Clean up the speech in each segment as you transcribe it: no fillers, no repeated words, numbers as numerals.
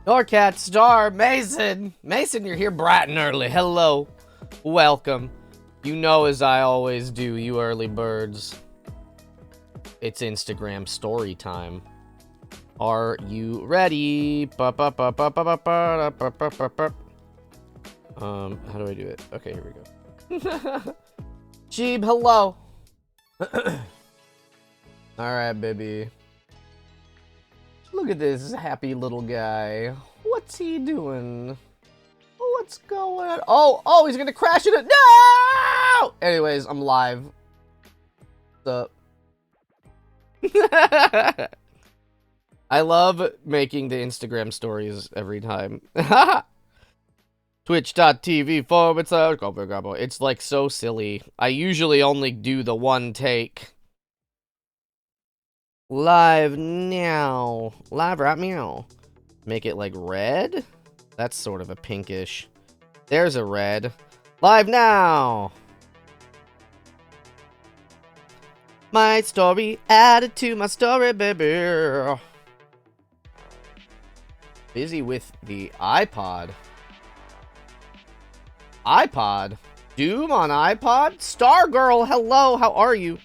Norcat Star, Mason. Mason, you're here bright and early. Hello. Welcome. You know as I always do, you early birds. It's Instagram story time. Are you ready? How do I do it? Okay, here we go. Jeeb, hello. Alright, baby. Look at this happy little guy. What's he doing? What's going on? Oh, he's gonna crash into— No! Anyways, I'm live. What's up? I love making the Instagram stories every time. Twitch.tv/Catboy. It's like so silly. I usually only do the one take. Live now. Live right meow. Make it like red? That's sort of a pinkish. There's a red. Live now. My story added to my story, baby. Busy with the iPod. iPod? Doom on iPod? Stargirl, hello, how are you?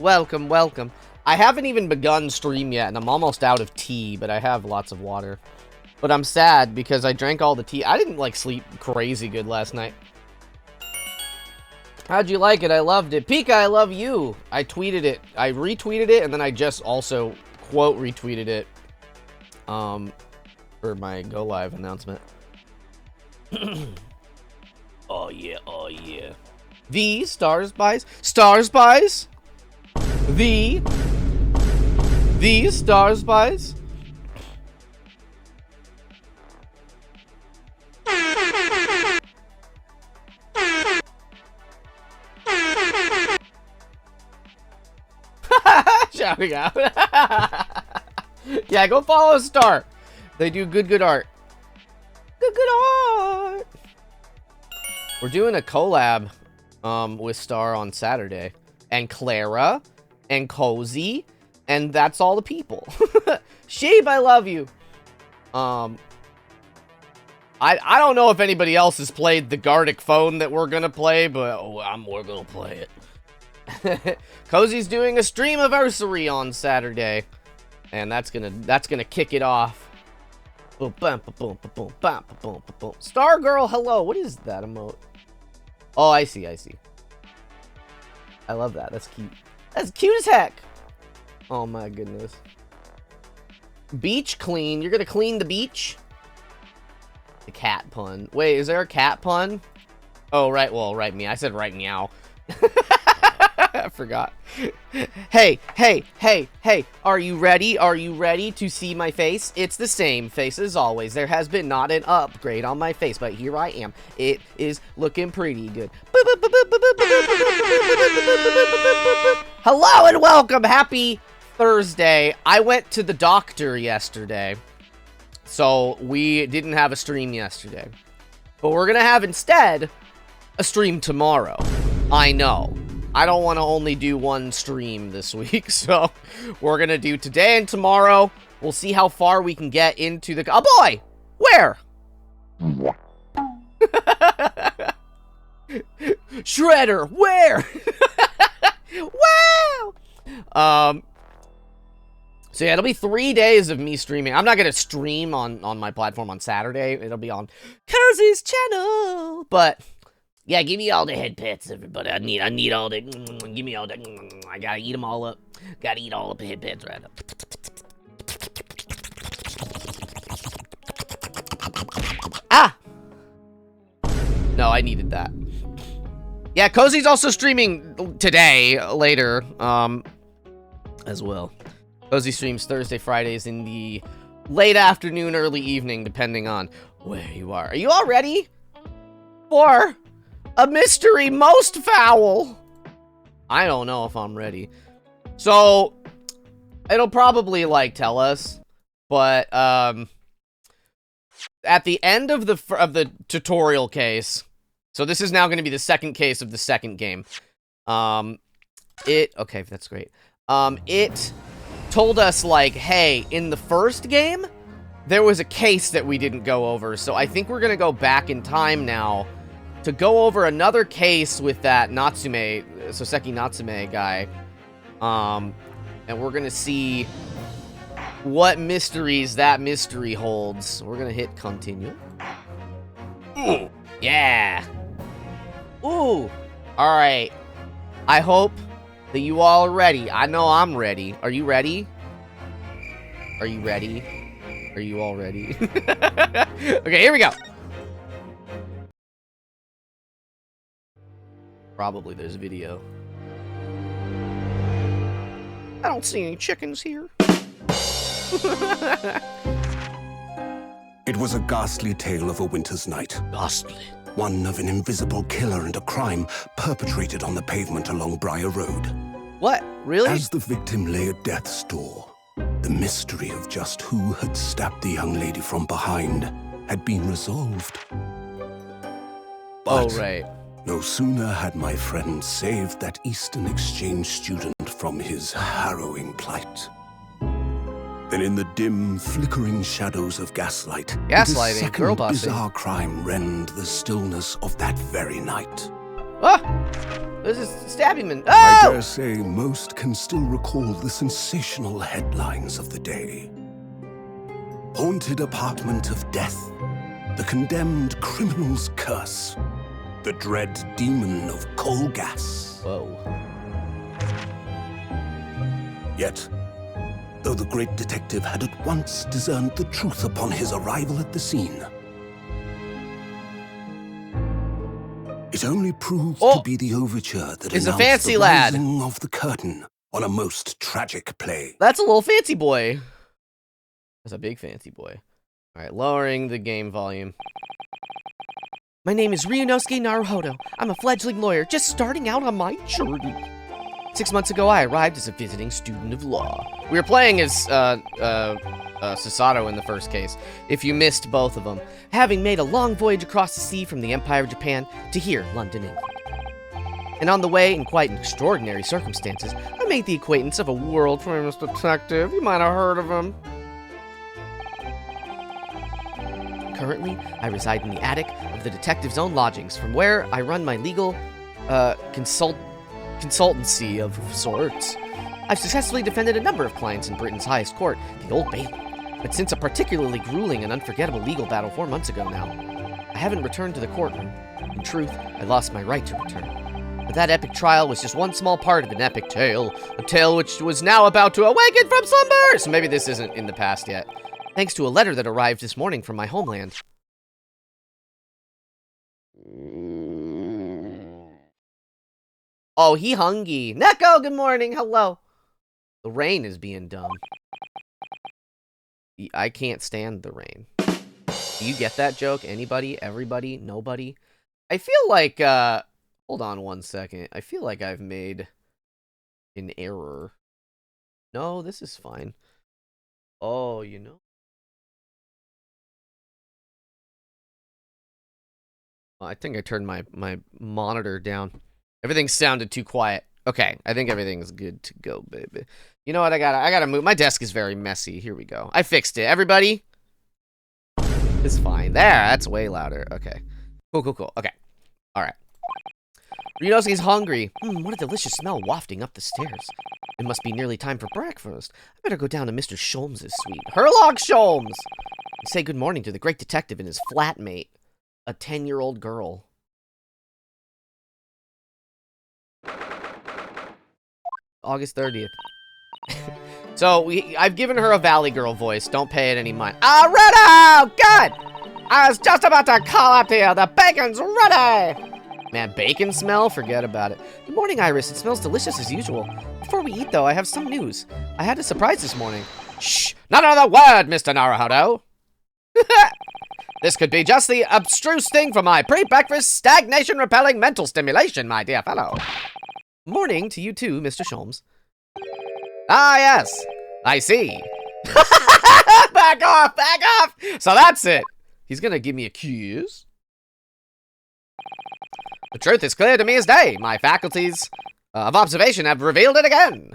Welcome, welcome. I haven't even begun stream yet, and I'm almost out of tea, but I have lots of water. But I'm sad because I drank all the tea. I didn't, like, sleep crazy good last night. How'd you like it? I loved it. Pika, I love you. I tweeted it. I retweeted it, and then I just also quote retweeted it. For my Go Live announcement. Oh, yeah, oh, yeah. The Stars Buys? Stars Buys? The Stars Buys? Shouting out. Yeah, go follow Star. They do good art. Good art. We're doing a collab with Star on Saturday. And Clara. And Cozy. And that's all the people. Sheep, I love you. I don't know if anybody else has played the Gardic phone that we're gonna play, but we're gonna play it. Cozy's doing a stream-iversary on Saturday. And that's gonna kick it off. Stargirl, hello. What is that emote? Oh, I see. I love that. That's cute. That's cute as heck. Oh my goodness. Beach clean. You're gonna clean the beach? The cat pun. Wait, is there a cat pun? Oh, right. Well, right me. I said right meow. I forgot. Hey. Are you ready? Are you ready to see my face? It's the same face as always. There has been not an upgrade on my face, but here I am. It is looking pretty good. Hello and welcome. Happy Thursday. I went to the doctor yesterday, so we didn't have a stream yesterday. But we're going to have instead a stream tomorrow. I know. I don't want to only do one stream this week, so we're going to do today and tomorrow. We'll see how far we can get into the— Oh, boy! Where? Shredder, where? Wow! So yeah, it'll be 3 days of me streaming. I'm not going to stream on my platform on Saturday. It'll be on Cozy's channel, but— Yeah, give me all the head pets, everybody. I need all the— Give me all the— I gotta eat them all up. Gotta eat all the head pets right up. Ah! No, I needed that. Yeah, Cozy's also streaming today, later, as well. Cozy streams Thursday, Fridays in the late afternoon, early evening, depending on where you are. Are you all ready for a mystery most foul? I don't know if I'm ready. So, it'll probably, like, tell us, but, at the end of the tutorial case, so this is now going to be the second case of the second game, okay, that's great. It told us, like, hey, in the first game, there was a case that we didn't go over, so I think we're gonna go back in time now to go over another case with that Natsume, Soseki Natsume guy. And we're gonna see what mysteries that mystery holds. We're gonna hit continue. Ooh, yeah. Ooh, all right. I hope that you all are ready. I know I'm ready. Are you ready? Are you ready? Are you all ready? Okay, here we go. Probably there's video. I don't see any chickens here. It was a ghastly tale of a winter's night. Ghastly. One of an invisible killer and a crime perpetrated on the pavement along Briar Road. What? Really? As the victim lay at death's door, the mystery of just who had stabbed the young lady from behind had been resolved. But right. no sooner had my friend saved that Eastern Exchange student from his harrowing plight than in the dim, flickering shadows of gaslight, Gaslighting, girl a bossing. bizarre crime rend the stillness of that very night. Ah! This is stabbing man. I Oh! dare say most can still recall the sensational headlines of the day. Haunted apartment of death, the condemned criminal's curse, the dread demon of coal gas. Whoa. Yet, though the great detective had at once discerned the truth upon his arrival at the scene, it only proved to be the overture that It's a announced fancy the lad. rising of the curtain on a most tragic play. That's a little fancy boy. That's a big fancy boy. All right, lowering the game volume. My name is Ryunosuke Naruhodo. I'm a fledgling lawyer just starting out on my journey. 6 months ago, I arrived as a visiting student of law. We were playing as Susato in the first case, if you missed both of them, having made a long voyage across the sea from the Empire of Japan to here, London, England. And on the way, in quite extraordinary circumstances, I made the acquaintance of a world-famous detective. You might have heard of him. Currently, I reside in the attic of the detective's own lodgings, from where I run my legal consultancy of sorts. I've successfully defended a number of clients in Britain's highest court, the Old Bailey. But since a particularly grueling and unforgettable legal battle 4 months ago now, I haven't returned to the courtroom. In truth, I lost my right to return. But that epic trial was just one small part of an epic tale, a tale which was now about to awaken from slumber! So maybe this isn't in the past yet. Thanks to a letter that arrived this morning from my homeland. Oh, he hungry. Neko, good morning. Hello. The rain is being dumb. I can't stand the rain. Do you get that joke? Anybody? Everybody? Nobody? I feel like, hold on one second. I feel like I've made an error. No, this is fine. Oh, you know. I think I turned my monitor down. Everything sounded too quiet. Okay, I think everything's good to go, baby. You know what? I gotta move. My desk is very messy. Here we go. I fixed it. Everybody, it's fine. There, that's way louder. Okay, cool. Okay, all right. Ryunosuke's hungry. What a delicious smell wafting up the stairs. It must be nearly time for breakfast. I better go down to Mr. Sholmes' suite. Herlock Sholmes! And say good morning to the great detective and his flatmate, a 10-year-old girl. August 30th. So, I've given her a Valley Girl voice. Don't pay it any mind. Ready! Good! I was just about to call up to you. The bacon's ready! Man, bacon smell? Forget about it. Good morning, Iris. It smells delicious as usual. Before we eat, though, I have some news. I had a surprise this morning. Shh! Not another word, Mr. Naruhodo! This could be just the abstruse thing for my pre-breakfast stagnation-repelling mental stimulation, my dear fellow. Morning to you too, Mr. Sholmes. Ah, yes. I see. Back off! Back off! So that's it. He's gonna give me a kiss. The truth is clear to me as day. My faculties of observation have revealed it again.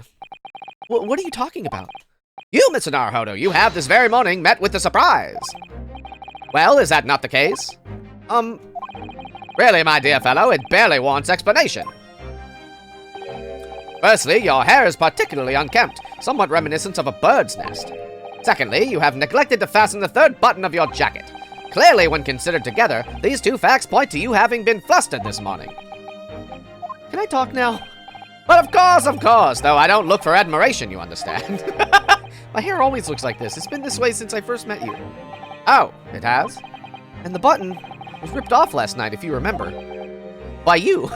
What are you talking about? You, Mr. Naruhodo, you have this very morning met with a surprise. Well, is that not the case? Really, my dear fellow, it barely warrants explanation. Firstly, your hair is particularly unkempt, somewhat reminiscent of a bird's nest. Secondly, you have neglected to fasten the third button of your jacket. Clearly, when considered together, these two facts point to you having been flustered this morning. Can I talk now? But of course, though I don't look for admiration, you understand. My hair always looks like this. It's been this way since I first met you. Oh, it has? And the button was ripped off last night, if you remember. By you.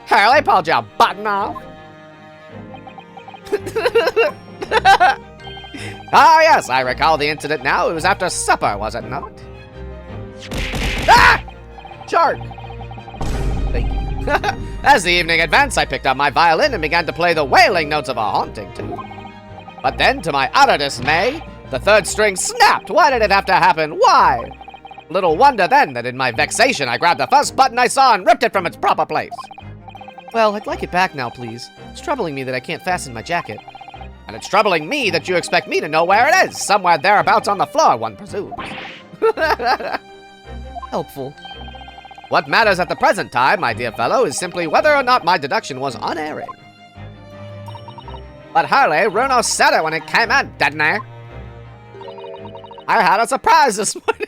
Harley pulled your button off. Ah, yes, I recall the incident now. It was after supper, was it not? Ah! Shark! Thank you. As the evening advanced, I picked up my violin and began to play the wailing notes of a haunting tune. But then, to my utter dismay, the third string snapped. Why did it have to happen? Why? Little wonder then that in my vexation I grabbed the first button I saw and ripped it from its proper place. Well, I'd like it back now, please. It's troubling me that I can't fasten my jacket. And it's troubling me that you expect me to know where it is. Somewhere thereabouts on the floor, one presumes. Helpful. What matters at the present time, my dear fellow, is simply whether or not my deduction was unerring. But Harley, Bruno said it when it came in, didn't he? I had a surprise this morning.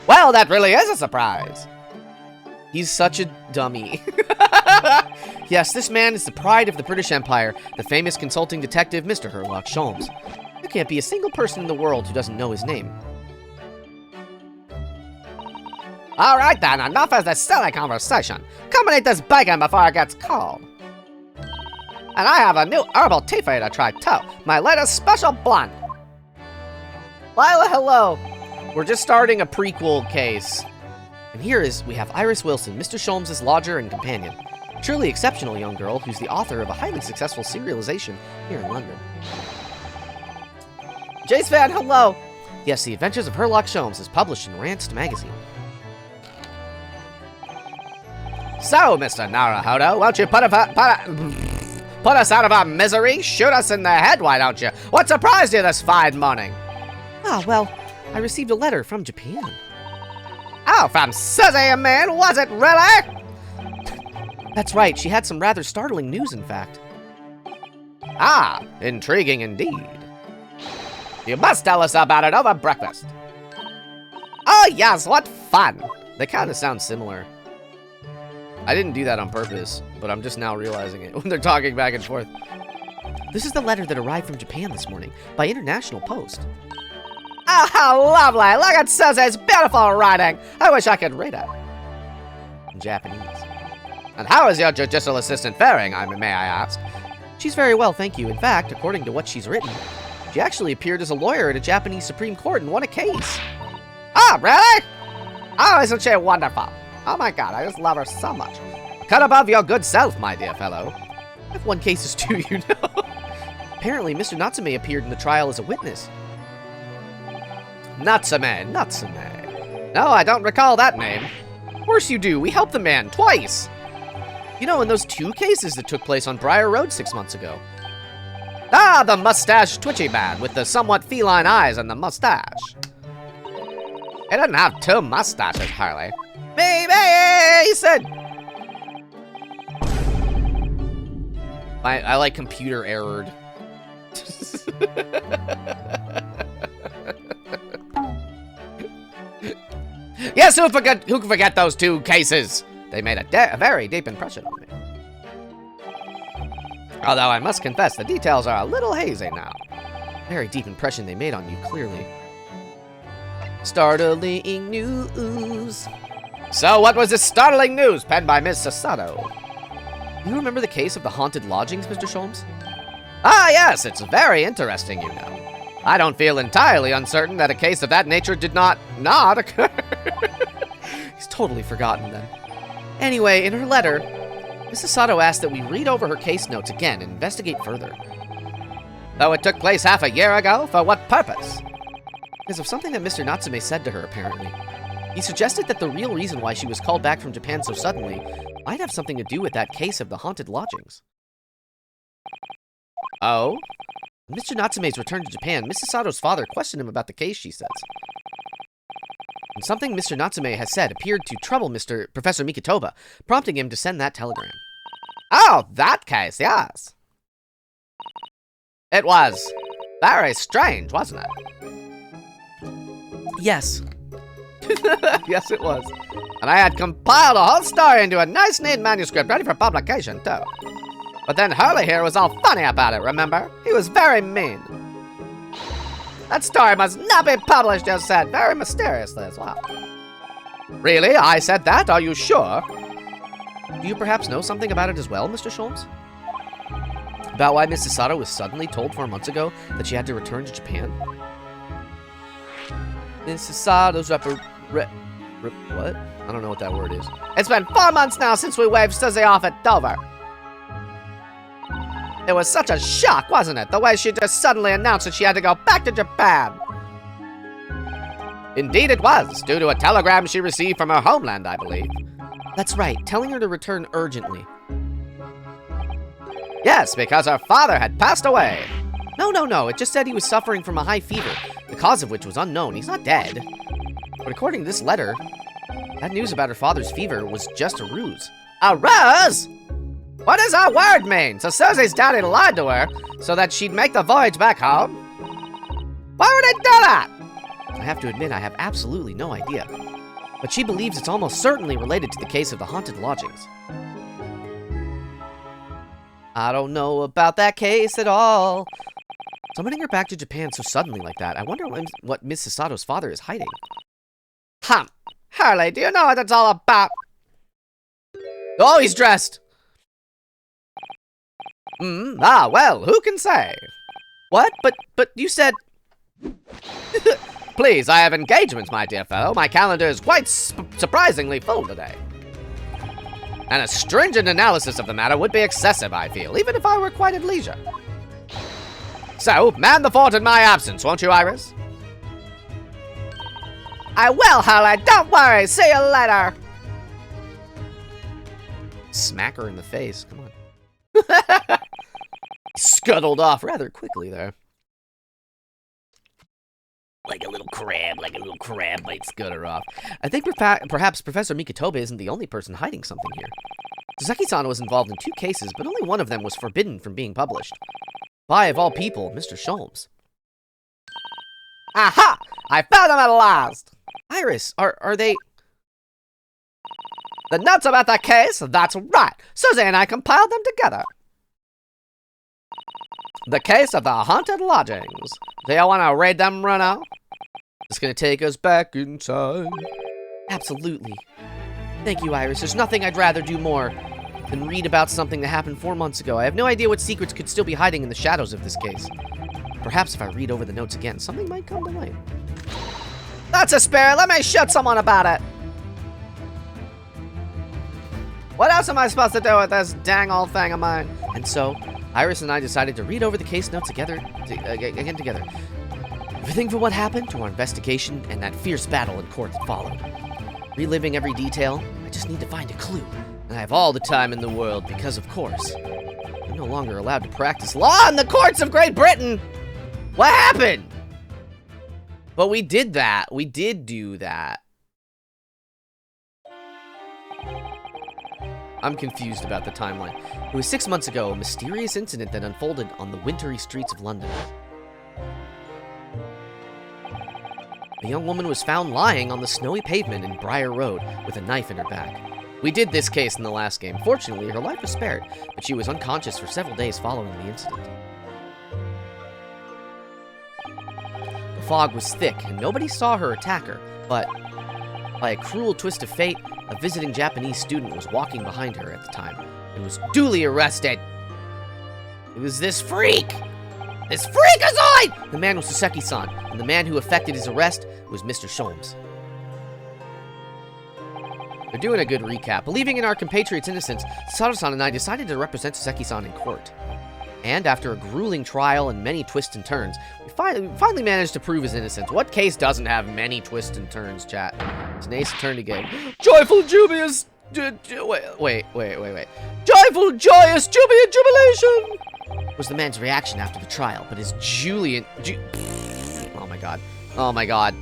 Well, that really is a surprise. He's such a dummy. Yes, this man is the pride of the British Empire, the famous consulting detective, Mr. Sherlock Holmes. There can't be a single person in the world who doesn't know his name. All right, then, enough of this silly conversation. Come and eat this bacon before it gets cold. And I have a new herbal tea for you to try, too. My latest special blend. Lila, hello. We're just starting a prequel case. And here we have Iris Wilson, Mr. Sholmes' lodger and companion. A truly exceptional young girl who's the author of a highly successful serialization here in London. Jace Van, hello. Yes, The Adventures of Sherlock Holmes is published in Ranst magazine. So, Mr. Naruhodo, won't you put us out of our misery? Shoot us in the head, why don't you? What surprised you this fine morning? Ah, well, I received a letter from Japan. Oh, from Susie, you mean? Was it really? That's right, she had some rather startling news, in fact. Ah, intriguing indeed. You must tell us about it over breakfast. Oh, yes, what fun. They kind of sound similar. I didn't do that on purpose, but I'm just now realizing it when they're talking back and forth. This is the letter that arrived from Japan this morning by international post. Oh, how lovely! Look at Susie's beautiful writing! I wish I could read it. In Japanese. And how is your judicial assistant faring, may I ask? She's very well, thank you. In fact, according to what she's written, she actually appeared as a lawyer at a Japanese Supreme Court and won a case. Oh, really? Oh, isn't she wonderful? Oh my god, I just love her so much. Cut above your good self, my dear fellow. I've won cases too, you know. Apparently, Mr. Natsume appeared in the trial as a witness. Natsume. No, I don't recall that name. Of course you do, we helped the man twice. You know, in those 2 cases that took place on Briar Road 6 months ago. Ah, the mustache twitchy man with the somewhat feline eyes and the mustache. He didn't have 2 mustaches, Harley. Maybe, he said. I like computer errored. Yes, who can forget those 2 cases? They made a very deep impression on me. Although I must confess, the details are a little hazy now. Very deep impression they made on you, clearly. Startling news. So what was this startling news penned by Ms. Sasato? You remember the case of the haunted lodgings, Mr. Sholmes? Ah, yes, it's very interesting, you know. I don't feel entirely uncertain that a case of that nature did not occur. He's totally forgotten then. Anyway, in her letter, Mrs. Sato asked that we read over her case notes again and investigate further. Though it took place half a year ago, for what purpose? Because of something that Mr. Natsume said to her, apparently. He suggested that the real reason why she was called back from Japan so suddenly might have something to do with that case of the haunted lodgings. Oh? When Mr. Natsume's return to Japan, Mrs. Sato's father questioned him about the case, she says. And something Mr. Natsume has said appeared to trouble Professor Mikotoba, prompting him to send that telegram. Oh, that case, yes. It was very strange, wasn't it? Yes. Yes, it was. And I had compiled a whole story into a nice, neat manuscript ready for publication, too. But then Hurley here was all funny about it, remember? He was very mean. That story must not be published, you said, very mysteriously as well. Really? I said that? Are you sure? Do you perhaps know something about it as well, Mr. Sholmes? About why Mrs. Sato was suddenly told 4 months ago that she had to return to Japan? Mrs. Sato's what? I don't know what that word is. It's been 4 months now since we waved Suzy off at Dover. It was such a shock, wasn't it? The way she just suddenly announced that she had to go back to Japan. Indeed it was, due to a telegram she received from her homeland, I believe. That's right, telling her to return urgently. Yes, because her father had passed away. No, it just said he was suffering from a high fever, the cause of which was unknown. He's not dead. But according to this letter, that news about her father's fever was just a ruse. A ruse? What does that word mean? So Susie's daddy lied to her so that she'd make the voyage back home? Why would he do that? I have to admit, I have absolutely no idea. But she believes it's almost certainly related to the case of the haunted lodgings. I don't know about that case at all. Summoning her back to Japan so suddenly like that, I wonder what Mrs. Sato's father is hiding. Hurley, do you know what it's all about? Oh, he's dressed! Well, who can say? What? But you said... Please, I have engagements, my dear fellow. My calendar is quite surprisingly full today. And a stringent analysis of the matter would be excessive, I feel, even if I were quite at leisure. So, man the fort in my absence, won't you, Iris? I will, Hurley. Don't worry. See you later. Smack her in the face. Come on. Scuttled off rather quickly there. Like a little crab might scutter off. I think perhaps Professor Mikotoba isn't the only person hiding something here. Sasaki-san was involved in 2 cases, but only one of them was forbidden from being published. By, of all people, Mr. Sholmes. Aha! I found them at last! Iris, are they... The notes about that case? That's right. Suzy and I compiled them together. The case of the haunted lodgings. Do you want to read them, Bruno? It's going to take us back in time. Absolutely. Thank you, Iris. There's nothing I'd rather do more than read about something that happened 4 months ago. I have no idea what secrets could still be hiding in the shadows of this case. Perhaps if I read over the notes again, something might come to light. That's a spirit. Let me shoot someone about it. What else am I supposed to do with this dang old thing of mine? And so, Iris and I decided to read over the case notes together. Everything from what happened to our investigation and that fierce battle in court that followed. Reliving every detail, I just need to find a clue. And I have all the time in the world because, of course, I'm no longer allowed to practice law in the courts of Great Britain. What happened? But we did that. We did do that. I'm confused about the timeline. It was 6 months ago, a mysterious incident that unfolded on the wintry streets of London. A young woman was found lying on the snowy pavement in Briar Road with a knife in her back. We did this case in the last game. Fortunately, her life was spared, but she was unconscious for several days following the incident. The fog was thick, and nobody saw her attack her, but by a cruel twist of fate, a visiting Japanese student was walking behind her at the time and was duly arrested. It was this freak! This freakazoid! The man was Sasaki-san, and the man who effected his arrest was Mr. Sholmes. They're doing a good recap. Believing in our compatriot's innocence, Sato-san and I decided to represent Sasaki-san in court. And after a grueling trial and many twists and turns, we finally managed to prove his innocence. What case doesn't have many twists and turns, chat? It's an ace attorney game. Joyful, jubileous... Wait. Joyful, joyous, jubilant jubilation! Was the man's reaction after the trial, but his oh my god. Oh my god.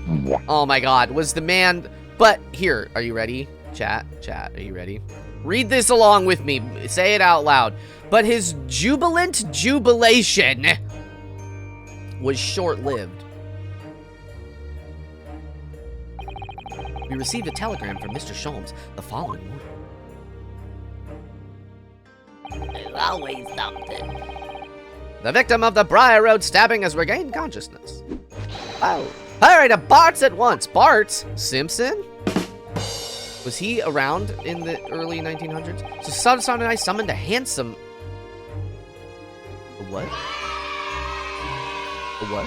Oh my god. Was the man... But here, are you ready? Chat, are you ready? Read this along with me. Say it out loud. But his jubilant jubilation was short-lived. We received a telegram from Mr. Sholmes the following morning. There's always something. The victim of the Briar Road stabbing has regained consciousness. Oh. Hurry to Bart's at once. Bart's? Simpson? Was he around in the early 1900s? So Sun and I summoned a handsome... A what? A what?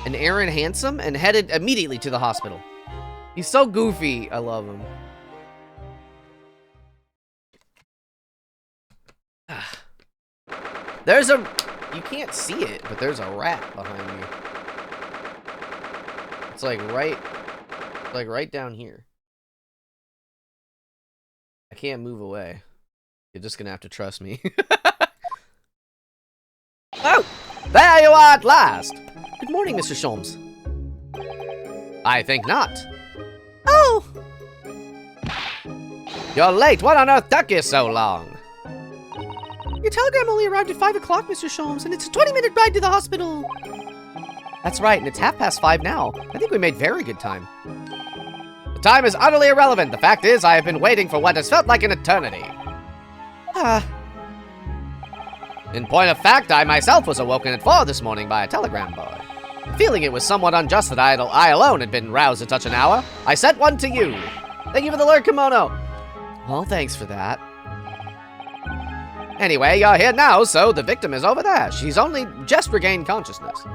An Aaron Handsome and headed immediately to the hospital. He's so goofy. I love him. There's a... You can't see it, but there's a rat behind me. It's like right down here. I can't move away. You're just gonna have to trust me. Oh! There you are at last! Good morning, Mr. Sholmes. I think not. Oh! You're late. What on earth took you so long? Your telegram only arrived at 5 o'clock, Mr. Sholmes, and it's a 20-minute ride to the hospital. That's right, and it's 5:30 now. I think we made very good time. The time is utterly irrelevant. The fact is, I have been waiting for what has felt like an eternity. In point of fact, I myself was awoken at 4 this morning by a telegram boy. Feeling it was somewhat unjust that I alone had been roused at such an hour, I sent one to you. Thank you for the alert, kimono. Well, thanks for that. Anyway, you're here now, so the victim is over there. She's only just regained consciousness.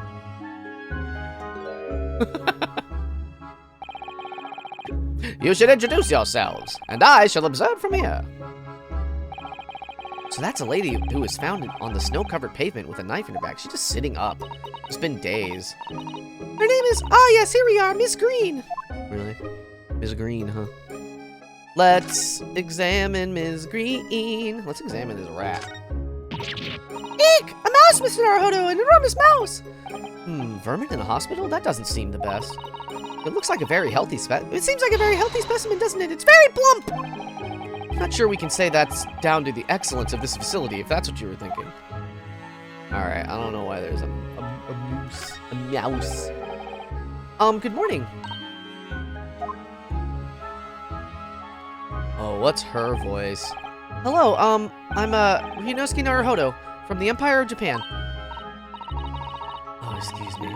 You should introduce yourselves, and I shall observe from here. So that's a lady who was found on the snow-covered pavement with a knife in her back. She's just sitting up. It's been days. Her name is... Oh, yes, here we are, Miss Green. Really? Miss Green, huh? Let's examine Ms. Green. Let's examine this rat. Eek! A mouse, Mr. Naruhodo, an enormous mouse! Vermin in a hospital? That doesn't seem the best. It looks like a very healthy It seems like a very healthy specimen, doesn't it? It's very plump! I'm not sure we can say that's down to the excellence of this facility, if that's what you were thinking. Alright, I don't know why there's a moose. A mouse. Good morning. Oh, what's her voice? Hello, I'm, Ryunosuke Naruhodo from the Empire of Japan. Oh, excuse me.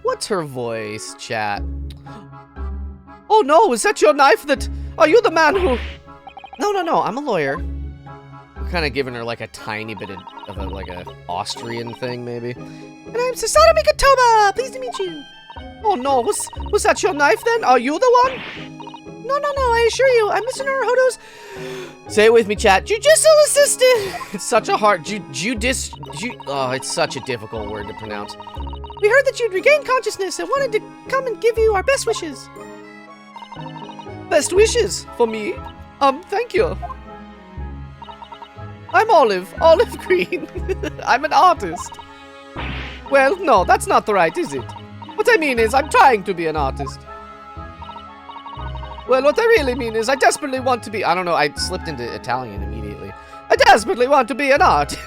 What's her voice, chat? Oh no, is that your knife are you the man who... No, I'm a lawyer. I'm kind of giving her like a tiny bit of a Austrian thing, maybe. And I'm Sasada Mikatoba! Pleased to meet you. Oh no, was that your knife then? Are you the one? No, I assure you, I'm Mr. Naruhodo's... Say it with me, chat. Jujitsu assistant! It's such a hard... Oh, it's such a difficult word to pronounce. We heard that you'd regained consciousness and wanted to come and give you our best wishes. Best wishes for me? Thank you. I'm Olive Green. I'm an artist. Well, no, that's not the right, is it? What I mean is, I'm trying to be an artist. Well, what I really mean is, I desperately want to be... I don't know, I slipped into Italian immediately. I desperately want to be an artist.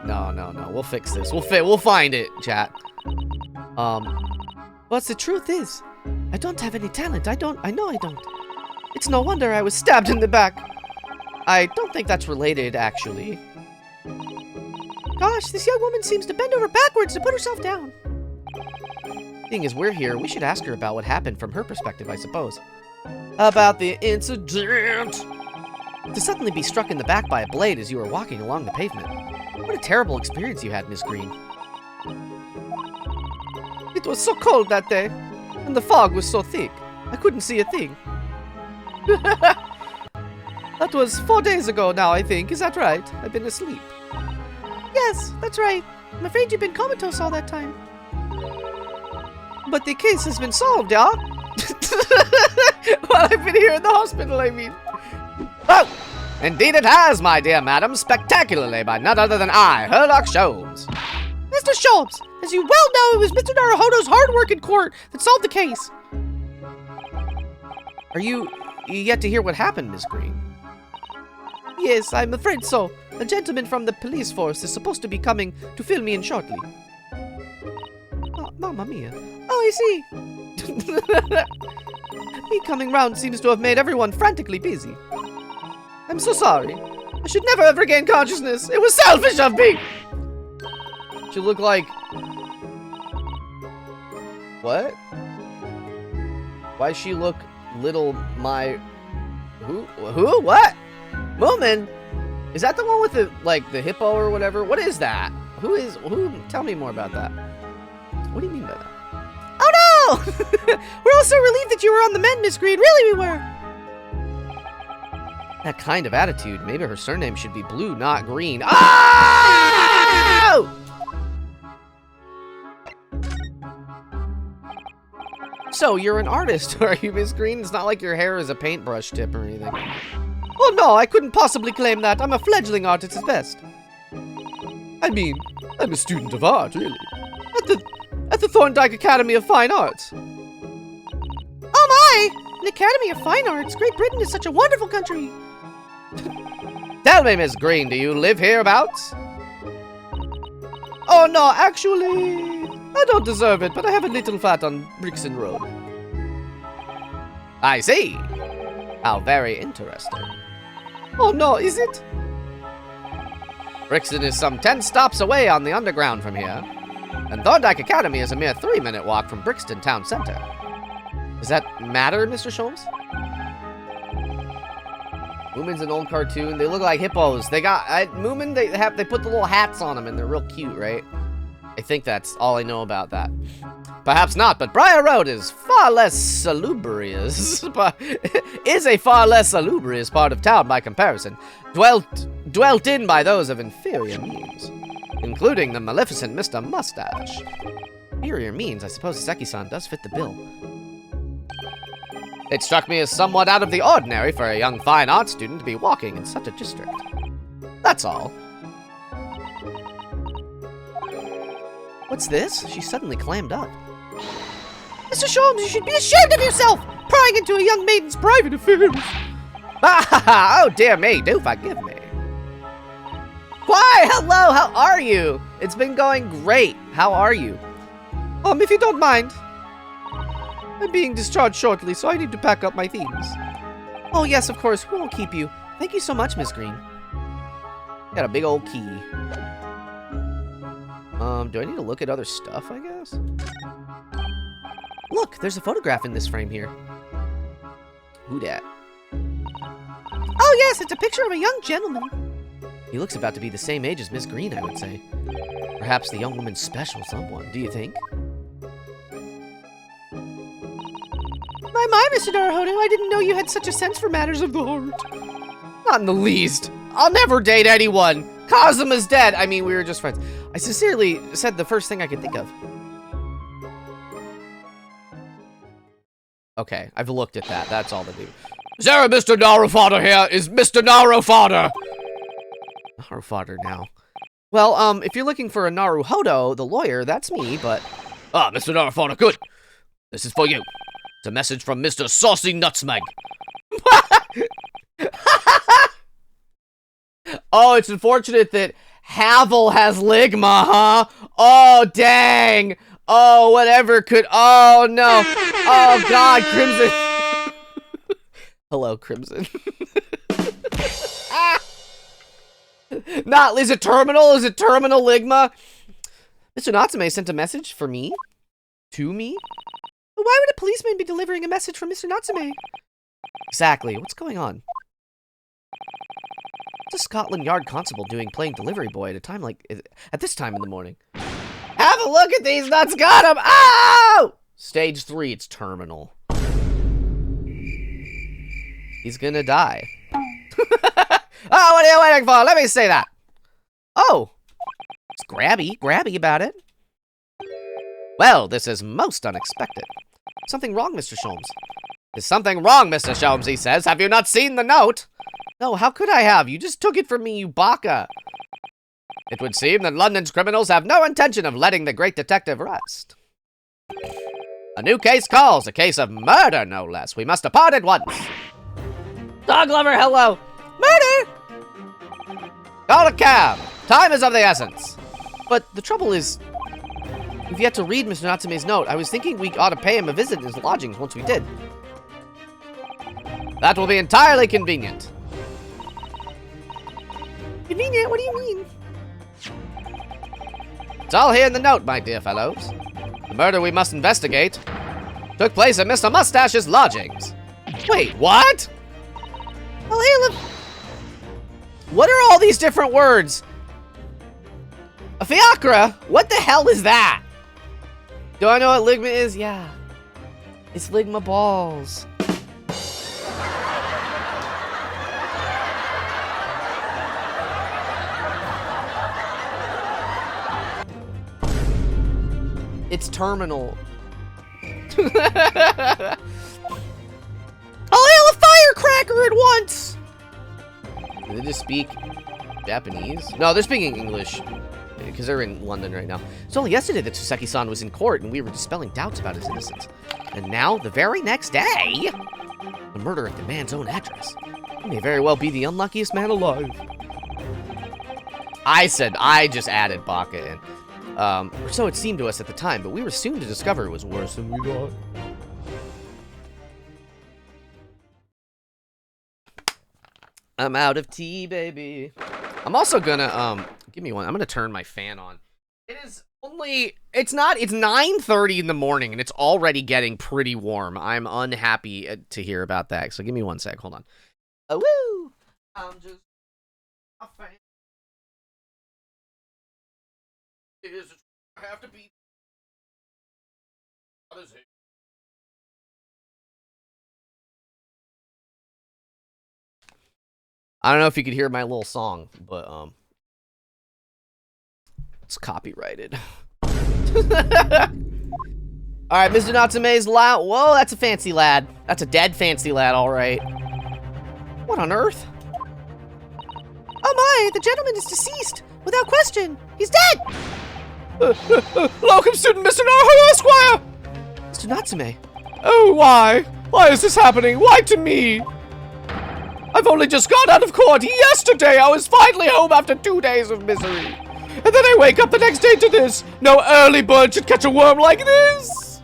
No, we'll fix this. We'll find it, chat. But the truth is, I don't have any talent. I know I don't. It's no wonder I was stabbed in the back. I don't think that's related, actually. Gosh, this young woman seems to bend over backwards to put herself down. Seeing as we're here, we should ask her about what happened from her perspective, I suppose. About the incident. To suddenly be struck in the back by a blade as you were walking along the pavement. What a terrible experience you had, Miss Green. It was so cold that day, and the fog was so thick, I couldn't see a thing. That was 4 days ago now, I think. Is that right? I've been asleep. Yes, that's right. I'm afraid you've been comatose all that time. But the case has been solved, yeah? Well, I've been here in the hospital, I mean. Oh! Indeed it has, my dear madam. Spectacularly by none other than I, Herlock Sholmes. Mr. Sholmes, as you well know, it was Mr. Naruhodo's hard work in court that solved the case. Are you yet to hear what happened, Miss Green? Yes, I'm afraid so. A gentleman from the police force is supposed to be coming to fill me in shortly. Oh, Mamma mia. Oh, I see. Me coming round seems to have made everyone frantically busy. I'm so sorry. I should never have regained consciousness. It was selfish of me. She look like... What? Why she look little my... Who? What? Moomin? Is that the one with the, like, the hippo or whatever? What is that? Who? Tell me more about that. What do you mean by that? Oh no! We're all so relieved that you were on the mend, Miss Green. Really, we were. That kind of attitude. Maybe her surname should be Blue, not Green. Oh! So, you're an artist, are you, Miss Green? It's not like your hair is a paintbrush tip or anything. Oh no, I couldn't possibly claim that. I'm a fledgling artist at best. I mean, I'm a student of art, really. At the Thorndike Academy of Fine Arts. Oh my! An Academy of Fine Arts? Great Britain is such a wonderful country. Tell me, Miss Green, do you live hereabouts? Oh no, actually, I don't deserve it, but I have a little flat on Brixton Road. I see. How very interesting. Oh no, is it? Brixton is some 10 stops away on the underground from here, and Thorndike Academy is a mere 3-minute walk from Brixton town center. Does that matter, Mr. Sholmes? Moomin's an old cartoon. They look like hippos. They got Moomin. They put the little hats on them, and they're real cute, right? I think that's all I know about that. Perhaps not, but Briar Road is far less salubrious. Is a far less salubrious part of town by comparison, dwelt in by those of inferior means, including the maleficent Mr. Mustache. Inferior means, I suppose Seki-san does fit the bill. It struck me as somewhat out of the ordinary for a young fine art student to be walking in such a district. That's all. What's this? She suddenly clammed up. Mr. Sholmes, you should be ashamed of yourself! Prying into a young maiden's private affairs! Oh dear me, do forgive me. Why, hello, how are you? It's been going great. How are you? If you don't mind. I'm being discharged shortly, so I need to pack up my things. Oh yes, of course, we won't keep you. Thank you so much, Miss Green. Got a big old key. Do I need to look at other stuff, I guess? Look, there's a photograph in this frame here. Who dat? Oh yes, it's a picture of a young gentleman. He looks about to be the same age as Miss Green, I would say. Perhaps the young woman's special someone, do you think? My, Mr. Naruhodo, I didn't know you had such a sense for matters of the heart. Not in the least. I'll never date anyone. Kazuma's dead. I mean, we were just friends. I sincerely said the first thing I could think of. Okay, I've looked at that. That's all they do. Is there a Mr. Naruhodo here? Is Mr. Naruhodo? Naruhodo now. Well, if you're looking for a Naruhodo, the lawyer, that's me, but... Ah, Mr. Naruhodo, good. This is for you. It's a message from Mr. Saucy Nutsmeg. Oh, it's unfortunate that Havel has Ligma, huh? Oh, dang. Oh, whatever could... Oh, no. Oh, God, Crimson. Hello, Crimson. Not... Is it terminal? Is it terminal Ligma? Mr. Natsume sent a message for me? To me? Why would a policeman be delivering a message from Mr. Natsume? Exactly. What's going on? What's a Scotland Yard constable doing playing delivery boy at this time in the morning? Have a look at these nuts, got him! Oh! Stage 3, it's terminal. He's gonna die. Oh, what are you waiting for? Let me see that. Oh. It's grabby about it. Well, this is most unexpected. Something wrong, Mr. Sholmes? There's something wrong, Mr. Sholmes, he says. Have you not seen the note? No, how could I have? You just took it from me, you baka. It would seem that London's criminals have no intention of letting the great detective rest. A new case calls, a case of murder, no less. We must depart at once. Dog lover, hello. Murder! Call a cab. Time is of the essence. But the trouble is, we've yet to read Mr. Natsume's note. I was thinking we ought to pay him a visit in his lodgings once we did. That will be entirely convenient. Convenient? What do you mean? It's all here in the note, my dear fellows. The murder we must investigate took place at Mr. Mustache's lodgings. Wait, what? Well, hey, look. What are all these different words? A fiacre? What the hell is that? Do I know what ligma is? Yeah. It's ligma balls. It's terminal. I'll hail a firecracker at once! Do they just speak Japanese? No, they're speaking English. Because they're in London right now. It's only yesterday that Tsuseki-san was in court and we were dispelling doubts about his innocence. And now, the very next day, the murder at the man's own address. He may very well be the unluckiest man alive. I just added Baka in. Or so it seemed to us at the time, but we were soon to discover it was worse than we thought. I'm out of tea, baby. I'm also gonna, give me one. I'm gonna turn my fan on. It's 9:30 in the morning, and it's already getting pretty warm. I'm unhappy to hear about that, so give me one sec. Hold on. Oh, woo! I'm just a fan. It is. I have to be. What is it? I don't know if you could hear my little song, but it's copyrighted. All right, Mr. Natsume's loud. Whoa, that's a fancy lad. That's a dead fancy lad, all right. What on earth? Oh my, the gentleman is deceased. Without question, he's dead. Welcome, student Mr. Naruto Esquire! Mr. Natsume. Oh, why? Why is this happening? Why to me? I've only just got out of court. Yesterday, I was finally home after 2 days of misery. And then I wake up the next day to this. No early bird should catch a worm like this.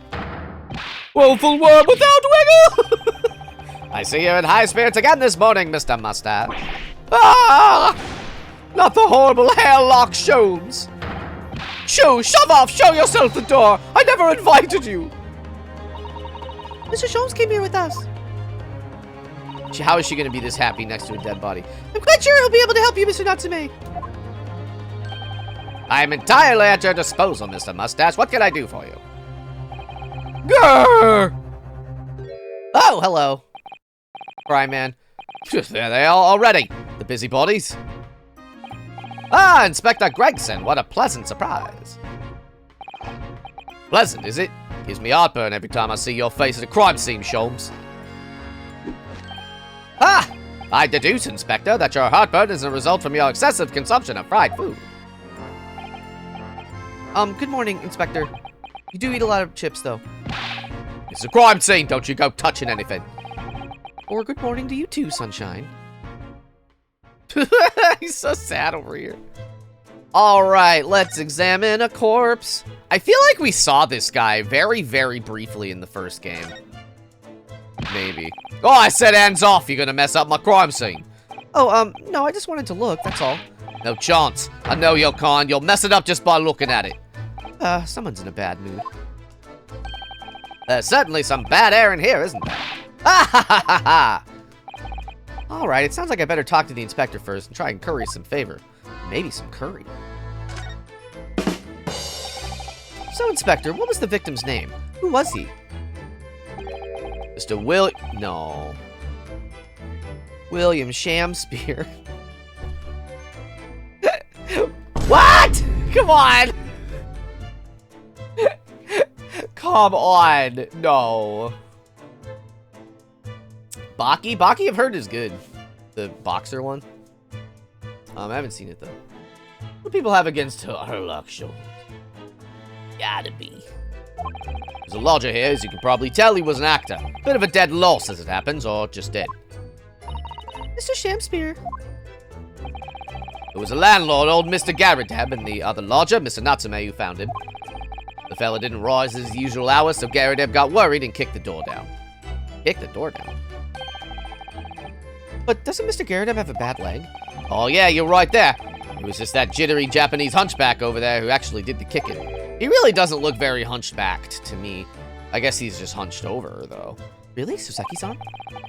Woeful worm without wiggle. I see you're in high spirits again this morning, Mr. Mustache. Ah! Not the horrible hairlock Sholmes. Shoo, shove off, show yourself the door. I never invited you. Mr. Sholmes came here with us. How is she going to be this happy next to a dead body? I'm quite sure he'll be able to help you, Mr. Natsume. I am entirely at your disposal, Mr. Mustache. What can I do for you? Grrr! Oh, hello. Cry man. There they are already. The busybodies. Ah, Inspector Gregson. What a pleasant surprise. Pleasant, is it? Gives me heartburn every time I see your face at a crime scene, Sholmes. Ah! I deduce, Inspector, that your heartburn is a result from your excessive consumption of fried food. Good morning, Inspector. You do eat a lot of chips, though. It's a crime scene, don't you go touching anything. Or good morning to you too, Sunshine. He's so sad over here. Alright, let's examine a corpse. I feel like we saw this guy very, very briefly in the first game. Maybe. Oh, I said hands off. You're gonna mess up my crime scene. Oh, no, I just wanted to look, that's all. No chance. I know you're kind. You'll mess it up just by looking at it. Someone's in a bad mood. There's certainly some bad air in here, isn't there? Ha ha ha ha ha! Alright, it sounds like I better talk to the inspector first and try and curry some favor. Maybe some curry. So, Inspector, what was the victim's name? Who was he? Mr. No. William Shamspeare. Come on! Come on. No. Baki? Baki I've heard is good. The boxer one. I haven't seen it though. What do people have against her luxury? Gotta be. There's a lodger here, as you can probably tell, he was an actor. Bit of a dead loss as it happens, or just dead. Mr. Shamspeare. There was a landlord, old Mr. Garadab, and the other lodger, Mr. Natsume, who found him. The fella didn't rise at his usual hour, so Garadab got worried and kicked the door down. Kicked the door down? But doesn't Mr. Garadab have a bad leg? Oh yeah, you're right there. It was just that jittery Japanese hunchback over there who actually did the kicking. He really doesn't look very hunchbacked to me. I guess he's just hunched over, though. Really? Soseki-san?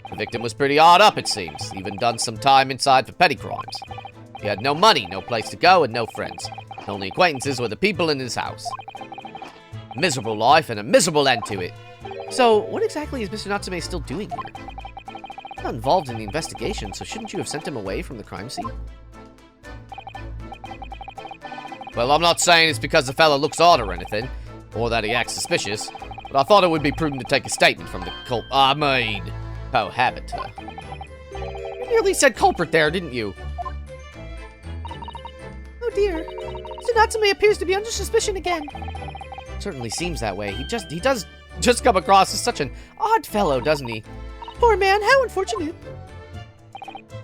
The victim was pretty odd up, it seems. Even done some time inside for petty crimes. He had no money, no place to go, and no friends. The only acquaintances were the people in his house. Miserable life and a miserable end to it. So, what exactly is Mr. Natsume still doing here? He's not involved in the investigation, so shouldn't you have sent him away from the crime scene? Well, I'm not saying it's because the fella looks odd or anything, or that he acts suspicious, but I thought it would be prudent to take a statement from the cohabiter. You nearly said culprit there, didn't you? Oh dear. Mr. Natsume appears to be under suspicion again. Certainly seems that way. He does just come across as such an odd fellow, doesn't he? Poor man, how unfortunate.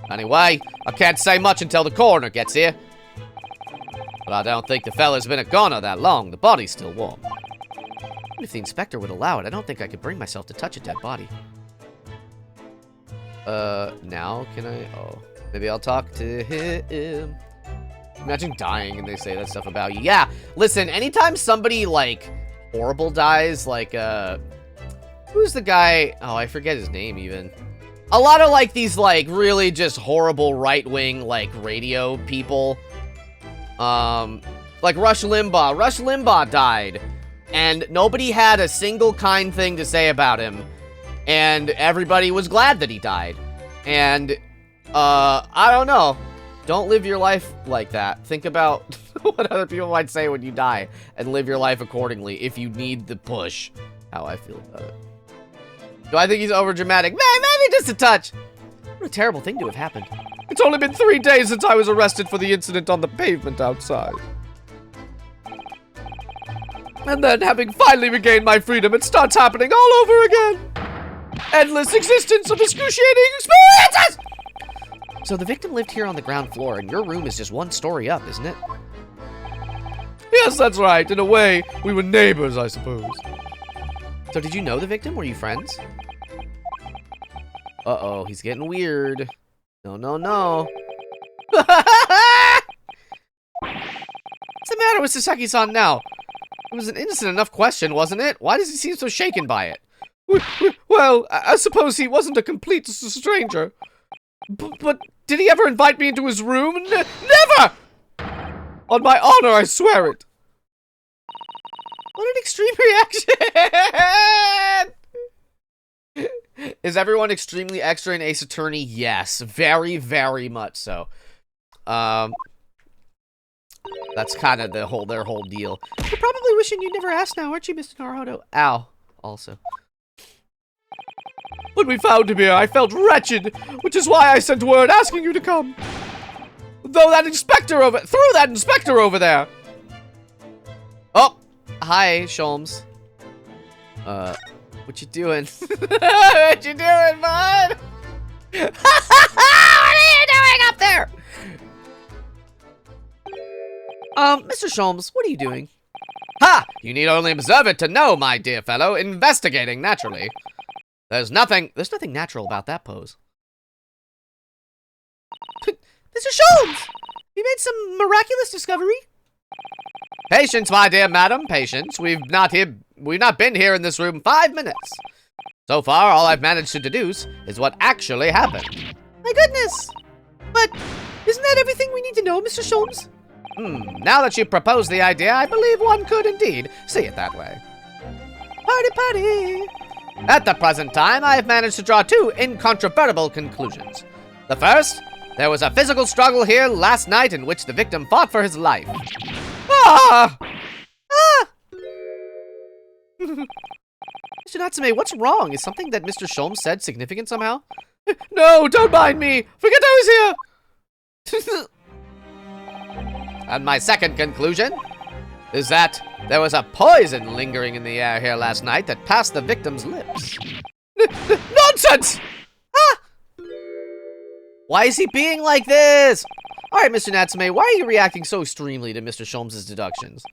Anyway, I can't say much until the coroner gets here. But I don't think the fella's been a goner that long. The body's still warm. If the inspector would allow it, I don't think I could bring myself to touch a dead body. Now can I? Oh, maybe I'll talk to him. Imagine dying and they say that stuff about you. Yeah, listen, anytime somebody, like, horrible dies, like, who's the guy? Oh, I forget his name, even. A lot of, like, these, like, really just horrible right-wing, like, radio people. Like Rush Limbaugh. Rush Limbaugh died, and nobody had a single kind thing to say about him, and everybody was glad that he died. And, I don't know. Don't live your life like that. Think about what other people might say when you die, and live your life accordingly if you need the push. How I feel about it. Do I think he's overdramatic? Maybe just a touch. What a terrible thing to have happened. It's only been 3 days since I was arrested for the incident on the pavement outside. And then, having finally regained my freedom, it starts happening all over again. Endless existence of excruciating experiences! So the victim lived here on the ground floor, and your room is just 1 story up, isn't it? Yes, that's right. In a way, we were neighbors, I suppose. So did you know the victim? Were you friends? Uh-oh, he's getting weird. No, no, no. What's the matter with Sasaki-san now? It was an innocent enough question, wasn't it? Why does he seem so shaken by it? Well, I suppose he wasn't a complete stranger. But did he ever invite me into his room? Never! On my honor, I swear it. What an extreme reaction! Is everyone extremely extra in Ace Attorney? Yes, very, very much so. That's kind of their whole deal. You're probably wishing you never asked now, aren't you, Mr. Naruto? Ow. Also. When we found him here, I felt wretched, which is why I sent word asking you to come. Through that inspector over there. Oh, hi, Sholmes. What you doing? What you doing, bud? What are you doing up there? Mr. Sholmes, what are you doing? Ha! You need only observe it to know, my dear fellow. Investigating, naturally. There's nothing natural about that pose. Mr. Sholmes! You made some miraculous discovery? Patience, my dear madam, patience. We've not been here in this room 5 minutes. So far, all I've managed to deduce is what actually happened. My goodness! But isn't that everything we need to know, Mr. Sholmes? Now that you propose the idea, I believe one could indeed see it that way. Party, party! At the present time, I have managed to draw 2 incontrovertible conclusions. The first, there was a physical struggle here last night in which the victim fought for his life. Ah! Ah! Mr. Natsume, what's wrong? Is something that Mr. Sholmes said significant somehow? No, don't mind me. Forget I was here. And my second conclusion is that there was a poison lingering in the air here last night that passed the victim's lips. Nonsense! Ah! Why is he being like this? All right, Mr. Natsume, why are you reacting so extremely to Mr. Sholmes' deductions?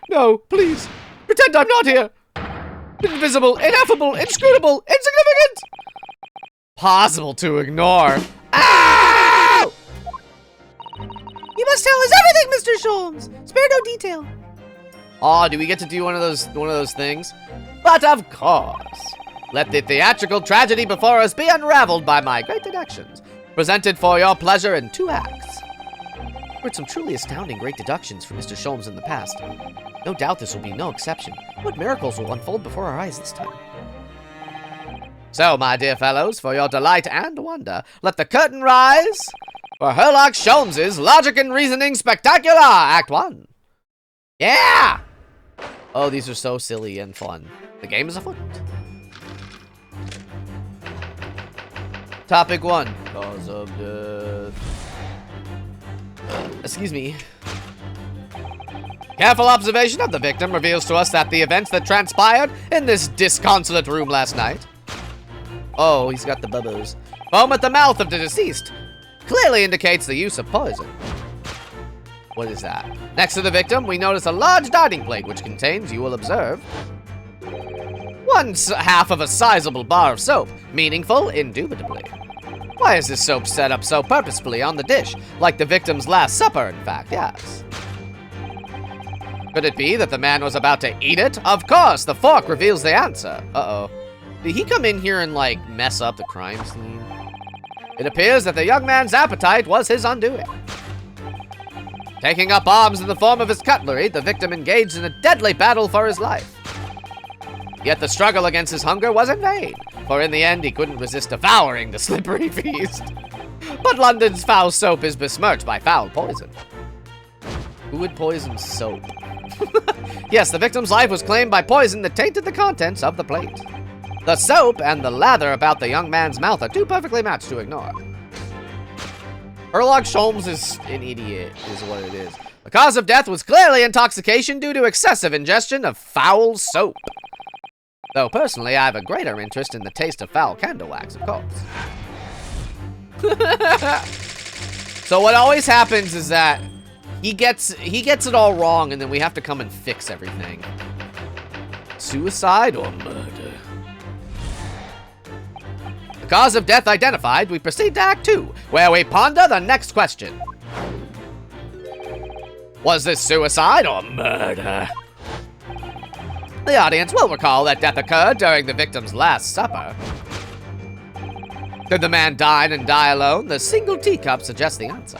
No, please. Pretend I'm not here. Invisible, ineffable, inscrutable, insignificant. Possible to ignore. Ow! You must tell us everything, Mr. Sholmes. Spare no detail. Oh, do we get to do one of those things? But of course. Let the theatrical tragedy before us be unraveled by my great deductions, presented for your pleasure in 2 acts. I've heard some truly astounding great deductions from Mr. Sholmes in the past. No doubt this will be no exception. What miracles will unfold before our eyes this time? So, my dear fellows, for your delight and wonder, let the curtain rise for Sherlock Sholmes' Logic and Reasoning Spectacular, Act 1. Yeah! Oh, these are so silly and fun. The game is afoot. Topic 1. Cause of death. Excuse me. Careful observation of the victim reveals to us that the events that transpired in this disconsolate room last night. Oh, he's got the bubbles. Foam at the mouth of the deceased clearly indicates the use of poison. What is that? Next to the victim, we notice a large dining plate which contains, you will observe, 1/2 of a sizable bar of soap. Meaningful, indubitably. Why is this soap set up so purposefully on the dish? Like the victim's last supper, in fact, yes. Could it be that the man was about to eat it? Of course, the fork reveals the answer. Uh-oh. Did he come in here and, like, mess up the crime scene? It appears that the young man's appetite was his undoing. Taking up arms in the form of his cutlery, the victim engaged in a deadly battle for his life. Yet the struggle against his hunger was in vain, for in the end he couldn't resist devouring the slippery feast. But London's foul soap is besmirched by foul poison. Who would poison soap? Yes, the victim's life was claimed by poison that tainted the contents of the plate. The soap and the lather about the young man's mouth are too perfectly matched to ignore. Sherlock Sholmes is an idiot, is what it is. The cause of death was clearly intoxication due to excessive ingestion of foul soap. Though personally, I have a greater interest in the taste of foul candle wax, of course. So what always happens is that he gets it all wrong, and then we have to come and fix everything. Suicide or murder? The cause of death identified, we proceed to Act 2, where we ponder the next question. Was this suicide or murder? The audience will recall that death occurred during the victim's last supper. Did the man dine and die alone? The single teacup suggests the answer.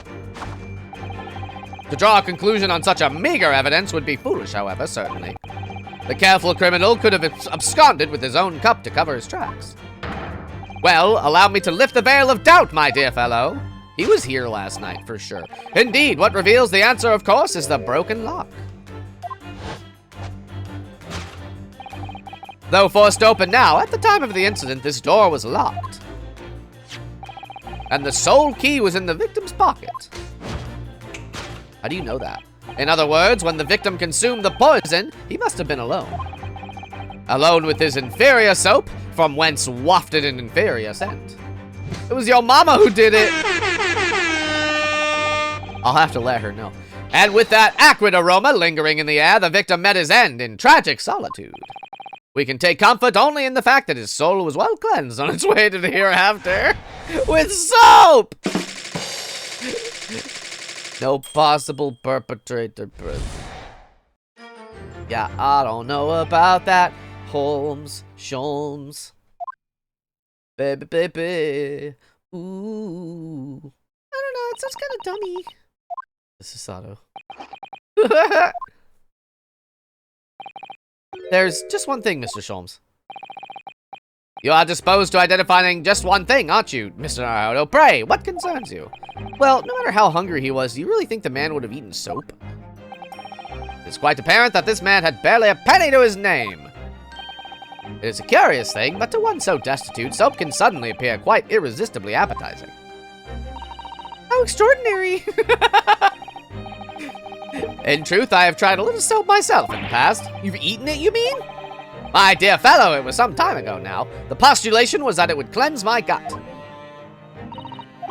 To draw a conclusion on such a meager evidence would be foolish, however, certainly. The careful criminal could have absconded with his own cup to cover his tracks. Well, allow me to lift the veil of doubt, my dear fellow. He was here last night, for sure. Indeed, what reveals the answer, of course, is the broken lock. Though forced open now, at the time of the incident, this door was locked. And the sole key was in the victim's pocket. How do you know that? In other words, when the victim consumed the poison, he must have been alone. Alone with his inferior soap, from whence wafted an inferior scent. It was your mama who did it! I'll have to let her know. And with that acrid aroma lingering in the air, the victim met his end in tragic solitude. We can take comfort only in the fact that his soul was well cleansed on its way to the hereafter with soap! No possible perpetrator present. Yeah, I don't know about that. Holmes, Sholmes. Baby, baby. Ooh. I don't know, it sounds kind of dummy. This is Sato. There's just one thing, Mr. Sholmes. You are disposed to identifying just one thing, aren't you, Mr. Naruto? Pray, what concerns you? Well, no matter how hungry he was, do you really think the man would have eaten soap? It's quite apparent that this man had barely a penny to his name. It is a curious thing, but to one so destitute, soap can suddenly appear quite irresistibly appetizing. How extraordinary! In truth, I have tried a little soap myself in the past. You've eaten it, you mean? My dear fellow, it was some time ago now. The postulation was that it would cleanse my gut.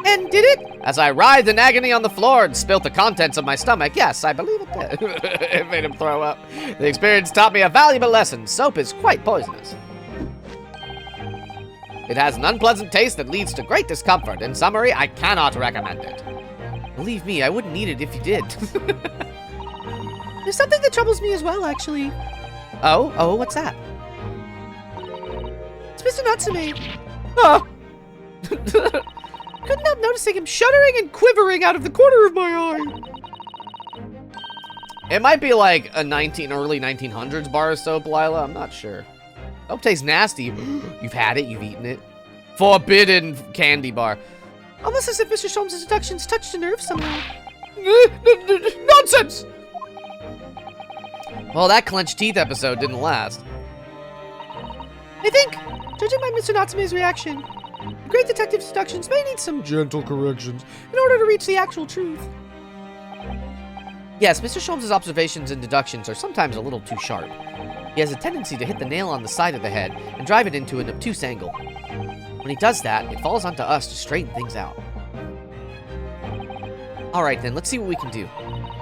And did it? As I writhed in agony on the floor and spilt the contents of my stomach, yes, I believe it did. It made him throw up. The experience taught me a valuable lesson. Soap is quite poisonous. It has an unpleasant taste that leads to great discomfort. In summary, I cannot recommend it. Believe me, I wouldn't eat it if you did. There's something that troubles me as well, actually. Oh, what's that? It's Mr. Natsume. Oh! Couldn't help noticing him shuddering and quivering out of the corner of my eye. It might be like a early 1900s bar of soap, Lila. I'm not sure. Soap tastes nasty. You've had it, you've eaten it. Forbidden candy bar. Almost as if Mr. Sholmes' deductions touched a nerve somehow. Nonsense! Well, that clenched teeth episode didn't last. I think, judging by Mr. Natsume's reaction, the great detective's deductions may need some gentle corrections in order to reach the actual truth. Yes, Mr. Sholmes' observations and deductions are sometimes a little too sharp. He has a tendency to hit the nail on the side of the head and drive it into an obtuse angle. When he does that, it falls onto us to straighten things out. Alright then, let's see what we can do.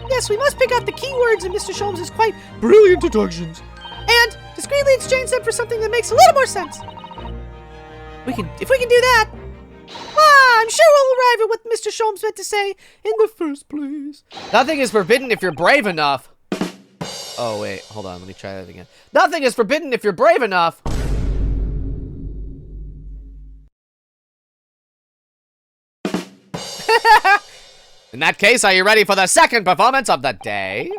Yes, we must pick out the keywords in Mr. Sholmes' quite brilliant deductions, and discreetly exchange them for something that makes a little more sense. If we can do that, I'm sure we'll arrive at what Mr. Sholmes meant to say in the first place. Nothing is forbidden if you're brave enough. Oh, wait, hold on, let me try that again. Nothing is forbidden if you're brave enough. In that case, are you ready for the second performance of the day?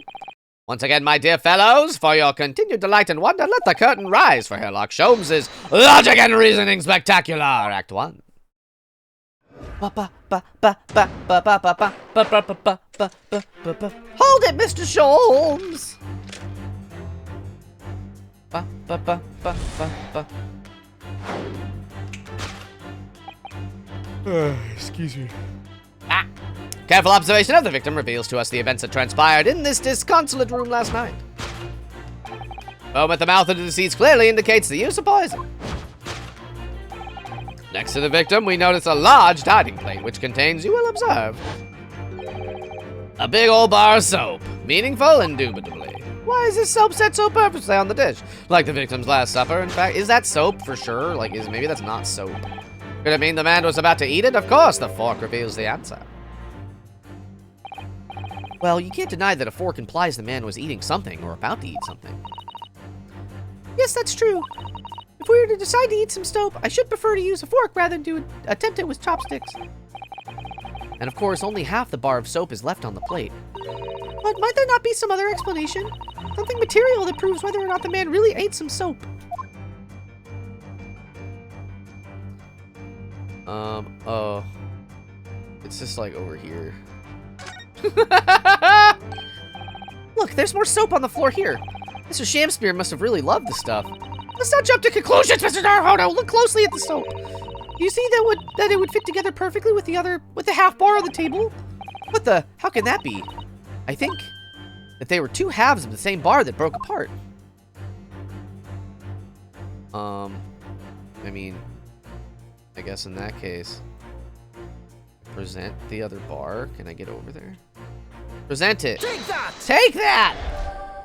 Once again, my dear fellows, for your continued delight and wonder, let the curtain rise for Sherlock Sholmes' Logic and Reasoning Spectacular, Act 1. Hold it, Mr. Sholmes! Excuse me. Careful observation of the victim reveals to us the events that transpired in this disconsolate room last night. Foam at the mouth of the deceased clearly indicates the use of poison. Next to the victim, we notice a large hiding plate, which contains, you will observe, a big old bar of soap. Meaningful, indubitably. Why is this soap set so purposely on the dish? Like the victim's last supper, in fact. Is that soap for sure? Like, maybe that's not soap. Could it mean the man was about to eat it? Of course, the fork reveals the answer. Well, you can't deny that a fork implies the man was eating something or about to eat something. Yes, that's true. If we were to decide to eat some soap, I should prefer to use a fork rather than to attempt it with chopsticks. And of course, only half the bar of soap is left on the plate. But might there not be some other explanation? Something material that proves whether or not the man really ate some soap. It's just like over here. Look, there's more soap on the floor here. Mr. Shamspear must have really loved the stuff. Let's not jump to conclusions, Mr. Naruhodo. Look closely at the soap. Do you see that it would fit together perfectly with the half bar on the table? How can that be? I think that they were two halves of the same bar that broke apart. I mean, I guess in that case, present the other bar. Can I get over there? Present it. Take that! Take that!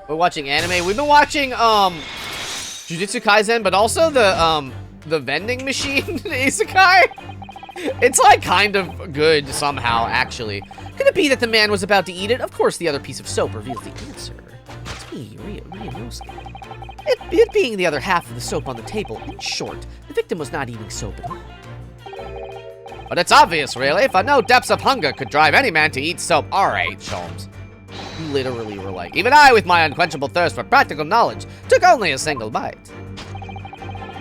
We're watching anime. We've been watching, Jujutsu Kaisen, but also the vending machine isekai. It's like kind of good somehow, actually. Could it be that the man was about to eat it? Of course, the other piece of soap reveals the answer. It's me, Ryonosuke. It being the other half of the soap on the table, in short, the victim was not eating soap at all. But it's obvious, really, for no depths of hunger could drive any man to eat soap. All right, Sholmes. You literally were like, even I, with my unquenchable thirst for practical knowledge, took only a single bite.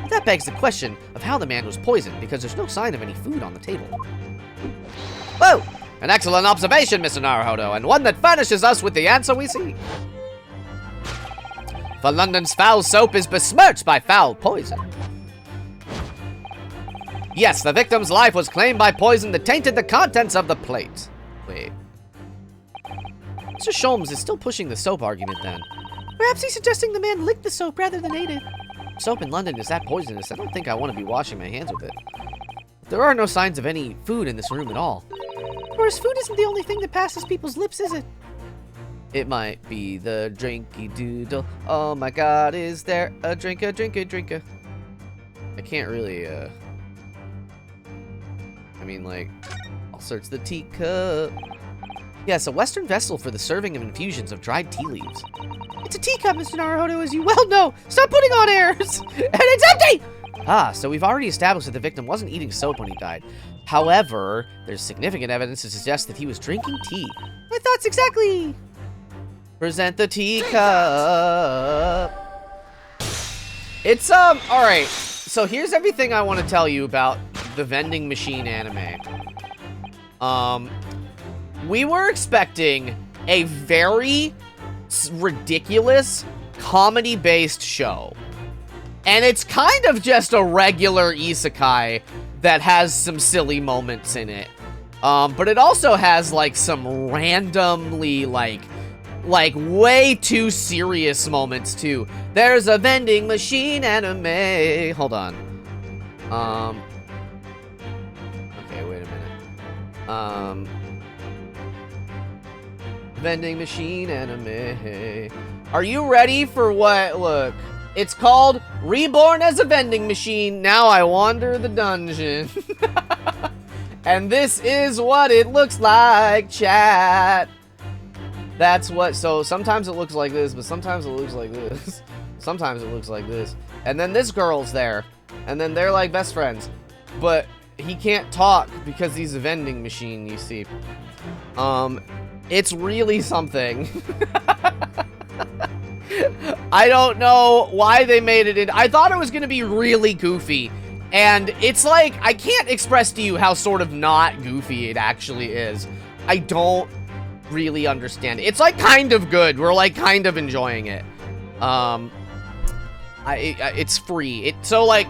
That begs the question of how the man was poisoned, because there's no sign of any food on the table. Whoa! An excellent observation, Mr. Naruhodo, and one that furnishes us with the answer we seek. For London's foul soap is besmirched by foul poison. Yes, the victim's life was claimed by poison that tainted the contents of the plate. Wait. Mr. Sholmes is still pushing the soap argument then. Perhaps he's suggesting the man licked the soap rather than ate it. Soap in London is that poisonous, I don't think I want to be washing my hands with it. There are no signs of any food in this room at all. Of course, food isn't the only thing that passes people's lips, is it? It might be the drinky doodle. Oh my god, is there a drinker, drinker, drinker? I can't really, I mean, like, I'll search the teacup. Yes, a Western vessel for the serving of infusions of dried tea leaves. It's a teacup, Mr. Naruhodo, as you well know. Stop putting on airs! And it's empty! Ah, so we've already established that the victim wasn't eating soap when he died. However, there's significant evidence to suggest that he was drinking tea. My thoughts exactly! Present the teacup. It's, alright. So here's everything I want to tell you about the vending machine anime. We were expecting a very ridiculous comedy-based show. And it's kind of just a regular isekai that has some silly moments in it. But it also has, like, some randomly, like way too serious moments, too. There's a vending machine anime. Hold on. Okay, wait a minute. Vending machine anime. Are you ready for what? Look. It's called Reborn as a Vending Machine. Now I wander the dungeon. And this is what it looks like, chat. That's what, so sometimes it looks like this, but sometimes it looks like this. Sometimes it looks like this. And then this girl's there. And then they're like best friends. But he can't talk because he's a vending machine, you see. It's really something. I don't know why they made it in. I thought it was going to be really goofy. And it's like, I can't express to you how sort of not goofy it actually is. I don't really understand it. It's like kind of good. We're like kind of enjoying it. It's free. So like,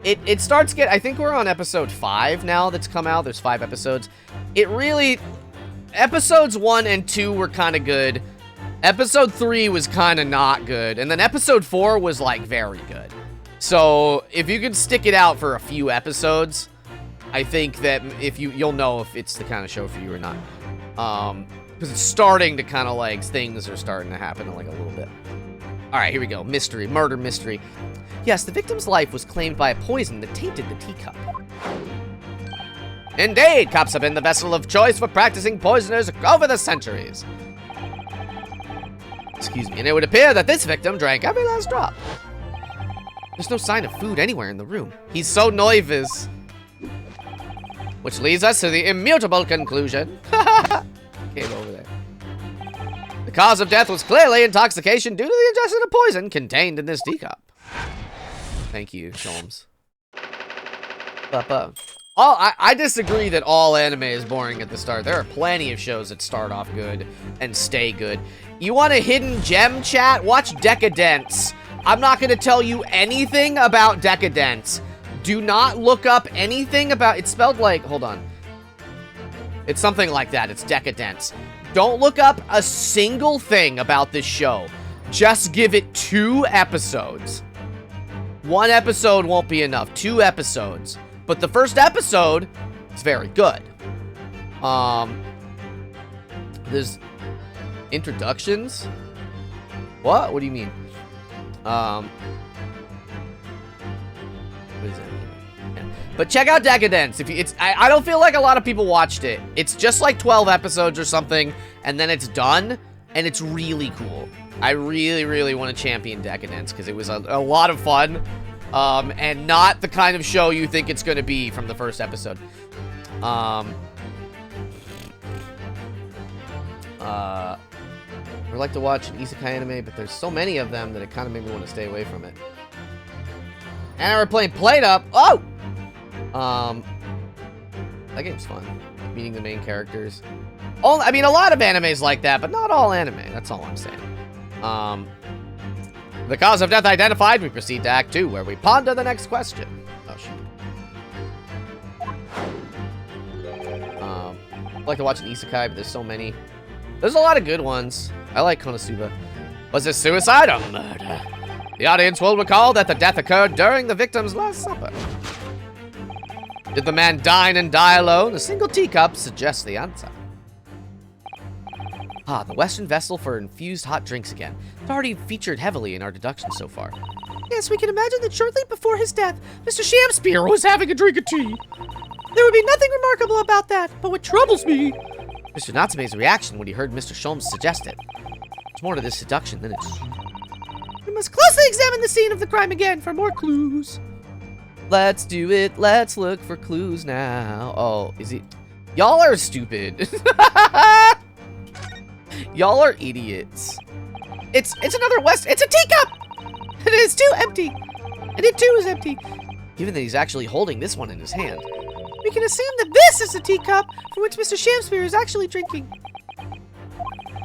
it starts I think we're on episode 5 now that's come out. There's 5 episodes. Episodes 1 and 2 were kind of good. Episode 3 was kind of not good. And then episode 4 was, like, very good. So, if you could stick it out for a few episodes, I think that if you'll know if it's the kind of show for you or not. Because it's starting to kind of, like, things are starting to happen, like, a little bit. Alright, here we go. Mystery. Murder mystery. Yes, the victim's life was claimed by a poison that tainted the teacup. Indeed, cups have been the vessel of choice for practicing poisoners over the centuries. Excuse me, and it would appear that this victim drank every last drop. There's no sign of food anywhere in the room. He's so nervous. Which leads us to the immutable conclusion. Came over there. The cause of death was clearly intoxication due to the ingestion of poison contained in this teacup. Thank you, Sholmes. I disagree that all anime is boring at the start. There are plenty of shows that start off good and stay good. You want a hidden gem, chat? Watch Decadence. I'm not going to tell you anything about Decadence. Do not look up anything about... It's spelled like... Hold on. It's something like that. It's Decadence. Don't look up a single thing about this show. Just give it 2 episodes. 1 episode won't be enough. 2 episodes. But the first episode is very good. There's introductions. What? What do you mean? What is that? Yeah. But check out Decadence. I don't feel like a lot of people watched it. It's just like 12 episodes or something, and then it's done, and it's really cool. I really, really want to champion Decadence because it was a lot of fun. And not the kind of show you think it's going to be from the first episode. I like to watch an isekai anime, but there's so many of them that it kind of made me want to stay away from it. And we're playing Plate Up. Oh! That game's fun. Meeting the main characters. I mean, a lot of animes like that, but not all anime. That's all I'm saying. The cause of death identified, we proceed to Act 2, where we ponder the next question. Oh, shoot. I'd like to watch an isekai, but there's so many. There's a lot of good ones. I like Konosuba. Was this suicide or murder? The audience will recall that the death occurred during the victim's last supper. Did the man dine and die alone? A single teacup suggests the answer. Ah, the Western vessel for infused hot drinks again. It's already featured heavily in our deductions so far. Yes, we can imagine that shortly before his death, Mr. Shamspeare was having a drink of tea. There would be nothing remarkable about that, but what troubles me... Mr. Natsume's reaction when he heard Mr. Sholmes suggest it. There's more to this seduction than it's... We must closely examine the scene of the crime again for more clues. Let's do it. Let's look for clues now. Oh, is it... Y'all are stupid. Y'all are idiots. It's another West... It's a teacup! It is too empty. And it too is empty. Given that he's actually holding this one in his hand, we can assume that this is the teacup from which Mr. Shamspeare is actually drinking.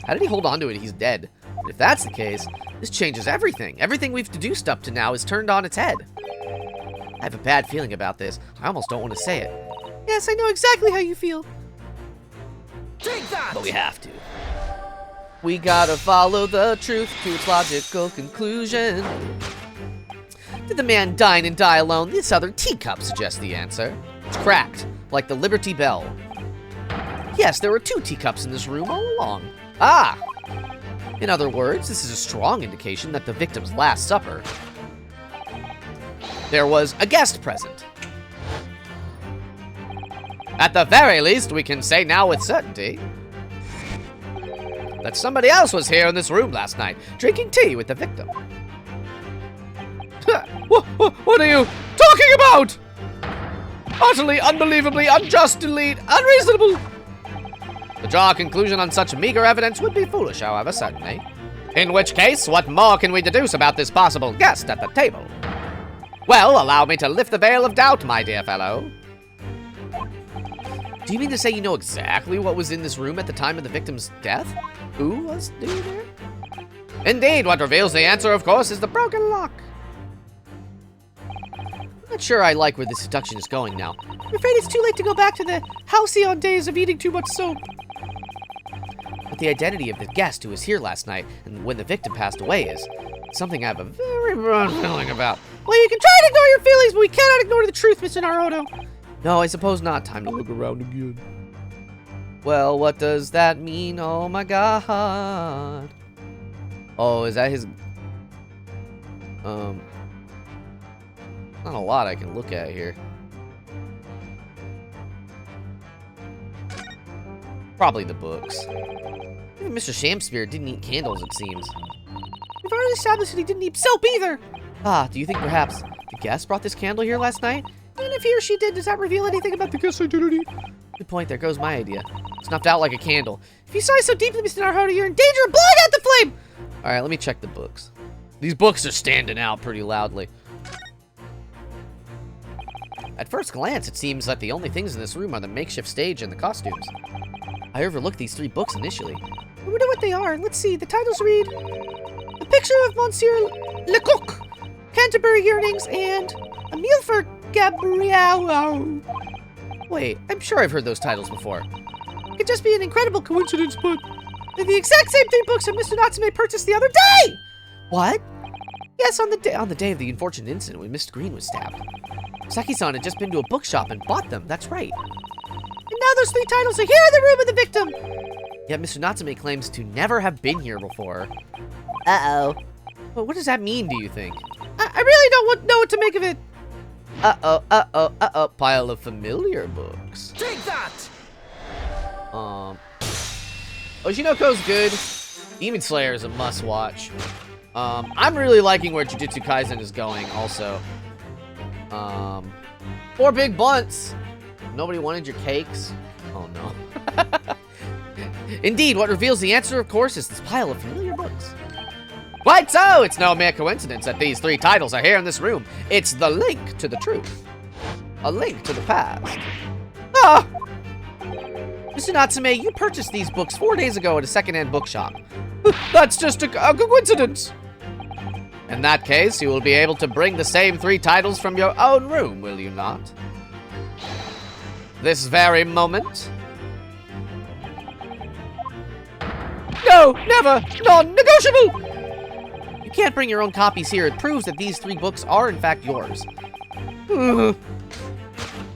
How did he hold on to it? He's dead. But if that's the case, this changes everything. Everything we've deduced up to now is turned on its head. I have a bad feeling about this. I almost don't want to say it. Yes, I know exactly how you feel. Take that! But we have to. We gotta follow the truth to its logical conclusion. Did the man dine and die alone? This other teacup suggests the answer. It's cracked, like the Liberty Bell. Yes, there were 2 teacups in this room all along. Ah! In other words, this is a strong indication that the victim's last supper, there was a guest present. At the very least, we can say now with certainty that somebody else was here in this room last night, drinking tea with the victim. What are you talking about? Utterly, unbelievably, unjustly, unreasonable. To draw a conclusion on such meager evidence would be foolish, however, certainly. In which case, what more can we deduce about this possible guest at the table? Well, allow me to lift the veil of doubt, my dear fellow. Do you mean to say you know exactly what was in this room at the time of the victim's death? Who was there? Indeed, what reveals the answer, of course, is the broken lock. I'm not sure I like where this seduction is going now. I'm afraid it's too late to go back to the halcyon days of eating too much soap. But the identity of the guest who was here last night and when the victim passed away is something I have a very wrong feeling about. Well, you can try to ignore your feelings, but we cannot ignore the truth, Mr. Naruto. No, I suppose not. Time to look around again. Well, what does that mean? Oh my god. Oh, is that his... Not a lot I can look at here. Probably the books. Even Mr. Shamspeare didn't eat candles, it seems. We've already established that he didn't eat soap either. Ah, do you think perhaps the guest brought this candle here last night? And if he or she did, does that reveal anything about the guest's identity? Good point, there goes my idea. Snuffed out like a candle. If you sigh so deeply, Mr. Naruto, you're in danger of blowing out the flame! Alright, let me check the books. These books are standing out pretty loudly. At first glance, it seems that the only things in this room are the makeshift stage and the costumes. I overlooked these 3 books initially. I wonder what they are. Let's see, the titles read... A Picture of Monsieur Lecoq, Canterbury Yearnings, and A Meal for Gabrielle. Wait, I'm sure I've heard those titles before. It could just be an incredible coincidence, but they're the exact same 3 books that Mr. Natsume purchased the other day! What? Yes, on the day of the unfortunate incident when Miss Green was stabbed. Saki-san had just been to a bookshop and bought them, that's right. And now those 3 titles are here in the room of the victim! Yet Mr. Natsume claims to never have been here before. Uh-oh. Well, what does that mean, do you think? I really don't know what to make of it. Uh-oh. Pile of familiar books. Take that! Oshinoko's good. Demon Slayer is a must-watch. I'm really liking where Jujutsu Kaisen is going, also. 4 big bunts. Nobody wanted your cakes? Oh, no. Indeed, what reveals the answer, of course, is this pile of familiar books. Quite so! It's no mere coincidence that these 3 titles are here in this room. It's the link to the truth. A link to the past. Ah! Mr. Natsume, you purchased these books 4 days ago at a secondhand bookshop. That's just a coincidence. In that case, you will be able to bring the same 3 titles from your own room, will you not? This very moment? No, never, non-negotiable! You can't bring your own copies here. It proves that these 3 books are, in fact, yours.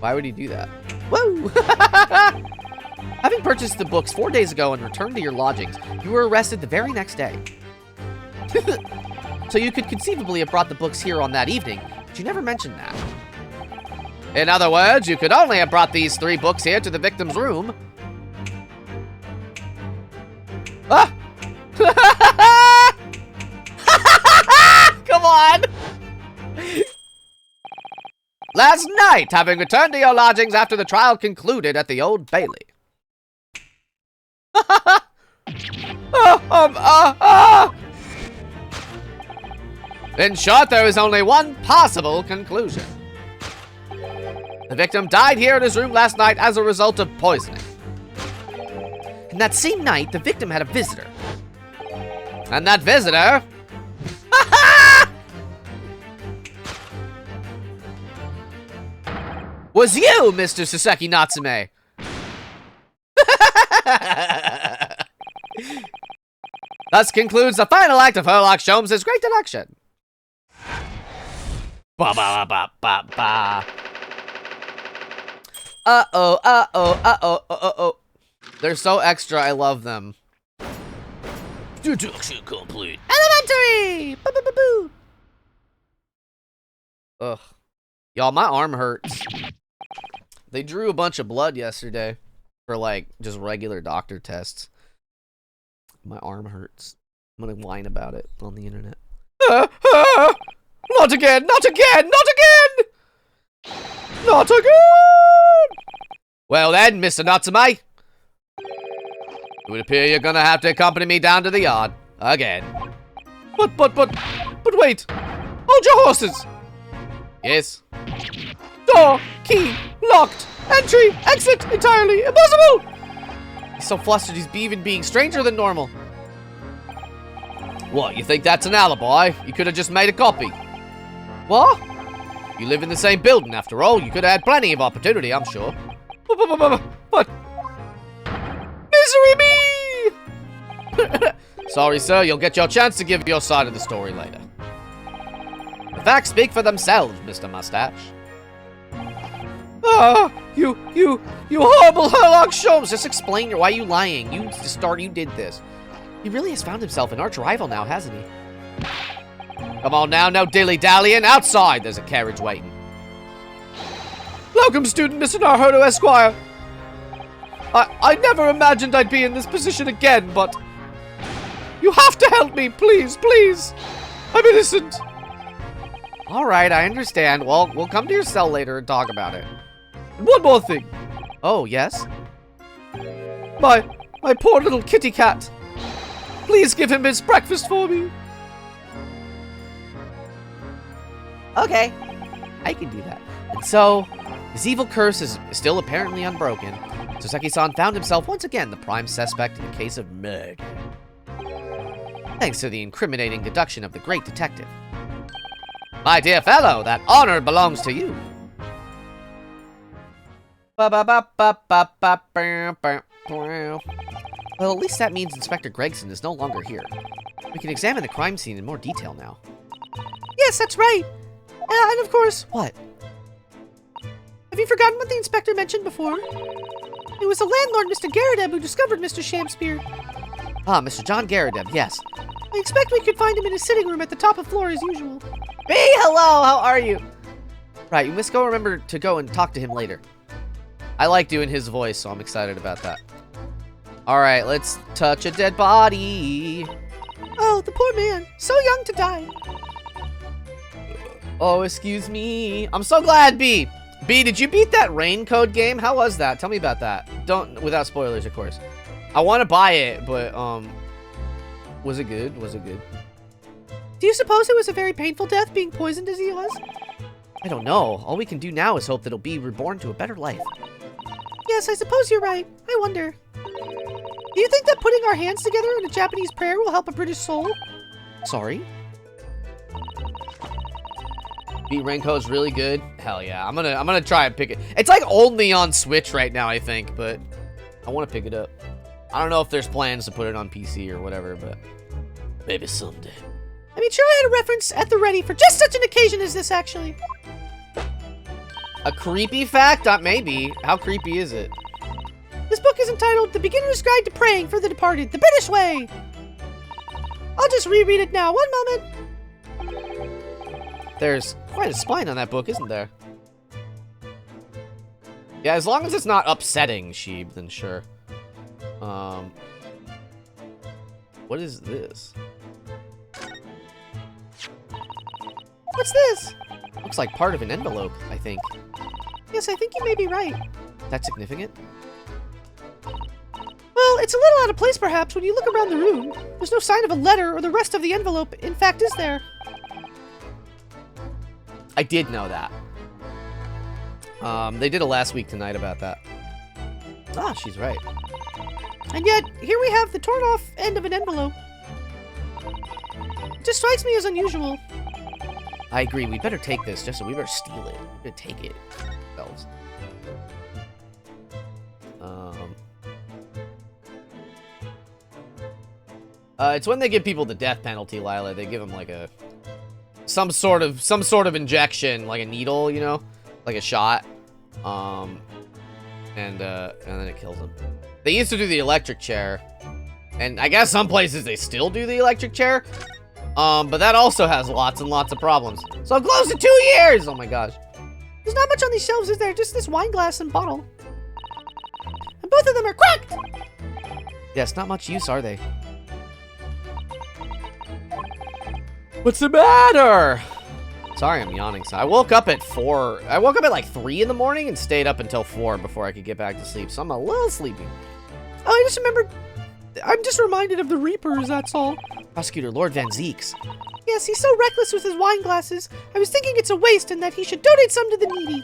Why would he do that? Whoa! Having purchased the books 4 days ago and returned to your lodgings, you were arrested the very next day. So you could conceivably have brought the books here on that evening, but you never mentioned that. In other words, you could only have brought these 3 books here to the victim's room. Ah! Come on! Last night, having returned to your lodgings after the trial concluded at the Old Bailey. In short, there is only one possible conclusion. The victim died here in his room last night as a result of poisoning. And that same night, the victim had a visitor. And that visitor... was you, Mr. Saseki Natsume. Thus concludes the final act of Herlock Sholmes' great deduction. Ba ba ba ba ba. Uh-oh, uh-oh, uh-oh, uh-oh. They're so extra, I love them. Deduction complete. Elementary! Boo-boo-boo-boo! Ugh. Y'all, my arm hurts. They drew a bunch of blood yesterday for, like, just regular doctor tests. My arm hurts. I'm gonna whine about it on the internet. Not again! Not again! Not again! Not again! Well then, Mr. Natsume. It would appear you're gonna have to accompany me down to the yard. Again. But wait! Hold your horses! Yes? Door! Key! Locked! Entry! Exit! Entirely impossible! He's so flustered he's even being stranger than normal. What, you think that's an alibi? You could have just made a copy. What? You live in the same building, after all. You could have had plenty of opportunity, I'm sure. But... misery me! Sorry, sir. You'll get your chance to give your side of the story later. The facts speak for themselves, Mr. Mustache. Ah, you horrible Herlock Sholmes! Just explain why you lying. You did this. He really has found himself an arch rival now, hasn't he? Come on now, no dilly-dallying. Outside, there's a carriage waiting. Welcome, student Mr. Naruto Esquire. I never imagined I'd be in this position again, but... you have to help me, please, please. I'm innocent. All right, I understand. Well, we'll come to your cell later and talk about it. And one more thing. Oh, yes? My poor little kitty cat. Please give him his breakfast for me. Okay, I can do that. And so, his evil curse is still apparently unbroken. Saseki-san found himself once again the prime suspect in a case of murder. Thanks to the incriminating deduction of the great detective. My dear fellow, that honor belongs to you. Well, at least that means Inspector Gregson is no longer here. We can examine the crime scene in more detail now. Yes, that's right. And of course, what? Have you forgotten what the inspector mentioned before? It was the landlord, Mr. Garadeb, who discovered Mr. Shamspear. Ah, Mr. John Garadeb, yes. I expect we could find him in his sitting room at the top of the floor as usual. Hey, hello, how are you? Right, you must remember to go and talk to him later. I like doing his voice, so I'm excited about that. Alright, let's touch a dead body. Oh, the poor man. So young to die. Oh, excuse me. I'm so glad, B. B, did you beat that rain code game? How was that? Tell me about that. Don't, without spoilers, of course. I want to buy it, but, was it good? Was it good? Do you suppose it was a very painful death, being poisoned as he was? I don't know. All we can do now is hope that he'll be reborn to a better life. Yes, I suppose you're right. I wonder. Do you think that putting our hands together in a Japanese prayer will help a British soul? Sorry? Beat Rainco's really good. Hell yeah, I'm gonna try and pick it. It's like only on Switch right now, I think, but I want to pick it up. I don't know if there's plans to put it on PC or whatever, but maybe someday. I mean, sure, I had a reference at the ready for just such an occasion as this, actually. A creepy fact? Maybe. How creepy is it? This book is entitled The Beginner's Guide to Praying for the Departed, the British Way. I'll just reread it now. One moment. There's quite a spine on that book, isn't there? Yeah, as long as it's not upsetting, Sheeb, then sure. What is this? What's this? Looks like part of an envelope, I think. Yes, I think you may be right. That's significant? Well, it's a little out of place, perhaps, when you look around the room. There's no sign of a letter or the rest of the envelope, in fact, is there? I did know that. They did a last week tonight about that. Ah, she's right. And yet, here we have the torn off end of an envelope. It just strikes me as unusual. I agree, we better take this, just so we better steal it. We better take it ourselves. It's when they give people the death penalty, Lila. They give them like some sort of injection, like a needle, you know, like a shot, and then it kills them. They used to do the electric chair, and I guess some places they still do the electric chair, but that also has lots and lots of problems. So close to 2 years. Oh my gosh. There's not much on these shelves, is there? Just this wine glass and bottle, and both of them are cracked. Yes, not much use, are they? What's the matter? Sorry, I'm yawning. So I woke up at 4. I woke up at like 3 in the morning and stayed up until 4 before I could get back to sleep. So I'm a little sleepy. Oh, I just remembered. I'm just reminded of the Reapers, that's all. Prosecutor Lord Van Zeeks. Yes, he's so reckless with his wine glasses. I was thinking it's a waste and that he should donate some to the needy.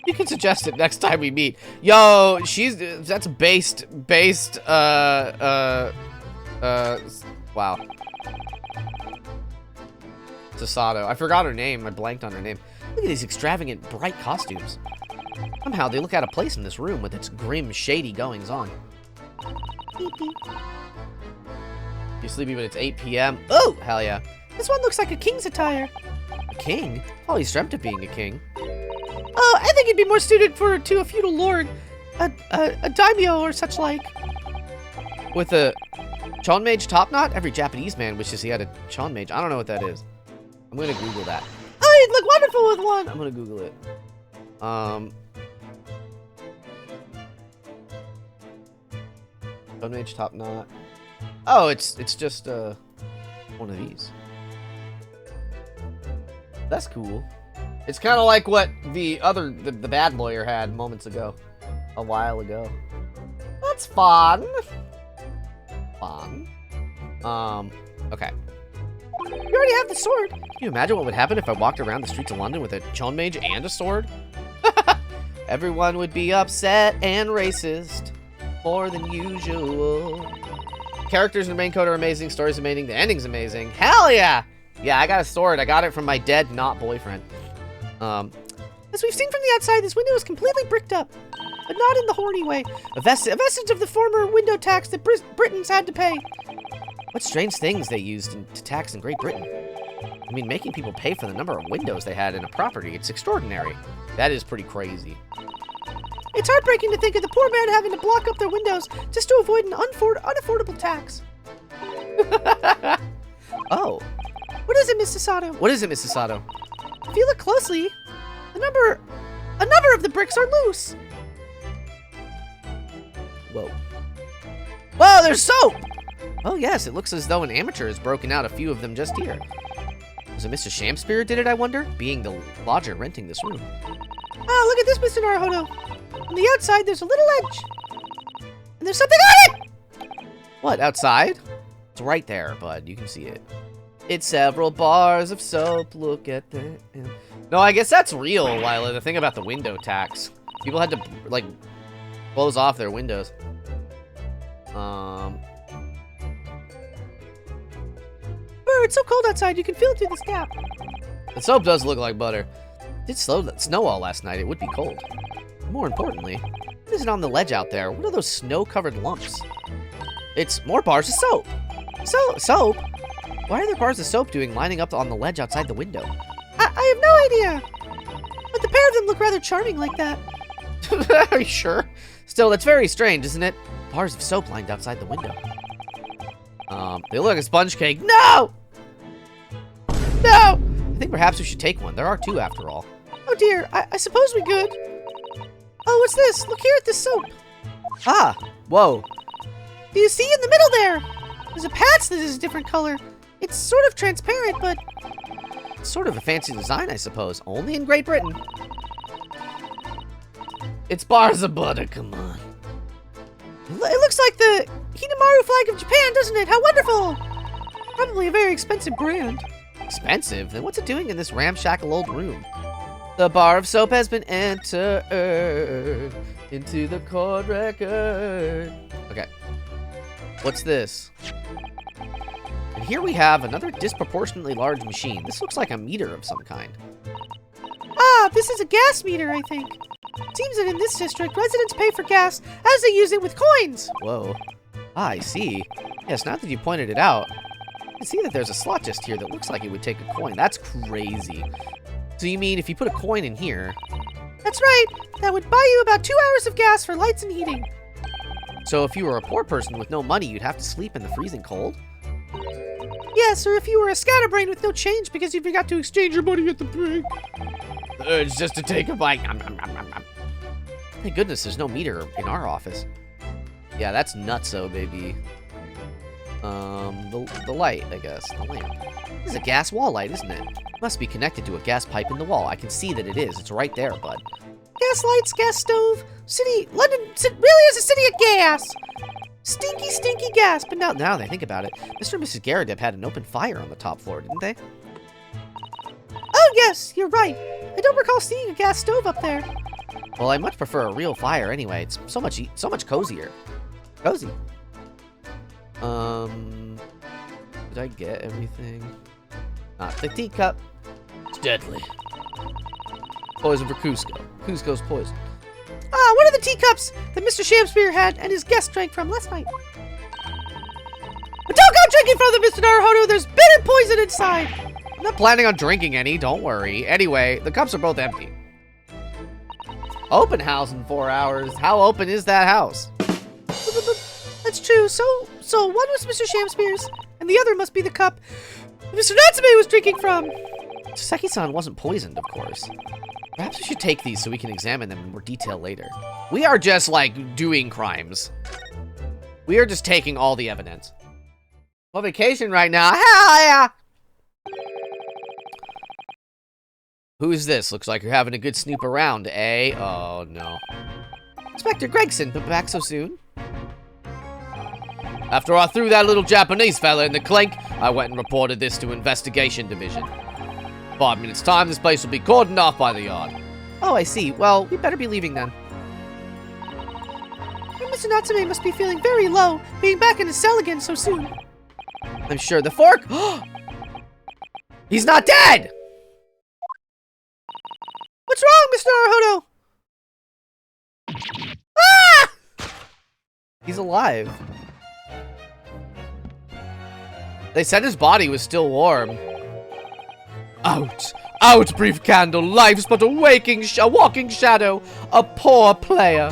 You can suggest it next time we meet. Yo, that's based, wow. Sasato. I forgot her name. I blanked on her name. Look at these extravagant, bright costumes. Somehow they look out of place in this room with its grim, shady goings-on. You're sleepy, but it's 8 p.m. Oh, hell yeah. This one looks like a king's attire. A king? Oh, he's dreamt of being a king. Oh, I think it'd be more suited to a feudal lord, a daimyo or such like. With a chonmage top knot? Every Japanese man wishes he had a chonmage. I don't know what that is. I'm gonna Google that. Oh, you'd look wonderful with one. I'm gonna Google it. Chonmage top knot. Oh, it's just one of these. That's cool. It's kind of like what the bad lawyer had moments ago, a while ago. That's fun. Okay. You already have the sword. Can you imagine what would happen if I walked around the streets of London with a chonmage and a sword? Everyone would be upset and racist. More than usual. Characters in the main code are amazing. Story's amazing. The ending's amazing. Hell yeah! Yeah, I got a sword. I got it from my dead not boyfriend. As we've seen from the outside, this window is completely bricked up, but not in the horny way. A vestige of the former window tax that Britons had to pay. What strange things they used to tax in Great Britain. I mean, making people pay for the number of windows they had in a property. It's extraordinary. That is pretty crazy. It's heartbreaking to think of the poor man having to block up their windows just to avoid an unaffordable tax. Oh. What is it, Mr. Sato? What is it, Mrs. Sato? If you look closely, a number of the bricks are loose. Whoa. Whoa, there's soap! Oh yes, it looks as though an amateur has broken out a few of them just here. Was it Mr. Shamspear did it, I wonder? Being the lodger renting this room. Ah, look at this, Mr. Naruhodo. On the outside, there's a little edge. And there's something on it! What, outside? It's right there, bud. You can see it. It's several bars of soap. Look at that. No, I guess that's real, Lila. The thing about the window tax. People had to, like, close off their windows. It's so cold outside, you can feel it through this gap. The soap does look like butter. It did snow all last night. It would be cold. More importantly, what is it on the ledge out there? What are those snow-covered lumps? It's more bars of soap. Soap? Why are there bars of soap doing lining up on the ledge outside the window? I have no idea. But the pair of them look rather charming like that. Are you sure? Still, that's very strange, isn't it? Bars of soap lined outside the window. They look like a sponge cake. No! No! I think perhaps we should take one. There are two after all. Oh dear, I suppose we could. Oh, what's this? Look here at this soap. Ah! Whoa. Do you see in the middle there? There's a patch that is a different color. It's sort of transparent, but... It's sort of a fancy design, I suppose. Only in Great Britain. It's bars of butter, come on. It looks like the Hinamaru flag of Japan, doesn't it? How wonderful! Probably a very expensive brand. Expensive? Then what's it doing in this ramshackle old room? The bar of soap has been entered into the chord record. Okay. What's this? And here we have another disproportionately large machine. This looks like a meter of some kind. Ah, this is a gas meter, I think. Seems that in this district, residents pay for gas as they use it with coins. Whoa. Ah, I see. Yes, now that you pointed it out, I can see that there's a slot just here that looks like it would take a coin. That's crazy. So you mean if you put a coin in here... That's right. That would buy you about 2 hours of gas for lights and heating. So if you were a poor person with no money, you'd have to sleep in the freezing cold? Yes, or if you were a scatterbrain with no change because you forgot to exchange your money at the bank. It's just to take a bite. Thank goodness there's no meter in our office. Yeah, that's nutso, baby. The light, I guess. The lamp. This is a gas wall light, isn't it? Must be connected to a gas pipe in the wall. I can see that it is. It's right there, bud. Gas lights, gas stove. London really is a city of gas. Stinky, stinky gas. But now that I think about it, Mr. and Mrs. Garrideb had an open fire on the top floor, didn't they? Oh, yes, you're right. I don't recall seeing a gas stove up there. Well, I much prefer a real fire anyway. It's so much cozier. Cozy. Did I get everything? Not the teacup. It's deadly. Poison for Cusco. Cusco's poison. Ah, what are the teacups that Mr. Shamspeare had and his guest drank from last night? But don't go drinking from them, Mr. Naruhodo. There's bitter poison inside. I'm not planning on drinking any, don't worry. Anyway, the cups are both empty. Open house in 4 hours. How open is that house? That's true. So one was Mr. Shamspeare's, and the other must be the cup Mr. Natsume was drinking from. Saseki-san wasn't poisoned, of course. Perhaps we should take these so we can examine them in more detail later. We are just, like, doing crimes. We are just taking all the evidence. On vacation right now. Hell yeah! Who's this? Looks like you're having a good snoop around, eh? Oh, no. Inspector Gregson, but back so soon? After I threw that little Japanese fella in the clink, I went and reported this to Investigation Division. 5 minutes time, this place will be cordoned off by the yard. Oh, I see. Well, we better be leaving then. Mr. Natsume must be feeling very low, being back in his cell again so soon. I'm sure the fork... He's not dead! What's wrong, Mr. Naruhodo? Ah! He's alive. They said his body was still warm. Out! Out, brief candle! Life's but a walking shadow! A poor player!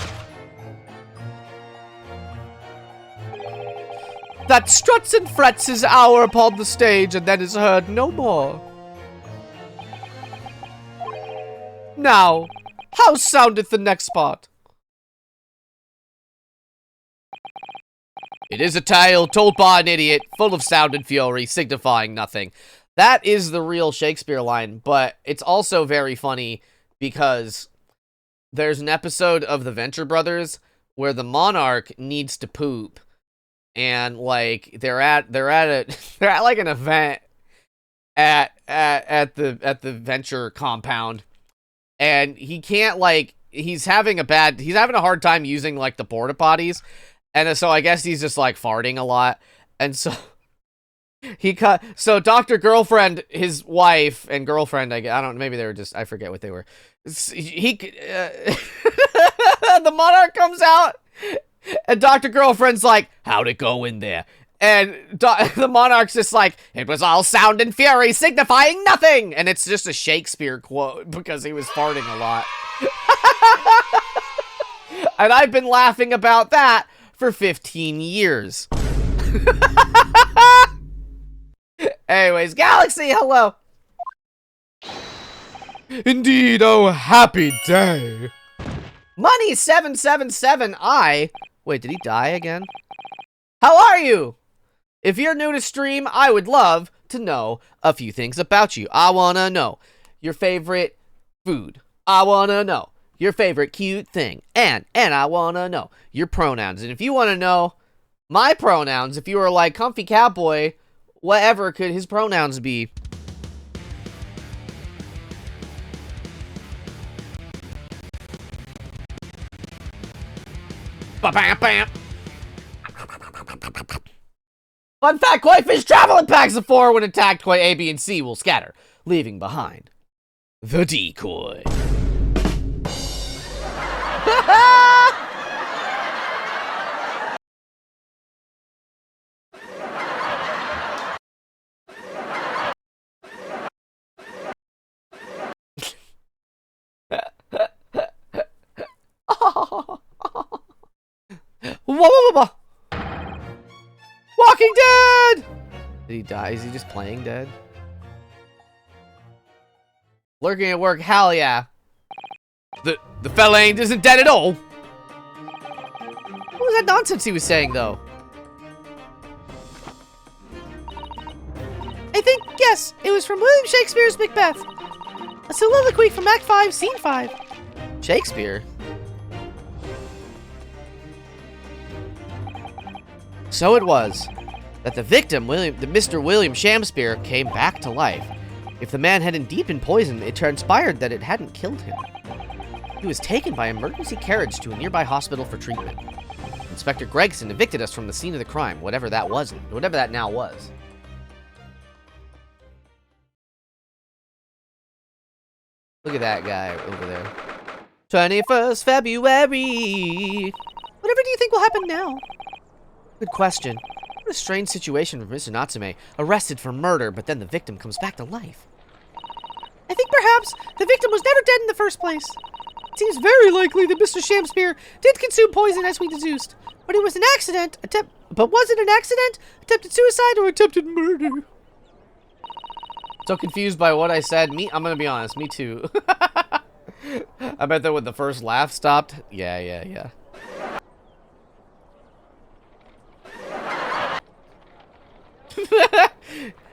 That struts and frets his hour upon the stage and then is heard no more. Now, how soundeth the next part? It is a tale told by an idiot, full of sound and fury, signifying nothing. That is the real Shakespeare line, but it's also very funny because there's an episode of the Venture Brothers where the monarch needs to poop, and like they're at like an event at the Venture compound, and he can't he's having a hard time using like the porta potties, and so I guess he's just like farting a lot, and so He cut. So Dr. Girlfriend, his wife and girlfriend, I don't. Maybe they were just. I forget what they were. The monarch comes out, and Dr. Girlfriend's like, "How'd it go in there?" And the monarch's just like, "It was all sound and fury, signifying nothing." And it's just a Shakespeare quote because he was farting a lot. And I've been laughing about that for 15 years. Anyways, Galaxy, hello. Indeed, oh happy day. Money 777I. Wait, did he die again? How are you? If you're new to stream, I would love to know a few things about you. I wanna know your favorite food. I wanna know your favorite cute thing. And I wanna know your pronouns. And if you wanna know my pronouns, if you were like Comfy Catboy, whatever could his pronouns be? Ba-bam-bam. Fun fact, koi fish travel in packs of 4. When attacked, koi A, B, and C will scatter, leaving behind the decoy. Whoa. Walking Dead! Did he die? Is he just playing dead? Lurking at work, hell yeah. The fella isn't dead at all. What was that nonsense he was saying, though? I think, yes, it was from William Shakespeare's Macbeth. A soliloquy from Act 5, Scene 5. Shakespeare? So it was that the victim, Mr. William Shakespeare, came back to life. If the man had indeed been poisoned, it transpired that it hadn't killed him. He was taken by emergency carriage to a nearby hospital for treatment. Inspector Gregson evicted us from the scene of the crime, whatever that was, whatever that now was. Look at that guy over there. 21st February. Whatever do you think will happen now? Good question. What a strange situation for Mr. Natsume, arrested for murder, but then the victim comes back to life. I think perhaps the victim was never dead in the first place. It seems very likely that Mr. Shakespeare did consume poison as we deduced, but it was an accident. But was it an accident, attempted suicide, or attempted murder? So confused by what I said. I'm gonna be honest, me too. I bet that when the first laugh stopped. Yeah.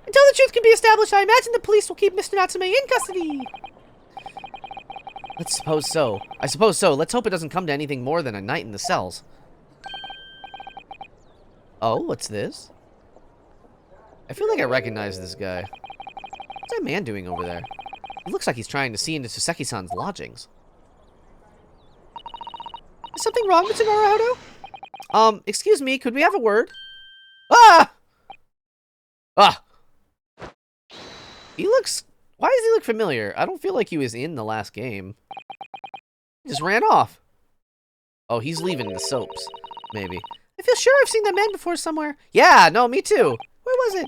Until the truth can be established, I imagine the police will keep Mr. Natsume in custody. Let's suppose so. I suppose so. Let's hope it doesn't come to anything more than a night in the cells. Oh, what's this? I feel like I recognize this guy. What's that man doing over there? It looks like he's trying to see into Soseki-san's lodgings. Is something wrong, Mr. Naruhodo? Excuse me, could we have a word? Ah! Ah! He looks... Why does he look familiar? I don't feel like he was in the last game. He just ran off. Oh, he's leaving the soaps. Maybe. I feel sure I've seen that man before somewhere. Yeah, no, me too. Where was it?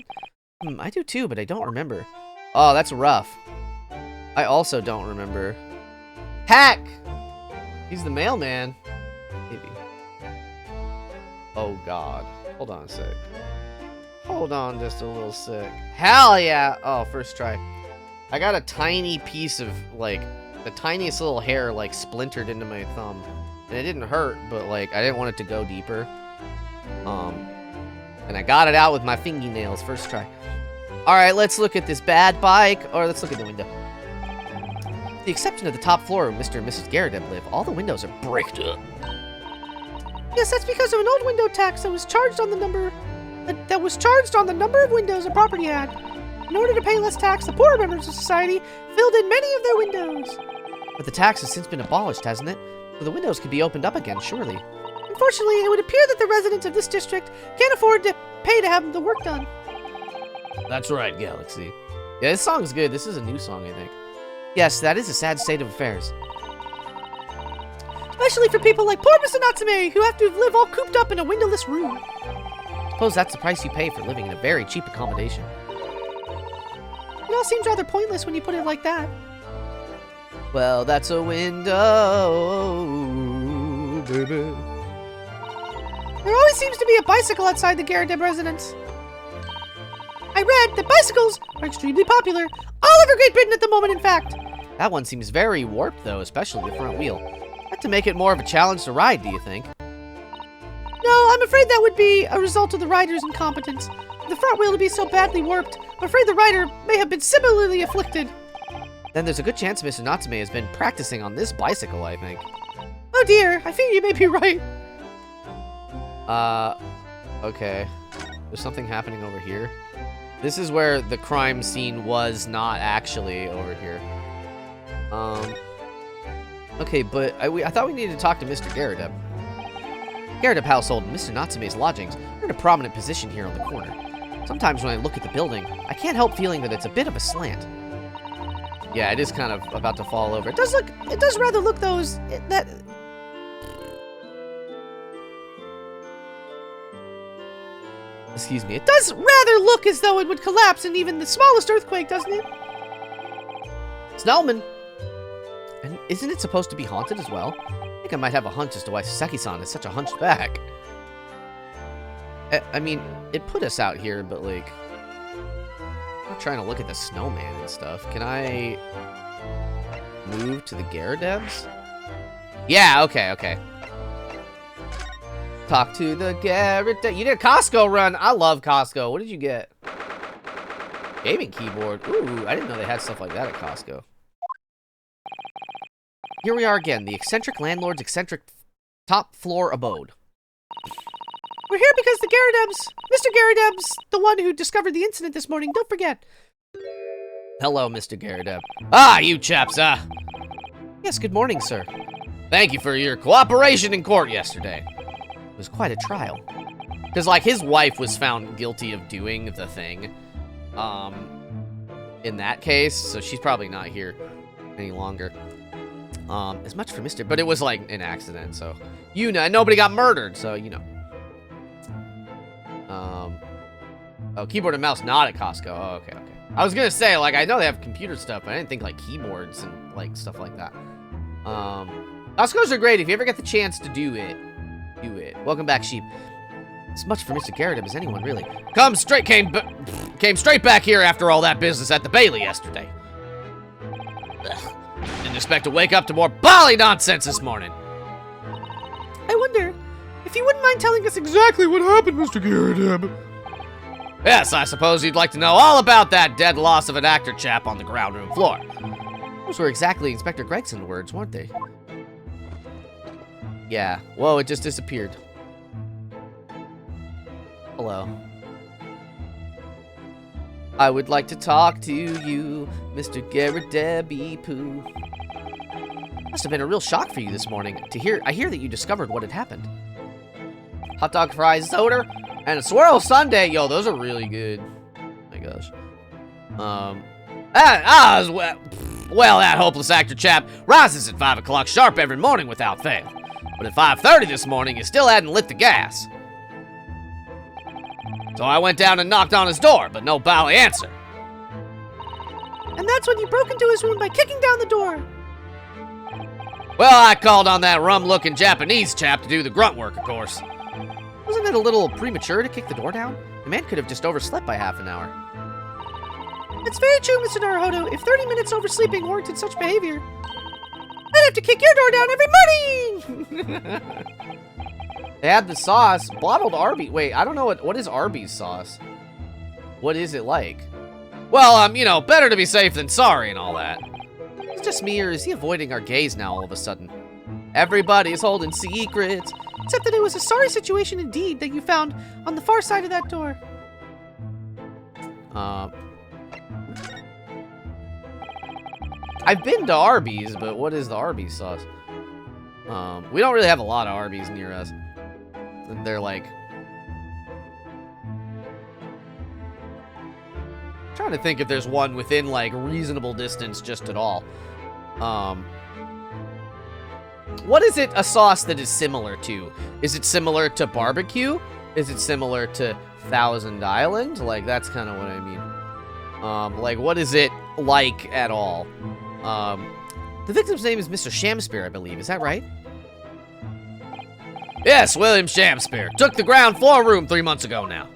I do too, but I don't remember. Oh, that's rough. I also don't remember. Hack! He's the mailman. Maybe. Oh, God. Hold on a sec. Hold on just a little sec. Hell yeah! Oh, first try. I got a tiny piece of, like, the tiniest little hair, like, splintered into my thumb. And it didn't hurt, but, like, I didn't want it to go deeper. And I got it out with my fingernails. First try. Alright, let's look at this bad bike, or let's look at the window. With the exception of the top floor where Mr. and Mrs. Garrett live, all the windows are bricked up. Yes, that's because of an old window tax that was charged on the number of windows a property had. In order to pay less tax, the poorer members of society filled in many of their windows. But the tax has since been abolished, hasn't it? So the windows could be opened up again, surely. Unfortunately, it would appear that the residents of this district can't afford to pay to have the work done. That's right, Galaxy. Yeah, this song's good. This is a new song, I think. Yes, that is a sad state of affairs. Especially for people like poor Mr. Natsume, who have to live all cooped up in a windowless room. Suppose that's the price you pay for living in a very cheap accommodation. It all seems rather pointless when you put it like that. Well, that's a window, baby. There always seems to be a bicycle outside the Garrideb residence. I read that bicycles are extremely popular all over Great Britain at the moment, in fact. That one seems very warped, though, especially the front wheel. That to make it more of a challenge to ride, do you think? No, I'm afraid that would be a result of the rider's incompetence. For the front wheel to be so badly warped, I'm afraid the rider may have been similarly afflicted. Then there's a good chance Mr. Natsume has been practicing on this bicycle, I think. Oh dear, I fear you may be right. Okay. There's something happening over here. This is where the crime scene was not actually over here. Okay, but I thought we needed to talk to Mr. Garrideb. Garrideb household and Mr. Natsume's lodgings are in a prominent position here on the corner. Sometimes when I look at the building, I can't help feeling that it's a bit of a slant. Yeah, it is kind of about to fall over. It does rather look though that... Excuse me. It does rather look as though it would collapse in even the smallest earthquake, doesn't it? Snellman! And isn't it supposed to be haunted as well? I think I might have a hunch as to why Seki-san is such a hunchback. I mean, it put us out here, but like... I'm not trying to look at the snowman and stuff. Can I... move to the Garridebs? Yeah, okay. Talk to the Garrideb. You did a Costco run. I love Costco. What did you get? Gaming keyboard. Ooh, I didn't know they had stuff like that at Costco. Here we are again, the eccentric landlord's eccentric top floor abode. We're here because the Garridebs, Mr. Garrideb's the one who discovered the incident this morning, don't forget. Hello, Mr. Garrideb. Ah, you chaps, Yes, good morning, sir. Thank you for your cooperation in court yesterday. It was quite a trial. Because, like, his wife was found guilty of doing the thing, in that case, so she's probably not here any longer. As much for Mr. But it was, like, an accident, so, you know, nobody got murdered, so, you know. Oh, keyboard and mouse not at Costco. Oh, okay. I was gonna say, like, I know they have computer stuff, but I didn't think, like, keyboards and, like, stuff like that. Costco's are great. If you ever get the chance to do it, do it. Welcome back, sheep. As much for Mr. Garrideb as anyone, really. Came straight back here after all that business at the Bailey yesterday. Ugh. Didn't expect to wake up to more bally nonsense this morning. I wonder if you wouldn't mind telling us exactly what happened, Mr. Garrideb. Yes, I suppose you'd like to know all about that dead loss of an actor chap on the ground room floor. Those were exactly Inspector Gregson's words, weren't they? Yeah. Whoa, it just disappeared. Hello. I would like to talk to you, Mr. Garrideb Poo. Must have been a real shock for you this morning to hear. I hear that you discovered what had happened. Hot dog, fries, soda, and a swirl sundae. Yo, those are really good. Oh my gosh. Well, that hopeless actor chap rises at 5 o'clock sharp every morning without fail. But at 5:30 this morning, he still hadn't lit the gas. So I went down and knocked on his door, but no bally answer. And that's when you broke into his room by kicking down the door. Well, I called on that rum-looking Japanese chap to do the grunt work, of course. Wasn't it a little premature to kick the door down? The man could have just overslept by half an hour. That's very true, Mr. Naruhodo. If 30 minutes oversleeping warranted such behavior, I'd have to kick your door down every morning! They had the sauce, bottled Arby's. Wait, I don't know what is Arby's sauce? What is it like? Well, you know, better to be safe than sorry and all that. Is it just me, or is he avoiding our gaze now all of a sudden? Everybody's holding secrets. Except that it was a sorry situation indeed that you found on the far side of that door. I've been to Arby's, but what is the Arby's sauce? We don't really have a lot of Arby's near us. They're like... trying to think if there's one within, like, reasonable distance just at all. What is it, a sauce that is similar to? Is it similar to barbecue? Is it similar to Thousand Island? Like, that's kind of what I mean. Like, what is it like at all? The victim's name is Mr. Shamspear, I believe. Is that right? Yes, William Shamspear. Took the ground floor room 3 months ago now.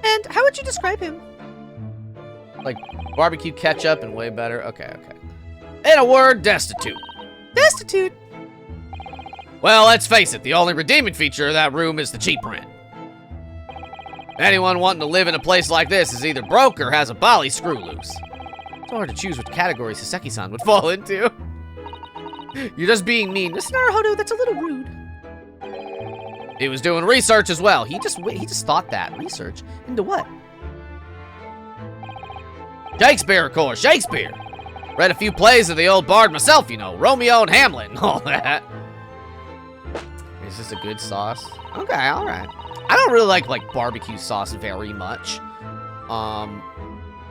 And how would you describe him? Like, barbecue ketchup and way better. Okay. In a word, destitute. Destitute? Well, let's face it, the only redeeming feature of that room is the cheap rent. Anyone wanting to live in a place like this is either broke or has a bally screw loose. It's hard to choose which category Saseki-san would fall into. You're just being mean. Mr. Naruhodo, that's a little rude. He was doing research as well. He just thought that. Research? Into what? Shakespeare, of course. Shakespeare. Read a few plays of the old bard myself, you know. Romeo and Hamlet and all that. Is this a good sauce? Okay, alright. I don't really like barbecue sauce very much.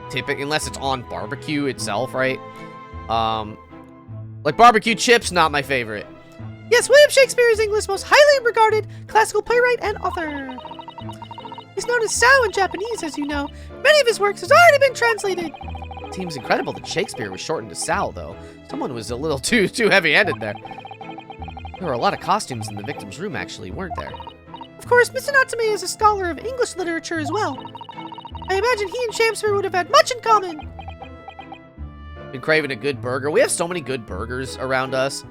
Typically, unless it's on barbecue itself, right? Like barbecue chips, not my favorite. Yes, William Shakespeare is England's most highly regarded classical playwright and author. He's known as Sao in Japanese, as you know. Many of his works has already been translated. It seems incredible that Shakespeare was shortened to Sao, though. Someone was a little too heavy-handed there. There were a lot of costumes in the victim's room, actually, weren't there? Of course, Mr. Natsume is a scholar of English literature as well. I imagine he and Shamspeare would have had much in common. Been craving a good burger. We have so many good burgers around us.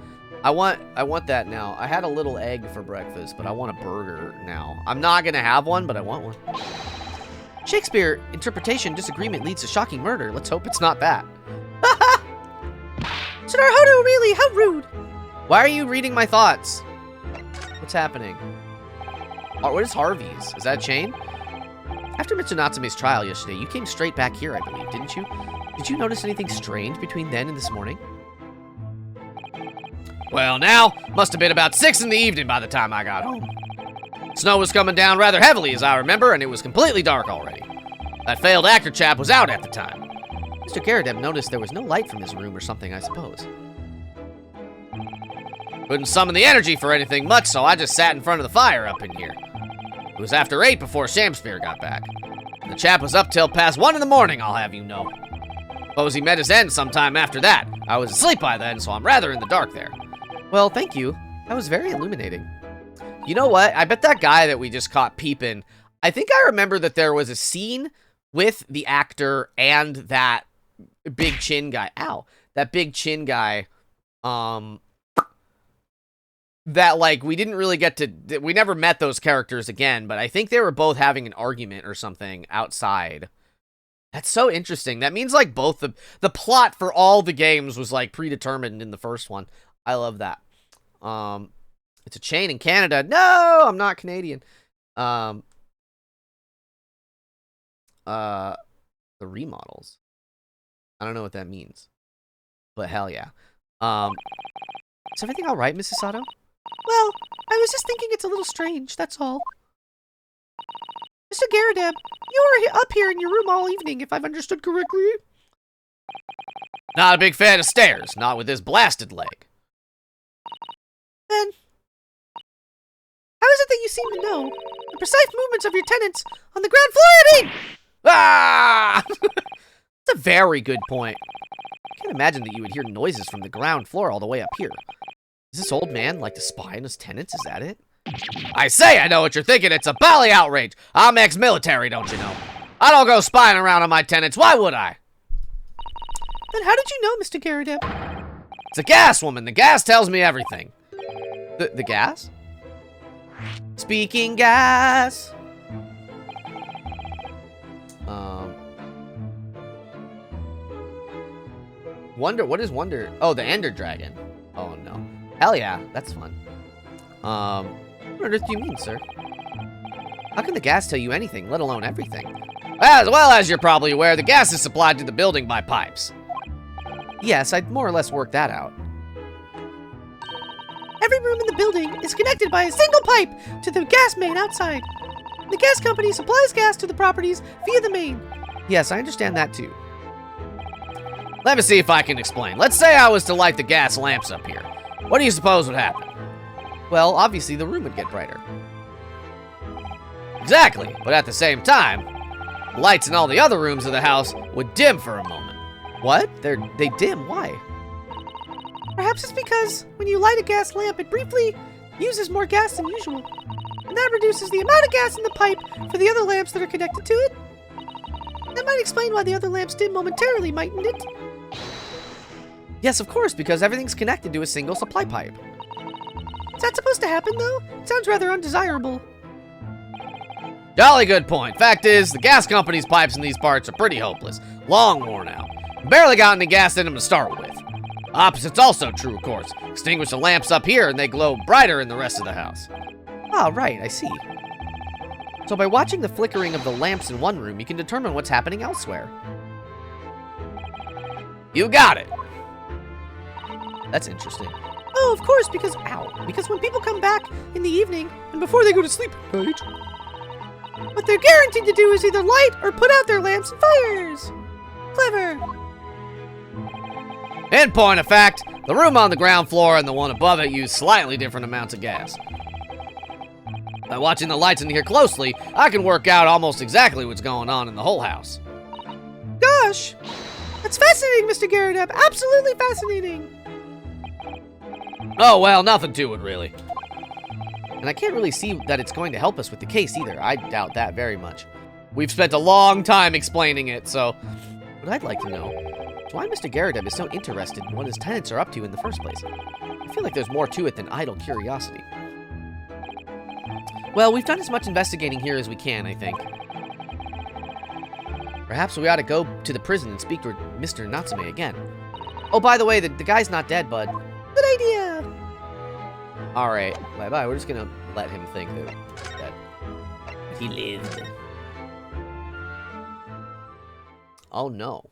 I want that now. I had a little egg for breakfast, but I want a burger now. I'm not gonna have one, but I want one. Shakespeare, interpretation disagreement leads to shocking murder. Let's hope it's not that. Mr. Naruhodo, really? How rude. Why are you reading my thoughts? What's happening? Oh, what is Harvey's? Is that a chain? After Mr. Natsume's trial yesterday, you came straight back here, I believe, didn't you? Did you notice anything strange between then and this morning? Well, now, must have been about 6 in the evening by the time I got home. Snow was coming down rather heavily, as I remember, and it was completely dark already. That failed actor chap was out at the time. Mr. Garadeb noticed there was no light from his room or something, I suppose. Couldn't summon the energy for anything much, so I just sat in front of the fire up in here. It was after 8 before Shamspeare got back. The chap was up till past 1 in the morning, I'll have you know. Suppose he met his end sometime after that. I was asleep by then, so I'm rather in the dark there. Well, thank you. That was very illuminating. You know what? I bet that guy that we just caught peeping, I think I remember that there was a scene with the actor and that big chin guy. Ow. That big chin guy, that, like, we didn't really get to... We never met those characters again, but I think they were both having an argument or something outside. That's so interesting. That means, like, both the plot for all the games was, like, predetermined in the first one. I love that. It's a chain in Canada. No, I'm not Canadian. The remodels. I don't know what that means. But hell yeah. Is everything all right, Mrs. Sato? Well, I was just thinking it's a little strange, that's all. Mr. Garadeb, you were up here in your room all evening, if I've understood correctly. Not a big fan of stairs, not with this blasted leg. Then, how is it that you seem to know the precise movements of your tenants on the ground floor, I mean? Ah! That's a very good point. I can't imagine that you would hear noises from the ground floor all the way up here. Is this old man like to spy on his tenants? Is that it? I say, I know what you're thinking. It's a bally outrage. I'm ex-military, don't you know? I don't go spying around on my tenants. Why would I? Then how did you know, Mr. Garadeb? It's a gas woman. The gas tells me everything. The gas? Speaking gas. Wonder, what is Wonder? Oh, the Ender Dragon. Oh, no. Hell yeah, that's fun. What on earth do you mean, sir? How can the gas tell you anything, let alone everything? As well as you're probably aware, the gas is supplied to the building by pipes. Yes, I'd more or less worked that out. Every room in the building is connected by a single pipe to the gas main outside. The gas company supplies gas to the properties via the main. Yes, I understand that too. Let me see if I can explain. Let's say I was to light the gas lamps up here. What do you suppose would happen? Well, obviously the room would get brighter. Exactly, but at the same time, the lights in all the other rooms of the house would dim for a moment. What? They dim? Why? Perhaps it's because when you light a gas lamp, it briefly uses more gas than usual. And that reduces the amount of gas in the pipe for the other lamps that are connected to it. That might explain why the other lamps dim momentarily, mightn't it? Yes, of course, because everything's connected to a single supply pipe. Is that supposed to happen, though? It sounds rather undesirable. Jolly good point. Fact is, the gas company's pipes in these parts are pretty hopeless. Long worn out. Barely got any gas in them to start with. Opposite's also true, of course. Extinguish the lamps up here and they glow brighter in the rest of the house. Oh, Ah, right, I see. So by watching the flickering of the lamps in one room, you can determine what's happening elsewhere. You got it. That's interesting. Oh, of course, because when people come back in the evening and before they go to sleep at night, what they're guaranteed to do is either light or put out their lamps and fires. Clever. In point of fact, the room on the ground floor and the one above it use slightly different amounts of gas. By watching the lights in here closely, I can work out almost exactly what's going on in the whole house. Gosh, that's fascinating, Mr. Garrideb. Absolutely fascinating. Oh, well, nothing to it, really. And I can't really see that it's going to help us with the case either. I doubt that very much. We've spent a long time explaining it, so what I'd like to know is why Mr. Garrideb is so interested in what his tenants are up to in the first place. I feel like there's more to it than idle curiosity. Well, we've done as much investigating here as we can, I think. Perhaps we ought to go to the prison and speak to Mr. Natsume again. Oh, by the way, the guy's not dead, bud. Good idea. Alright, bye-bye. We're just gonna let him think that he lived. Oh, no.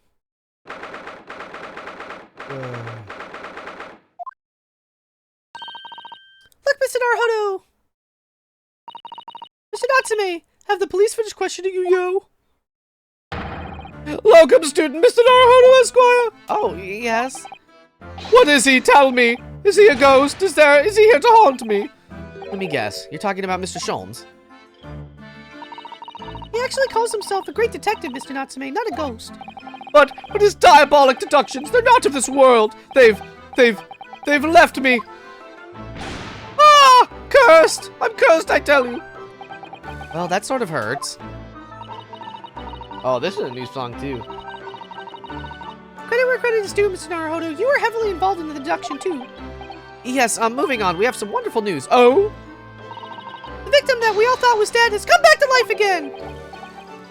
Look, Mr. Naruhodo. Mr. Natsume, have the police finished questioning you, yo? Welcome, student, Mr. Naruhodo, Esquire. Oh, yes? What is he? Tell me. Is he a ghost? Is he here to haunt me? Let me guess. You're talking about Mr. Sholmes? He actually calls himself a great detective, Mr. Natsume, not a ghost. But his diabolic deductions, they're not of this world. They've left me. Ah! Cursed! I'm cursed, I tell you. Well, that sort of hurts. Oh, this is a new song, too. Credit where credit is due, Mr. Naruhodo. You were heavily involved in the deduction, too. Yes, moving on. We have some wonderful news. Oh? The victim that we all thought was dead has come back to life again.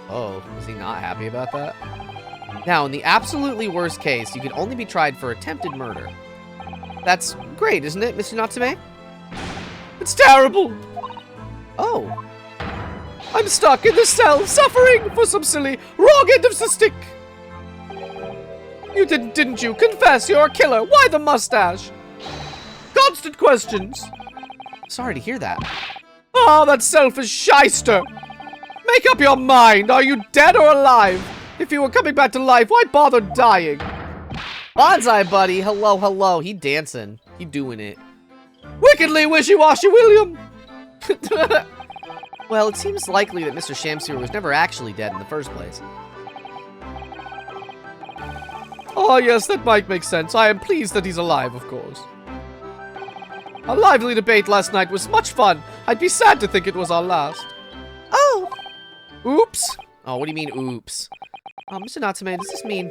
Oh, is he not happy about that? Now, in the absolutely worst case, you can only be tried for attempted murder. That's great, isn't it, Mr. Natsume? It's terrible. Oh. I'm stuck in the cell, suffering for some silly wrong end of the stick. You didn't you? Confess you're a killer. Why the mustache? Constant questions. Sorry to hear that. Ah, that selfish shyster. Make up your mind. Are you dead or alive? If you were coming back to life, why bother dying? Bonsai buddy, hello, hello. He dancing. He doing it. Wickedly wishy-washy, William. Well, it seems likely that Mr. Shamsir was never actually dead in the first place. Oh, yes, that might make sense. I am pleased that he's alive, of course. A lively debate last night was much fun. I'd be sad to think it was our last. Oh. Oops. Oh, what do you mean, oops? Oh, Mr. Natsume, does this mean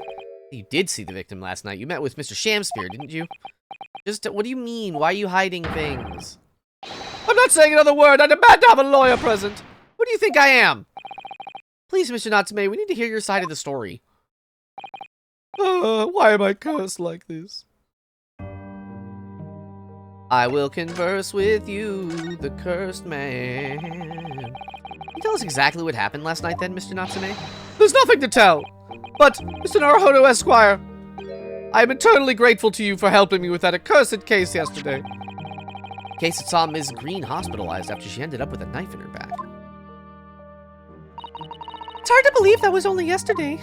you did see the victim last night? You met with Mr. Shamspear, didn't you? Just, what do you mean? Why are you hiding things? I'm not saying another word. I demand to have a lawyer present. What do you think I am? Please, Mr. Natsume, we need to hear your side of the story. Why am I cursed like this? I will converse with you, the cursed man. Can you tell us exactly what happened last night then, Mr. Natsume? There's nothing to tell. But, Mr. Naruhodo Esquire, I am eternally grateful to you for helping me with that accursed case yesterday. Case that saw Ms. Green hospitalized after she ended up with a knife in her back. hard to believe that was only yesterday.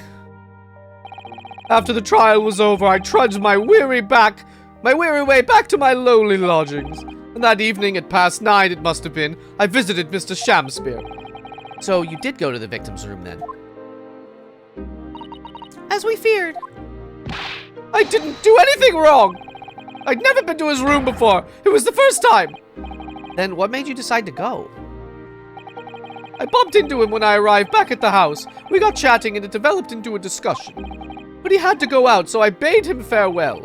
After the trial was over, I trudged my weary way back to my lowly lodgings. And that evening at past 9 it must have been, I visited Mr. Shamspeare. So you did go to the victim's room then? As we feared. I didn't do anything wrong! I'd never been to his room before. It was the first time. Then what made you decide to go? I bumped into him when I arrived back at the house. We got chatting and it developed into a discussion. But he had to go out, so I bade him farewell.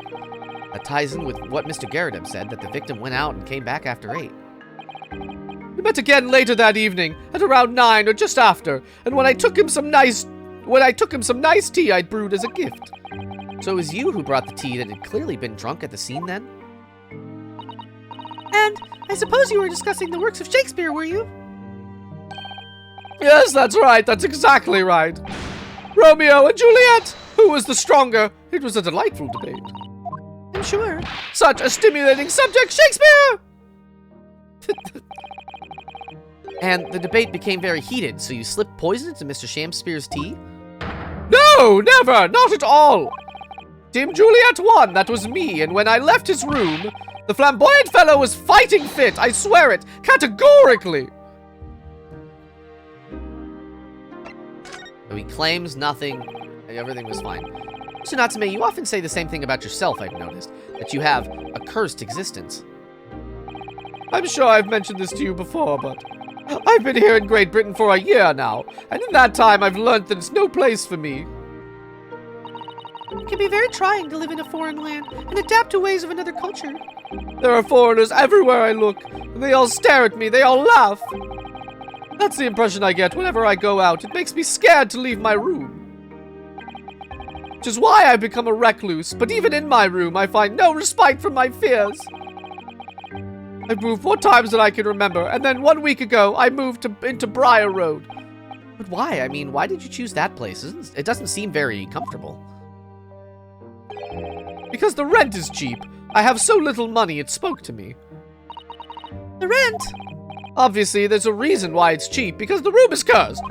That ties in with what Mr. Garrideb said, that the victim went out and came back after 8. We met again later that evening, at around 9 or just after, and when I took him some nice tea I'd brewed as a gift. So it was you who brought the tea that had clearly been drunk at the scene then? And I suppose you were discussing the works of Shakespeare, were you? Yes, that's right. That's exactly right. Romeo and Juliet! Who was the stronger? It was a delightful debate. I'm sure. Such a stimulating subject, Shakespeare! And the debate became very heated, so you slipped poison into Mr. Shamspeare's tea? No, never! Not at all! Team Juliet won, that was me, and when I left his room, the flamboyant fellow was fighting fit, I swear it, categorically! So he claims nothing, everything was fine. So Natsume, you often say the same thing about yourself, I've noticed, that you have a cursed existence. I'm sure I've mentioned this to you before, but I've been here in Great Britain for a year now, and in that time I've learned that it's no place for me. It can be very trying to live in a foreign land and adapt to ways of another culture. There are foreigners everywhere I look, and they all stare at me, they all laugh. That's the impression I get whenever I go out. It makes me scared to leave my room. Which is why I've become a recluse, but even in my room I find no respite from my fears. I've moved 4 times that I can remember, and then 1 week ago I moved into Briar Road. But why? I mean, why did you choose that place? It doesn't seem very comfortable. Because the rent is cheap. I have so little money it spoke to me. The rent? Obviously, there's a reason why it's cheap, because the room is cursed.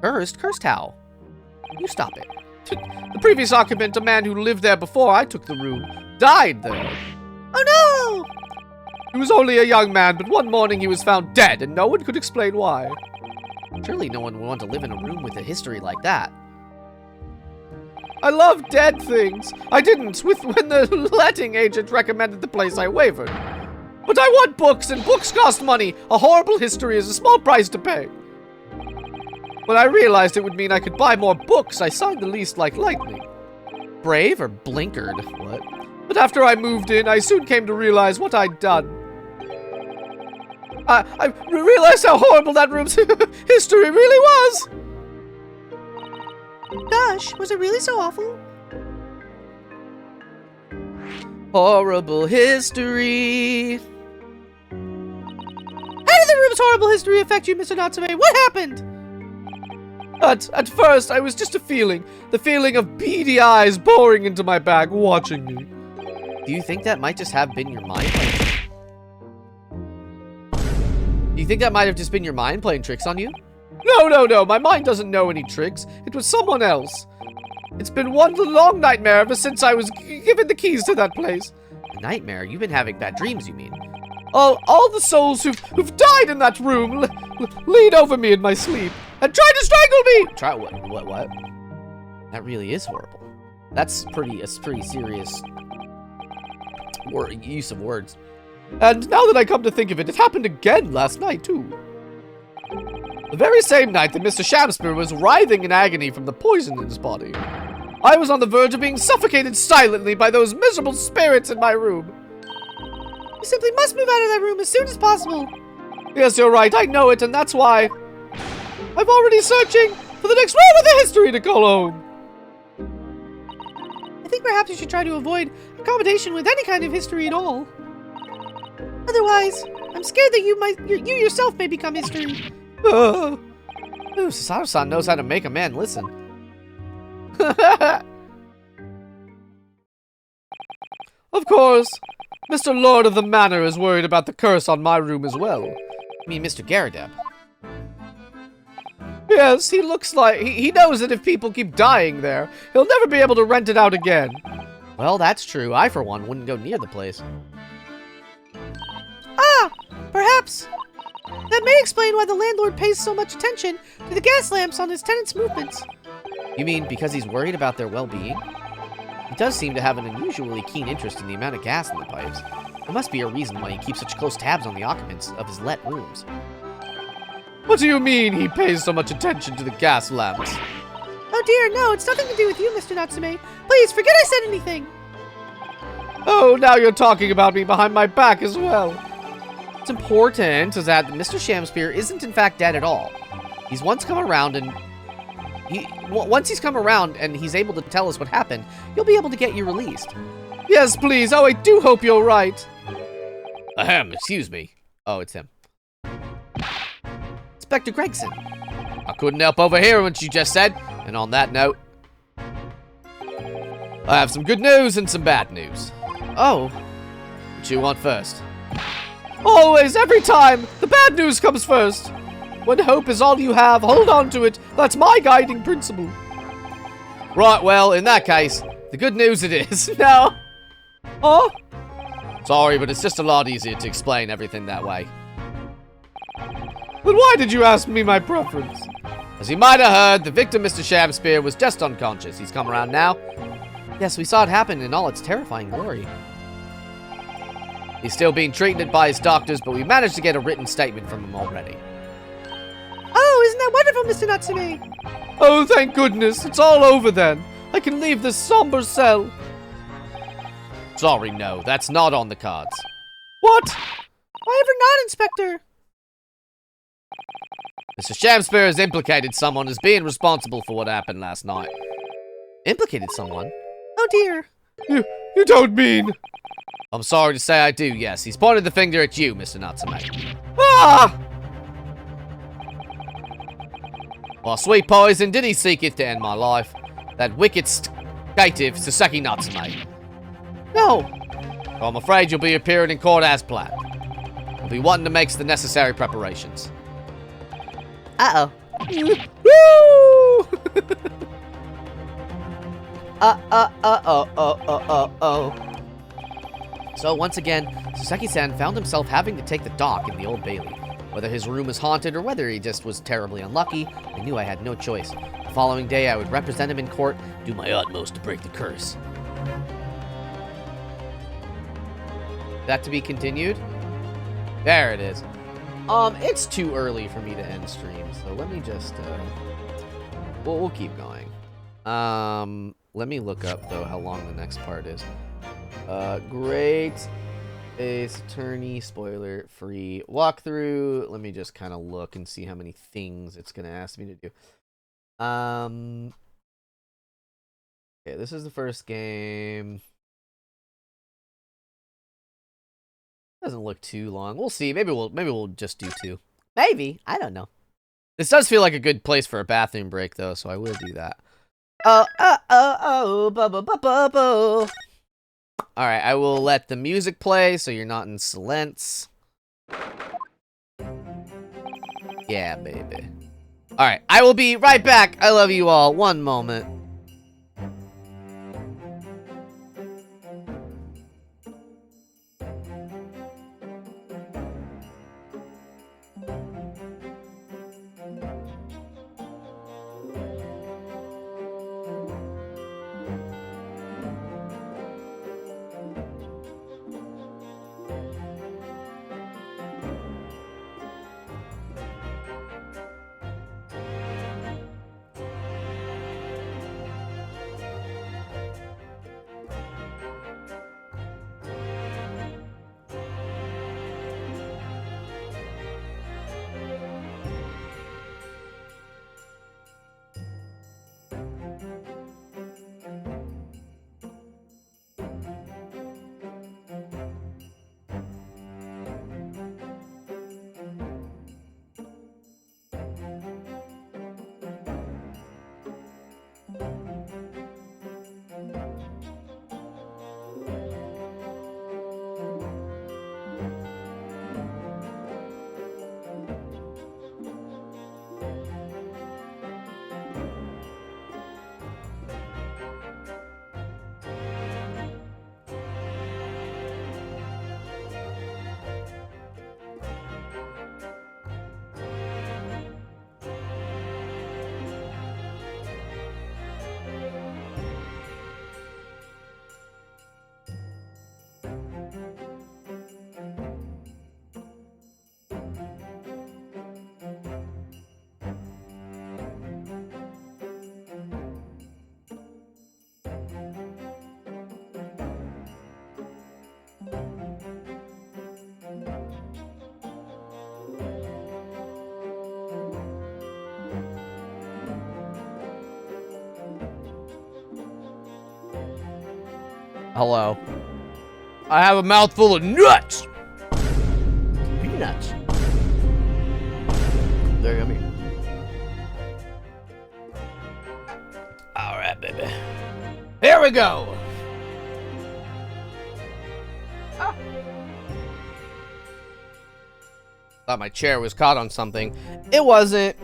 Cursed? Cursed how? You stop it. The previous occupant, a man who lived there before I took the room, died there. Oh no! He was only a young man, but one morning he was found dead, and no one could explain why. Surely no one would want to live in a room with a history like that. I love dead things. I didn't. When the letting agent recommended the place, I wavered. But I want books, and books cost money. A horrible history is a small price to pay. When I realized it would mean I could buy more books, I signed the lease like lightning. Brave or blinkered? What? But after I moved in, I soon came to realize what I'd done. I realized how horrible that room's history really was. Gosh, was it really so awful? Horrible history. How did the room's horrible history affect you, Mr. Natsume? What happened? At first, I was just a feeling. The feeling of beady eyes boring into my bag, watching me. Do you think that might just have been your mind playing? Do you think that might have just been your mind playing tricks on you? No. My mind doesn't know any tricks. It was someone else. It's been one long nightmare ever since I was given the keys to that place. A nightmare? You've been having bad dreams, you mean? All the souls who've died in that room lean over me in my sleep and try to strangle me. Try what? That really is horrible. That's a pretty serious use of words. And now that I come to think of it, it happened again last night too. The very same night that Mr. Shamspeare was writhing in agony from the poison in his body. I was on the verge of being suffocated silently by those miserable spirits in my room. You simply must move out of that room as soon as possible. Yes, you're right, I know it, and that's why I'm already searching for the next room with a history to call home. I think perhaps you should try to avoid accommodation with any kind of history at all. Otherwise, I'm scared that you yourself may become history. Ooh, Sasaru-san knows how to make a man listen. Of course, Mr. Lord of the Manor is worried about the curse on my room as well. I mean, Mr. Garrideb. Yes, he looks like he knows that if people keep dying there, he'll never be able to rent it out again. Well, that's true. I, for one, wouldn't go near the place. Ah, perhaps. That may explain why the landlord pays so much attention to the gas lamps on his tenants' movements. You mean because he's worried about their well-being? He does seem to have an unusually keen interest in the amount of gas in the pipes. There must be a reason why he keeps such close tabs on the occupants of his let rooms. What do you mean he pays so much attention to the gas lamps? Oh dear, no, it's nothing to do with you, Mr. Natsume. Please, forget I said anything. Oh, now you're talking about me behind my back as well. What's important is that Mr. Shamspear isn't in fact dead at all. He's once come around and... once he's come around and he's able to tell us what happened, you'll be able to get you released. Yes, please. Oh, I do hope you're right. Ahem, excuse me. Oh, it's him. Inspector Gregson. I couldn't help overhearing what you just said. And on that note, I have some good news and some bad news. Oh. What you want first? Always, every time, the bad news comes first. When hope is all you have, hold on to it. That's my guiding principle. Right, well, in that case, the good news it is. No. Oh? Sorry, but it's just a lot easier to explain everything that way. Then why did you ask me my preference? As you might have heard, the victim, Mr. Shamspear, was just unconscious. He's come around now. Yes, we saw it happen in all its terrifying glory. He's still being treated by his doctors, but we managed to get a written statement from him already. Oh, isn't that wonderful, Mr. Natsume? Oh, thank goodness. It's all over then. I can leave this somber cell. Sorry, no, that's not on the cards. What? Why ever not, Inspector? Mr. Shamspear has implicated someone as being responsible for what happened last night. Implicated someone? Oh dear. You don't mean... I'm sorry to say I do, yes. He's pointed the finger at you, Mr. Natsume. Ah! Well, sweet poison, did he seeketh to end my life? That wicked caitiff, Sasaki Natsume. No. Well, I'm afraid you'll be appearing in court as planned. We'll be wanting to make the necessary preparations. Uh-oh. Woo! So, once again, Sasaki-san found himself having to take the dock in the Old Bailey. Whether his room was haunted or whether he just was terribly unlucky, I knew I had no choice. The following day, I would represent him in court, do my utmost to break the curse. That to be continued? There it is. It's too early for me to end stream, so let me just, we'll keep going. Let me look up, though, how long the next part is. Great Ace Attorney, spoiler-free walkthrough. Let me just kind of look and see how many things it's going to ask me to do. Okay, this is the first game. Doesn't look too long. We'll see. Maybe we'll just do 2. Maybe. I don't know. This does feel like a good place for a bathroom break, though, so I will do that. Alright, I will let the music play so you're not in silence. Yeah, baby. Alright, I will be right back. I love you all. One moment. Hello. I have a mouthful of nuts. Nuts. They're yummy. All right, baby. Here we go. Ah. Thought my chair was caught on something. It wasn't.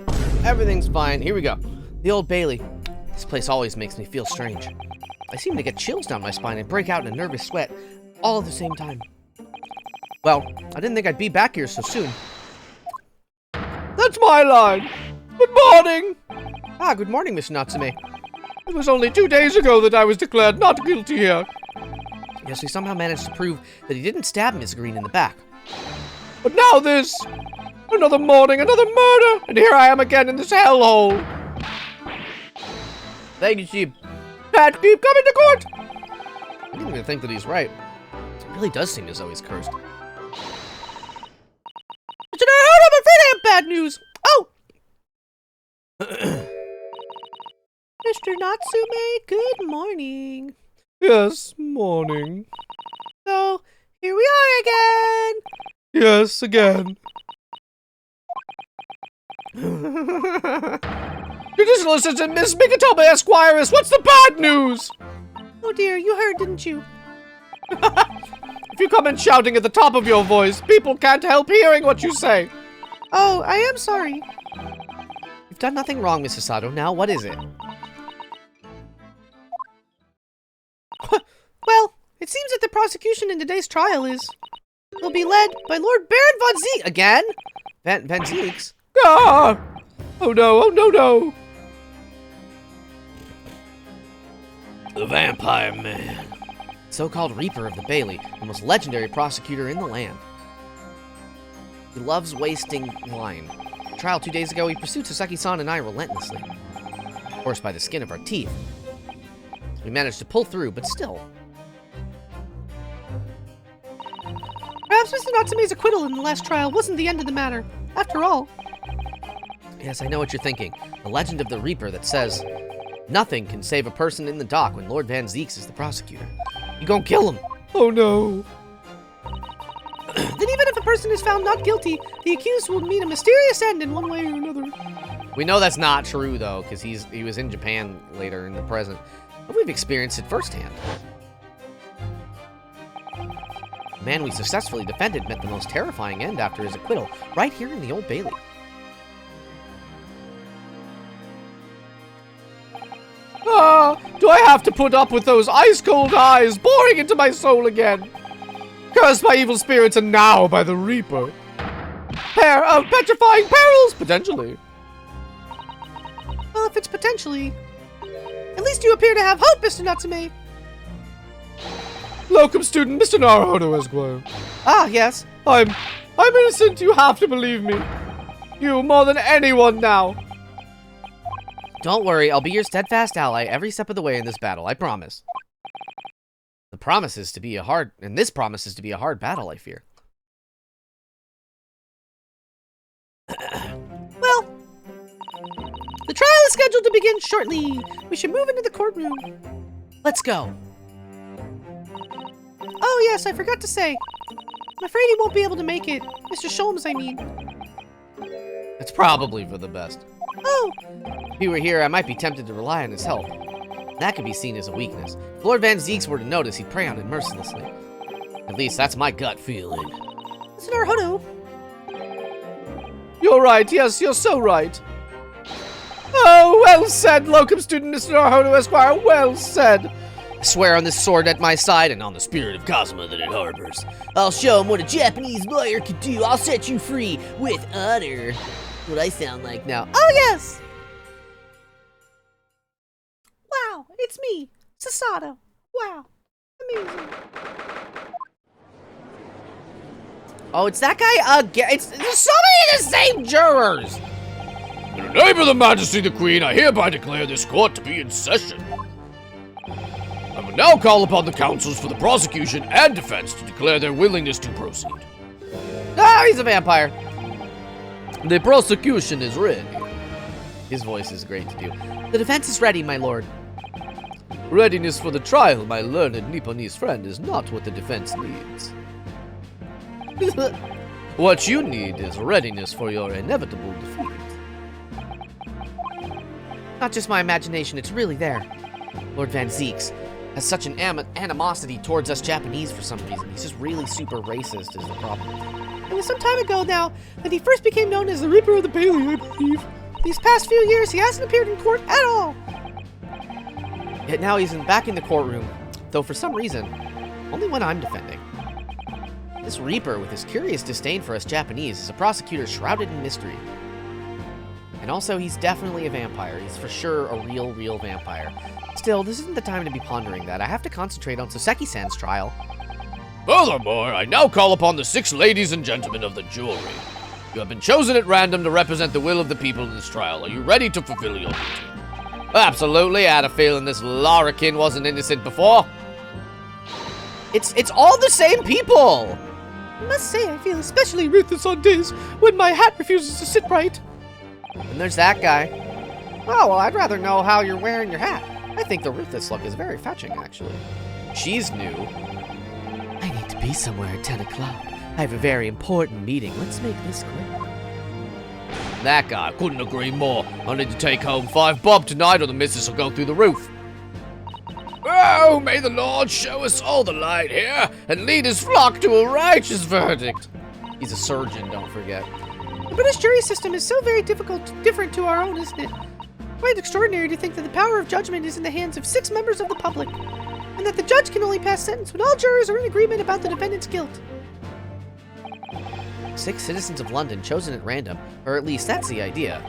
Everything's fine. Here we go. The Old Bailey. This place always makes me feel strange. I seem to get chills down my spine and break out in a nervous sweat all at the same time. Well, I didn't think I'd be back here so soon. That's my line. Good morning. Ah, good morning, Mr. Natsume. It was only 2 days ago that I was declared not guilty here. Yes, we somehow managed to prove that he didn't stab Miss Green in the back. But now this. Another morning, another murder, and here I am again in this hellhole. Thank you, Chief. Can't keep coming to court. I didn't even think that he's right. It really does seem as though he's cursed. Mr. Naruto, I'm afraid I have bad news. Oh! Mr. Natsume, good morning. Yes, morning. So, here we are again. Yes, again. Judicial Assistant Miss Mikatome Esquires, what's the bad news? Oh dear, you heard, didn't you? If you come in shouting at the top of your voice, people can't help hearing what you say. Oh, I am sorry. You've done nothing wrong, Mrs. Sato. Now, what is it? Well, it seems that the prosecution in today's trial will be led by Lord Baron Von Zeke. Again? Van Zeeks? Ah! Oh no, oh no, no. The Vampire Man. So-called Reaper of the Bailey, the most legendary prosecutor in the land. He loves wasting wine. Trial 2 days ago, he pursued Sasaki-san and I relentlessly. Of course, by the skin of our teeth. We managed to pull through, but still. Perhaps Mr. Natsume's acquittal in the last trial wasn't the end of the matter. After all. Yes, I know what you're thinking. The legend of the Reaper that says, nothing can save a person in the dock when Lord Van Zeeks is the prosecutor. You gonna kill him. Oh no. Then even if a person is found not guilty, the accused will meet a mysterious end in one way or another. We know that's not true, though, because he was in Japan later in the present. But we've experienced it firsthand. The man we successfully defended met the most terrifying end after his acquittal, right here in the Old Bailey. Ah, do I have to put up with those ice-cold eyes boring into my soul again? Cursed by evil spirits and now by the Reaper. Pair of petrifying perils, potentially. Well, if it's potentially, at least you appear to have hope, Mr. Natsume. Locum student, Mr. Naruto Esquire. Ah, yes. I'm innocent, you have to believe me. You more than anyone now. Don't worry, I'll be your steadfast ally every step of the way in this battle, I promise. This promises to be a hard battle, I fear. Well, the trial is scheduled to begin shortly. We should move into the courtroom. Let's go. Oh, yes, I forgot to say. I'm afraid he won't be able to make it. Mr. Sholmes, I mean. It's probably for the best. Oh, If he were here, I might be tempted to rely on his help. That could be seen as a weakness. If Lord Van Zeeks were to notice, he'd prey on him mercilessly. At least that's my gut feeling. Mr. Naruto. You're right, yes, you're so right. Oh, well said, Locum student, Mr. Naruto Esquire, well said. I swear on this sword at my side and on the spirit of Cosmo that it harbors. I'll show him what a Japanese lawyer can do. I'll set you free with honor. What I sound like now. Oh, yes. Wow, it's me, Sasato. Wow, amazing. Oh, it's that guy again. There's so many of the same jurors. In the name of the Majesty the Queen, I hereby declare this court to be in session. I will now call upon the counsels for the prosecution and defense to declare their willingness to proceed. Ah, he's a vampire. The prosecution is ready. His voice is great to do. The defense is ready, my lord. Readiness for the trial, my learned Nipponese friend, is not what the defense needs. What you need is readiness for your inevitable defeat. Not just my imagination, it's really there. Lord Van Zeeks has such an animosity towards us Japanese for some reason. He's just really super racist is the problem. It was some time ago now that he first became known as the Reaper of the Paley, I believe. These past few years, he hasn't appeared in court at all. Yet now he's back in the courtroom, though for some reason, only when I'm defending. This Reaper, with his curious disdain for us Japanese, is a prosecutor shrouded in mystery. And also, he's definitely a vampire. He's for sure a real vampire. Still, this isn't the time to be pondering that. I have to concentrate on Soseki-san's trial. Furthermore, I now call upon the 6 ladies and gentlemen of the jury. You have been chosen at random to represent the will of the people in this trial. Are you ready to fulfill your duty? Absolutely. I had a feeling this larrikin wasn't innocent before. It's all the same people. I must say, I feel especially ruthless on days when my hat refuses to sit right. And there's that guy. Oh, well, I'd rather know how you're wearing your hat. I think the ruthless look is very fetching, actually. She's new. I need to be somewhere at 10 o'clock. I have a very important meeting. Let's make this quick. That guy, couldn't agree more. I need to take home 5 bob tonight or the missus will go through the roof. Oh, may the Lord show us all the light here and lead his flock to a righteous verdict. He's a surgeon, don't forget. The British jury system is so very different to our own, isn't it? Quite extraordinary to think that the power of judgment is in the hands of 6 members of the public, and that the judge can only pass sentence when all jurors are in agreement about the defendant's guilt. 6 citizens of London chosen at random, or at least that's the idea.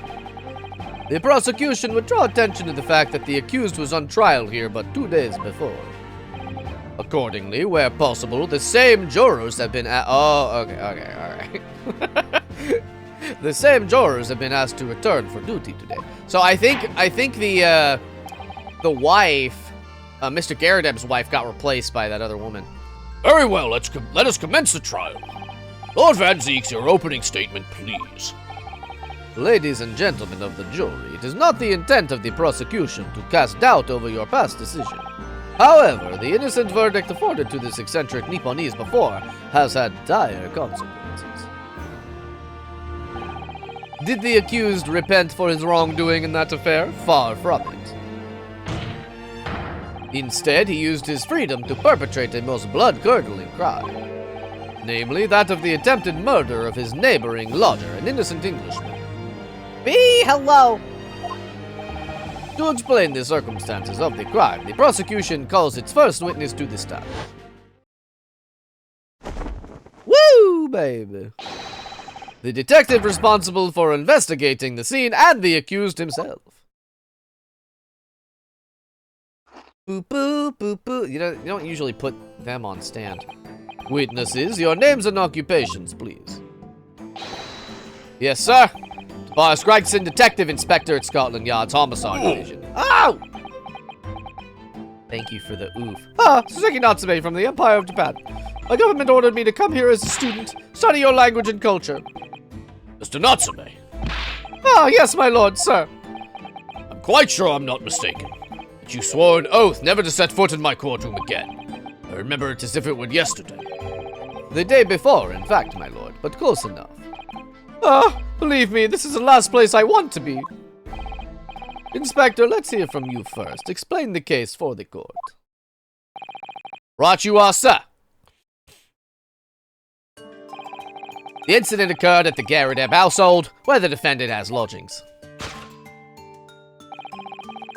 The prosecution would draw attention to the fact that the accused was on trial here but 2 days before. Accordingly, where possible, the same jurors have been alright. The same jurors have been asked to return for duty today. So I think the wife, Mr. Garadeb's wife, got replaced by that other woman. Very well, let us commence the trial. Lord Van Zeeks, your opening statement, please. Ladies and gentlemen of the jury, it is not the intent of the prosecution to cast doubt over your past decision. However, the innocent verdict afforded to this eccentric Nipponese before has had dire consequences. Did the accused repent for his wrongdoing in that affair? Far from it. Instead, he used his freedom to perpetrate a most blood-curdling crime. Namely, that of the attempted murder of his neighboring lodger, an innocent Englishman. Hello! To explain the circumstances of the crime, the prosecution calls its first witness to the stand. Woo, baby! The detective responsible for investigating the scene and the accused himself. Boo boo boo boo. You don't usually put them on stand. Witnesses, your names and occupations, please. Yes, sir. Tobias Gregson, Detective Inspector at Scotland Yard's Homicide Division. Oh! Thank you for the oof. Soseki Natsume from the Empire of Japan. My government ordered me to come here as a student, study your language and culture. Mr. Natsume. Yes, my lord, sir. I'm quite sure I'm not mistaken. But you swore an oath never to set foot in my courtroom again. I remember it as if it were yesterday. The day before, in fact, my lord, but close enough. Believe me, this is the last place I want to be. Inspector, let's hear from you first. Explain the case for the court. Right you are, sir. The incident occurred at the Garadeb household, where the defendant has lodgings.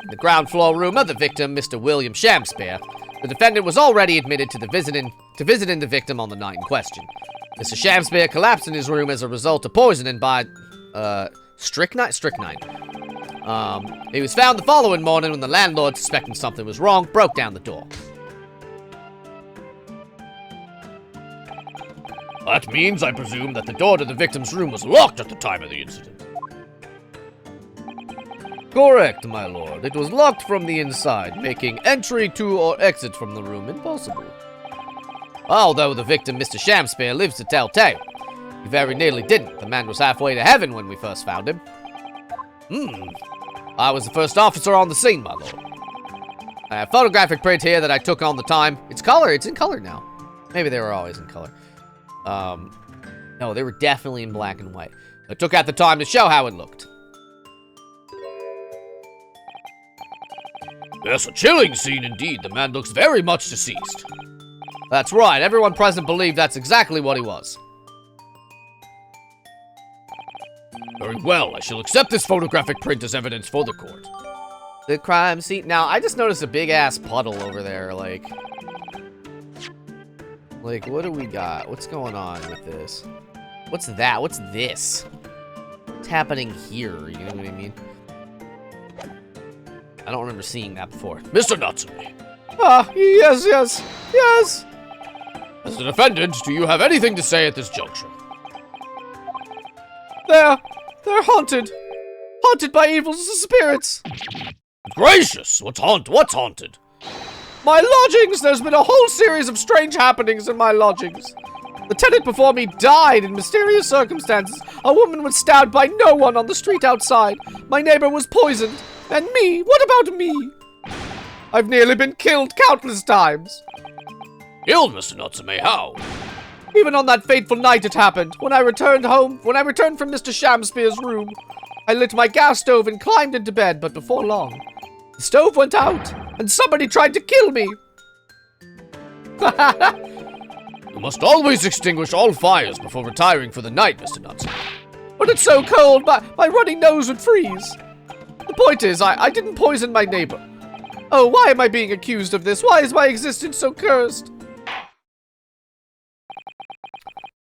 In the ground floor room of the victim, Mr. William Shamspeare, the defendant was already admitted to visiting the victim on the night in question. Mr. Shamspeare collapsed in his room as a result of poisoning by, strychnine? Strychnine. He was found the following morning when the landlord, suspecting something was wrong, broke down the door. That means, I presume, that the door to the victim's room was locked at the time of the incident. Correct, my lord. It was locked from the inside, making entry to or exit from the room impossible. Although the victim, Mr. Shamspeare, lives to tell tale. He very nearly didn't. The man was halfway to heaven when we first found him. I was the first officer on the scene, my lord. I have photographic print here that I took on the time. It's color. It's in color now. Maybe they were always in color. No, they were definitely in black and white. I took out the time to show how it looked. Yes, a chilling scene indeed. The man looks very much deceased. That's right. Everyone present believed that's exactly what he was. Very well. I shall accept this photographic print as evidence for the court. The crime scene. Now, I just noticed a big-ass puddle over there, like, what do we got? What's going on with this? What's that? What's this? What's happening here? You know what I mean? I don't remember seeing that before. Mr. Natsume. Ah, yes. As the defendant, do you have anything to say at this juncture? They're haunted. Haunted by evil spirits. Gracious! What's haunted? My lodgings! There's been a whole series of strange happenings in my lodgings. The tenant before me died in mysterious circumstances. A woman was stabbed by no one on the street outside. My neighbor was poisoned. And me? What about me? I've nearly been killed countless times. Killed, Mr. Natsume, how? Even on that fateful night it happened. When I returned from Mr. Shamspeare's room, I lit my gas stove and climbed into bed, but before long, the stove went out, and somebody tried to kill me. You must always extinguish all fires before retiring for the night, Mr. Natsume. But it's so cold, my runny nose would freeze. The point is, I didn't poison my neighbor. Oh, why am I being accused of this? Why is my existence so cursed?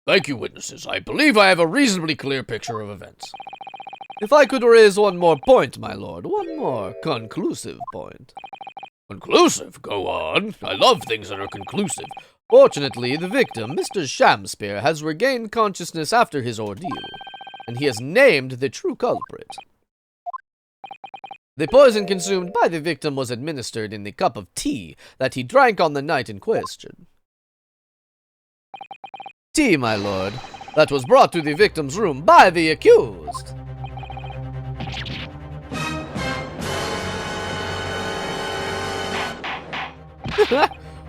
Thank you, witnesses. I believe I have a reasonably clear picture of events. If I could raise one more point, my lord, one more conclusive point. Conclusive? Go on. I love things that are conclusive. Fortunately, the victim, Mr. Shamspeare, has regained consciousness after his ordeal, and he has named the true culprit. The poison consumed by the victim was administered in the cup of tea that he drank on the night in question. Tea, my lord, that was brought to the victim's room by the accused.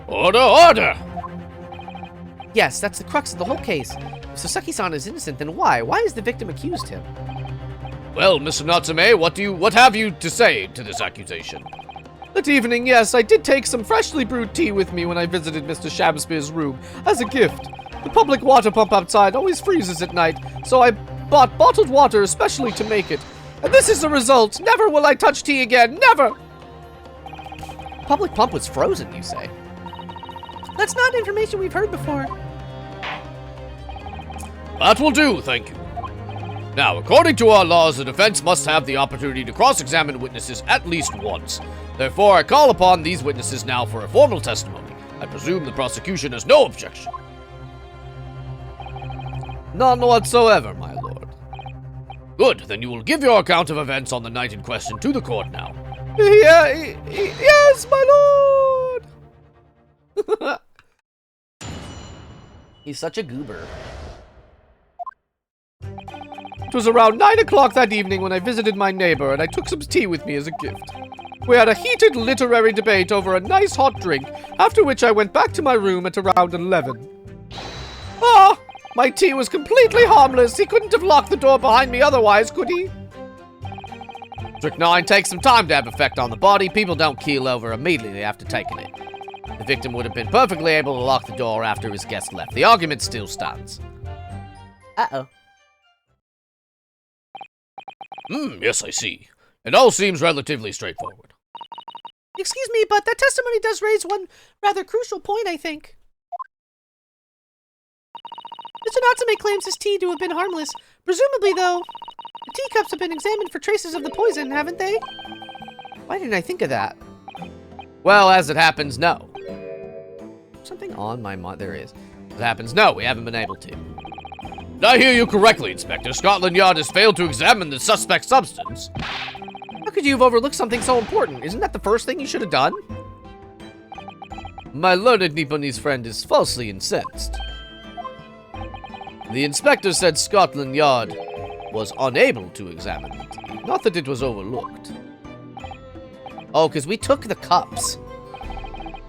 Order! Yes, that's the crux of the whole case. If Sasaki-san is innocent, then why? Why has the victim accused him? Well, Mr. Natsume, what have you to say to this accusation? That evening, yes, I did take some freshly brewed tea with me when I visited Mr. Shamspeare's room, as a gift. The public water pump outside always freezes at night, so I bought bottled water especially to make it. And this is the result. Never will I touch tea again. Never! Public pump was frozen, you say? That's not information we've heard before. That will do, thank you. Now, according to our laws, the defense must have the opportunity to cross-examine witnesses at least once. Therefore, I call upon these witnesses now for a formal testimony. I presume the prosecution has no objection. None whatsoever, my lord. Good, then you will give your account of events on the night in question to the court now. Yes, my lord! He's such a goober. It was around 9 o'clock that evening when I visited my neighbor, and I took some tea with me as a gift. We had a heated literary debate over a nice hot drink, after which I went back to my room at around 11. Ah! My tea was completely harmless. He couldn't have locked the door behind me otherwise, could he? Strychnine takes some time to have effect on the body. People don't keel over immediately after taking it. The victim would have been perfectly able to lock the door after his guest left. The argument still stands. Uh-oh. Yes, I see. It all seems relatively straightforward. Excuse me, but that testimony does raise one rather crucial point, I think. Mr. Natsume claims his tea to have been harmless. Presumably, though, the teacups have been examined for traces of the poison, haven't they? Why didn't I think of that? Well, as it happens, no. Something on my mind. There is. As it happens, no, we haven't been able to. Did I hear you correctly, Inspector? Scotland Yard has failed to examine the suspect's substance. How could you have overlooked something so important? Isn't that the first thing you should have done? My learned Nipponese friend is falsely incensed. The inspector said Scotland Yard was unable to examine the tea, not that it was overlooked. Oh, because we took the cups.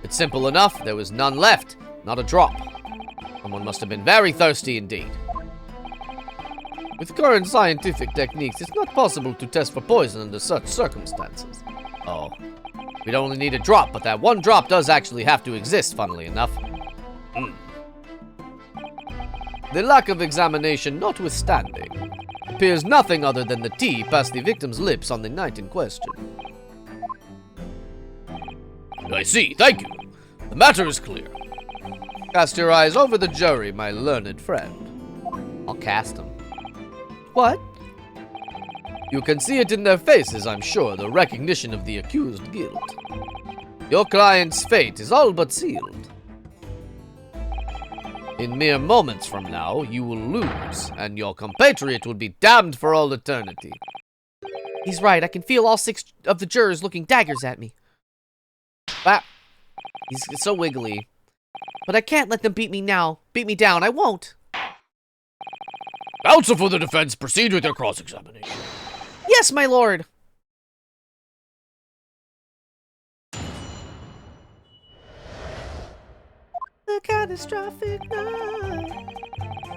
It's simple enough. There was none left. Not a drop. Someone must have been very thirsty indeed. With current scientific techniques, it's not possible to test for poison under such circumstances. Oh. We'd only need a drop, but that one drop does actually have to exist, funnily enough. The lack of examination notwithstanding, appears nothing other than the tea passed the victim's lips on the night in question. I see, thank you. The matter is clear. Cast your eyes over the jury, my learned friend. I'll cast them. What? You can see it in their faces, I'm sure, the recognition of the accused guilt. Your client's fate is all but sealed. In mere moments from now, you will lose, and your compatriot will be damned for all eternity. He's right. I can feel all 6 of the jurors looking daggers at me. Ah, he's so wiggly. But I can't let them beat me now. Beat me down. I won't. Counsel for the defense, proceed with your cross-examination. Yes, my lord. The catastrophic night.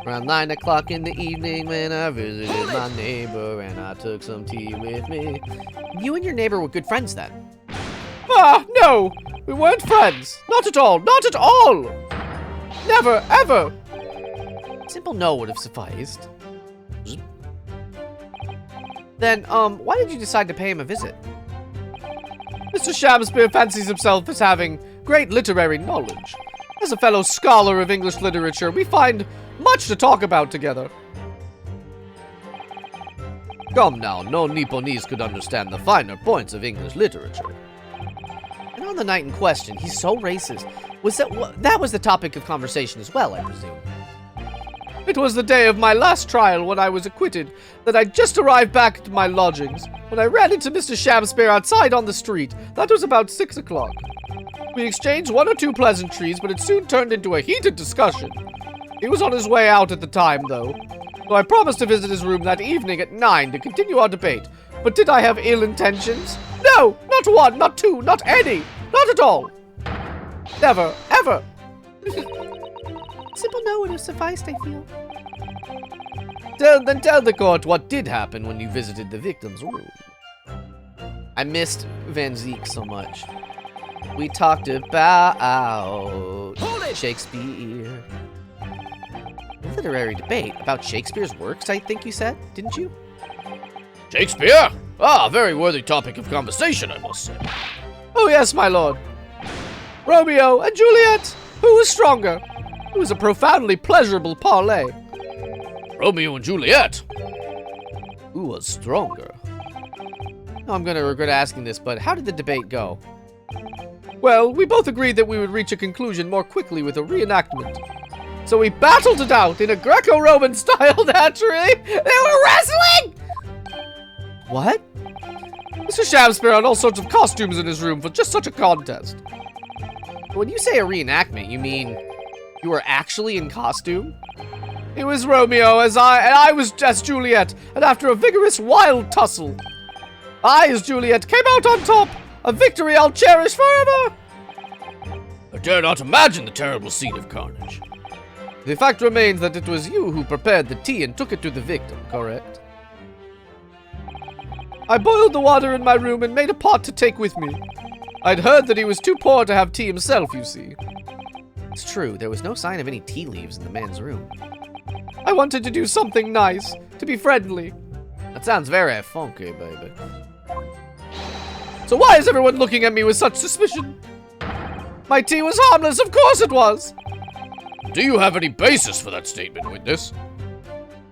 Around 9 o'clock in the evening when I visited my neighbor and I took some tea with me. You and your neighbor were good friends then. Ah, no! We weren't friends. Not at all. Not at all! Never, ever! Simple no would have sufficed. Then, why did you decide to pay him a visit? Mr. Shamspeare fancies himself as having great literary knowledge. As a fellow scholar of English literature, we find much to talk about together. Come now, no Nipponese could understand the finer points of English literature. And on the night in question, he's so racist. That was the topic of conversation as well, I presume. It was the day of my last trial when I was acquitted that I just arrived back at my lodgings when I ran into Mr. Shamspeare outside on the street. That was about 6 o'clock. We exchanged 1 or 2 pleasantries, but it soon turned into a heated discussion. He was on his way out at the time, though. So I promised to visit his room that evening at 9 to continue our debate. But did I have ill intentions? No! Not one, not two, not any! Not at all! Never, ever! Simple no would have sufficed, I feel. Then tell the court what did happen when you visited the victim's room. I missed Van Zeke so much. We talked about Shakespeare. Literary debate about Shakespeare's works, I think you said, didn't you? Shakespeare? Ah, very worthy topic of conversation, I must say. Oh yes, my lord. Romeo and Juliet, who was stronger? It was a profoundly pleasurable parley. Romeo and Juliet? Who was stronger? I'm gonna regret asking this, but how did the debate go? Well, we both agreed that we would reach a conclusion more quickly with a reenactment. So we battled it out in a Greco-Roman style, naturally. They were wrestling! What? Mr. Shamspeare had all sorts of costumes in his room for just such a contest. When you say a reenactment, you mean you were actually in costume? It was Romeo and I was as Juliet, and after a vigorous, wild tussle, I, as Juliet, came out on top. A victory I'll cherish forever! I dare not imagine the terrible scene of carnage. The fact remains that it was you who prepared the tea and took it to the victim, correct? I boiled the water in my room and made a pot to take with me. I'd heard that he was too poor to have tea himself, you see. It's true, there was no sign of any tea leaves in the man's room. I wanted to do something nice, to be friendly. That sounds very funky, baby. So why is everyone looking at me with such suspicion? My tea was harmless, of course it was! Do you have any basis for that statement, witness?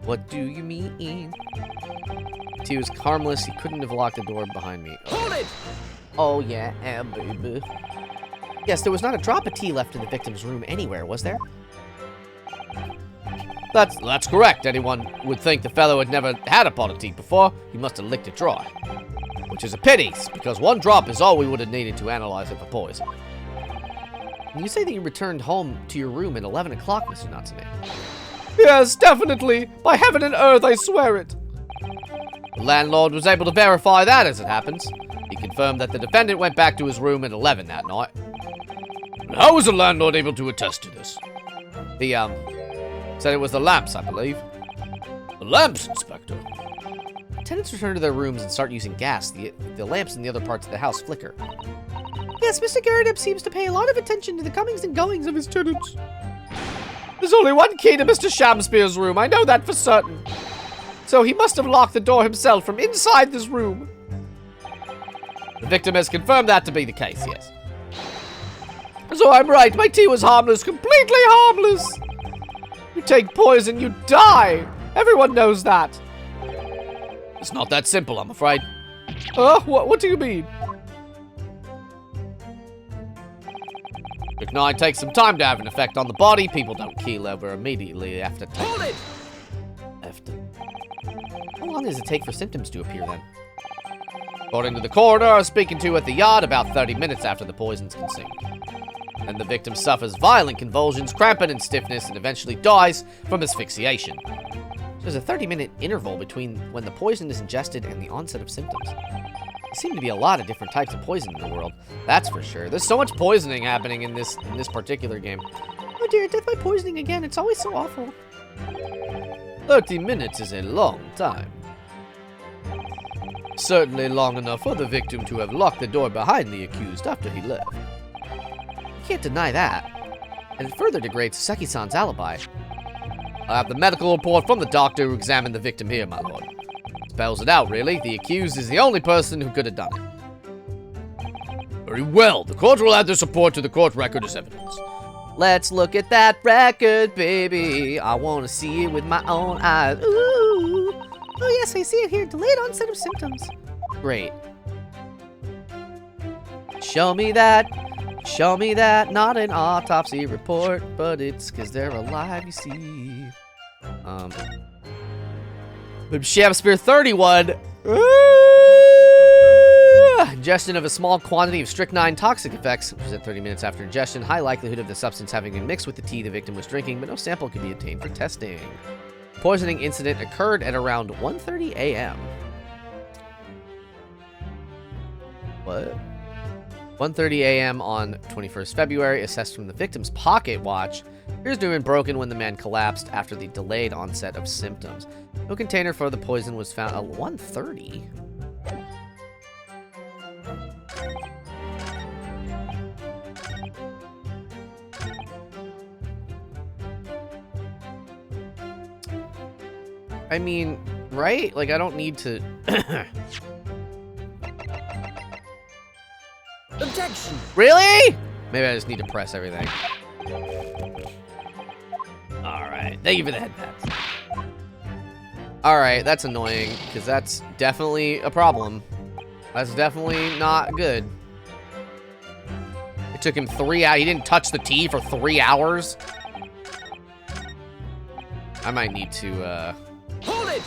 What do you mean? Tea was harmless, he couldn't have locked the door behind me. Hold it! Oh yeah, baby. Yes, there was not a drop of tea left in the victim's room anywhere, was there? That's correct. Anyone would think the fellow had never had a pot of tea before. He must have licked it dry. Which is a pity, because 1 drop is all we would have needed to analyze it for poison. And you say that you returned home to your room at 11 o'clock, Mr. Natsume? Yes, definitely. By heaven and earth, I swear it. The landlord was able to verify that as it happens. He confirmed that the defendant went back to his room at 11 that night. How was the landlord able to attest to this? The, said it was the lamps, I believe. The lamps, Inspector. Tenants return to their rooms and start using gas. The lamps in the other parts of the house flicker. Yes, Mr. Garrett seems to pay a lot of attention to the comings and goings of his tenants. There's only one key to Mr. Shamspeare's room. I know that for certain. So he must have locked the door himself from inside this room. The victim has confirmed that to be the case, yes. So I'm right. My tea was harmless, completely harmless. You take poison, you die. Everyone knows that. It's not that simple, I'm afraid. What do you mean? Strychnine takes some time to have an effect on the body. People don't keel over immediately after Hold it! How long does it take for symptoms to appear then? According to the coroner I was speaking to at the yard, about 30 minutes after the poison's consumed. Then the victim suffers violent convulsions, cramping and stiffness, and eventually dies from asphyxiation. There's a 30-minute interval between when the poison is ingested and the onset of symptoms. There seem to be a lot of different types of poison in the world, that's for sure. There's so much poisoning happening in this particular game. Oh dear, death by poisoning again. It's always so awful. 30 minutes is a long time. Certainly long enough for the victim to have locked the door behind the accused after he left. You can't deny that. And it further degrades Seki-san's alibi. I have the medical report from the doctor who examined the victim here, my lord. Spells it out, really. The accused is the only person who could have done it. Very well. The court will add this report to the court record as evidence. Let's look at that record, baby. I want to see it with my own eyes. Ooh. Oh yes, I see it here. Delayed onset of symptoms. Great. Show me that. Show me that. Not an autopsy report, but it's because they're alive, you see. Shakespeare 31. Ingestion of a small quantity of strychnine toxic effects, which is at 30 minutes after ingestion. High likelihood of the substance having been mixed with the tea the victim was drinking, but no sample could be obtained for testing. Poisoning incident occurred at around 1:30 a.m. What? 1:30 a.m. on 21st February, assessed from the victim's pocket watch. Appears to have been broken when the man collapsed after the delayed onset of symptoms. No container for the poison was found at 1:30. I mean, right? Like, I don't need to... Objection! Really? Maybe I just need to press everything. Alright, thank you for the head pats. Alright, that's annoying, because that's definitely a problem. That's definitely not good. It took him 3 hours. He didn't touch the tea for 3 hours. I might need to, Hold it!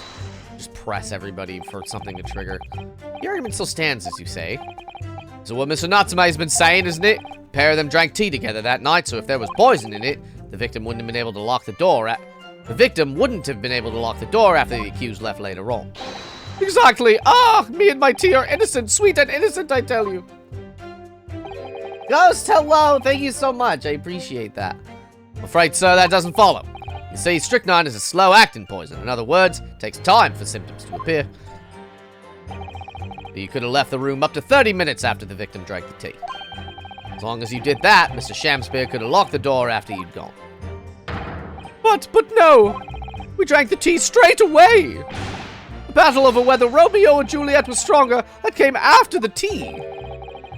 just press everybody for something to trigger. The argument still stands, as you say. So what Mr. Natsume's been saying, isn't it? A pair of them drank tea together that night, so if there was poison in it, the victim wouldn't have been able to lock the door after the accused left later on. Exactly. Ah, me and my tea are innocent, sweet and innocent, I tell you. Ghost, hello! Thank you so much. I appreciate that. I'm afraid, sir, that doesn't follow. You see, strychnine is a slow-acting poison. In other words, it takes time for symptoms to appear. But you could have left the room up to 30 minutes after the victim drank the tea. As long as you did that, Mr. Shamspeare could have locked the door after you'd gone. But no! We drank the tea straight away! The battle over whether Romeo or Juliet was stronger, that came after the tea.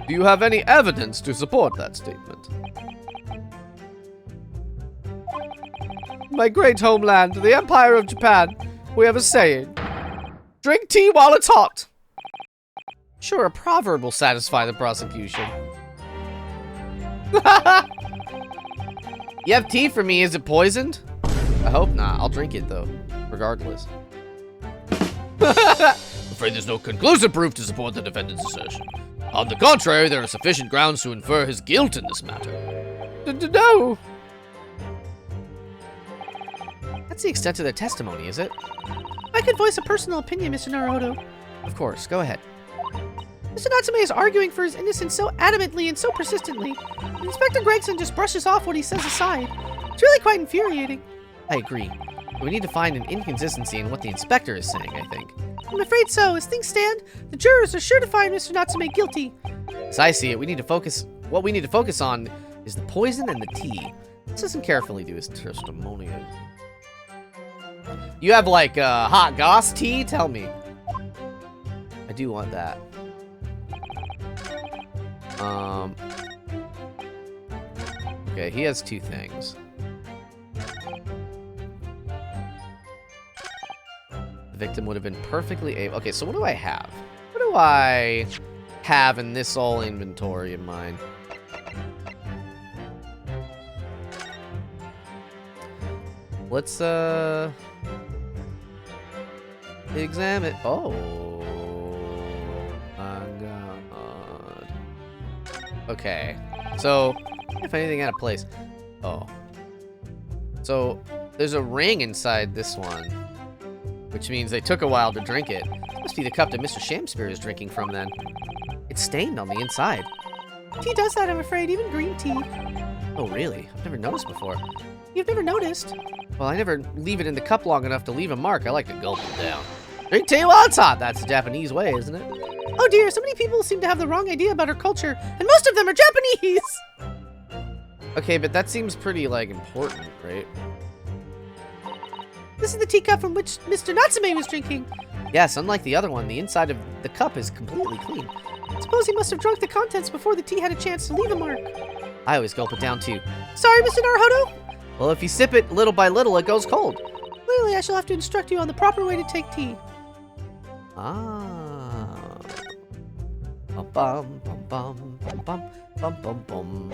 Do you have any evidence to support that statement? My great homeland, the Empire of Japan, we have a saying. Drink tea while it's hot. Sure, a proverb will satisfy the prosecution. You have tea for me, is it poisoned? I hope not, I'll drink it though, regardless. I'm afraid there's no conclusive proof to support the defendant's assertion. On the contrary, there are sufficient grounds to infer his guilt in this matter. No! That's the extent of their testimony, is it? I could voice a personal opinion, Mr. Naruto. Of course, go ahead. Mr. Natsume is arguing for his innocence so adamantly and so persistently. And Inspector Gregson just brushes off what he says aside. It's really quite infuriating. I agree. We need to find an inconsistency in what the inspector is saying, I think. I'm afraid so. As things stand, the jurors are sure to find Mr. Natsume guilty. As I see it, what we need to focus on is the poison and the tea. Let's listen carefully to his testimony. You have, like, hot goss tea? Tell me. I do want that. Okay, he has 2 things. The victim would have been perfectly able... Okay, so what do I have? What do I have in this all inventory of mine? Let's, examine... Oh. My God. Okay. So, if anything out of place. Oh. So, there's a ring inside this one. Which means they took a while to drink it. Must be the cup that Mr. Shamspear is drinking from then. It's stained on the inside. Tea does that, I'm afraid, even green tea. Oh, really? I've never noticed before. You've never noticed? Well, I never leave it in the cup long enough to leave a mark. I like to gulp it down. Drink tea while it's hot. That's the Japanese way, isn't it? Oh dear, so many people seem to have the wrong idea about our culture, and most of them are Japanese! Okay, but that seems pretty, like, important, right? This is the teacup from which Mr. Natsume was drinking. Yes, unlike the other one, the inside of the cup is completely clean. Suppose he must have drunk the contents before the tea had a chance to leave a mark. I always gulp it down, too. Sorry, Mr. Naruhodo? Well, if you sip it little by little, it goes cold. Clearly, I shall have to instruct you on the proper way to take tea. Ah. Bum bum bum bum bum bum bum bum.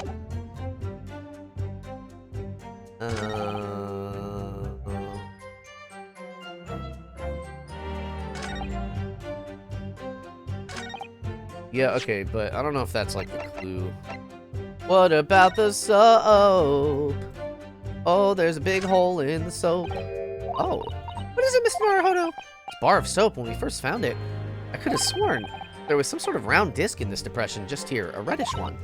Yeah, okay, but I don't know if that's like the clue. What about the soap? Oh, there's a big hole in the soap. Oh. What is it, Mr. Naruhodo? Bar of soap when we first found it. I could have sworn there was some sort of round disc in this depression just here, a reddish one.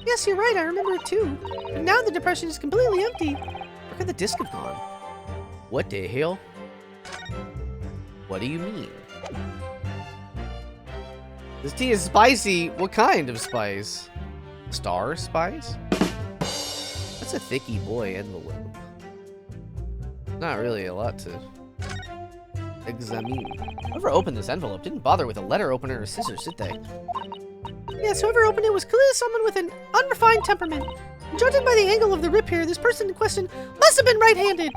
Yes, you're right, I remember it too. But now the depression is completely empty. Where could the disc have gone? What the hell? What do you mean? This tea is spicy. What kind of spice? Star spice? That's a thicky boy envelope. Not really a lot to examine. Whoever opened this envelope didn't bother with a letter opener or scissors, did they? Yes, whoever opened it was clearly someone with an unrefined temperament. And judging by the angle of the rip here, this person in question must have been right-handed.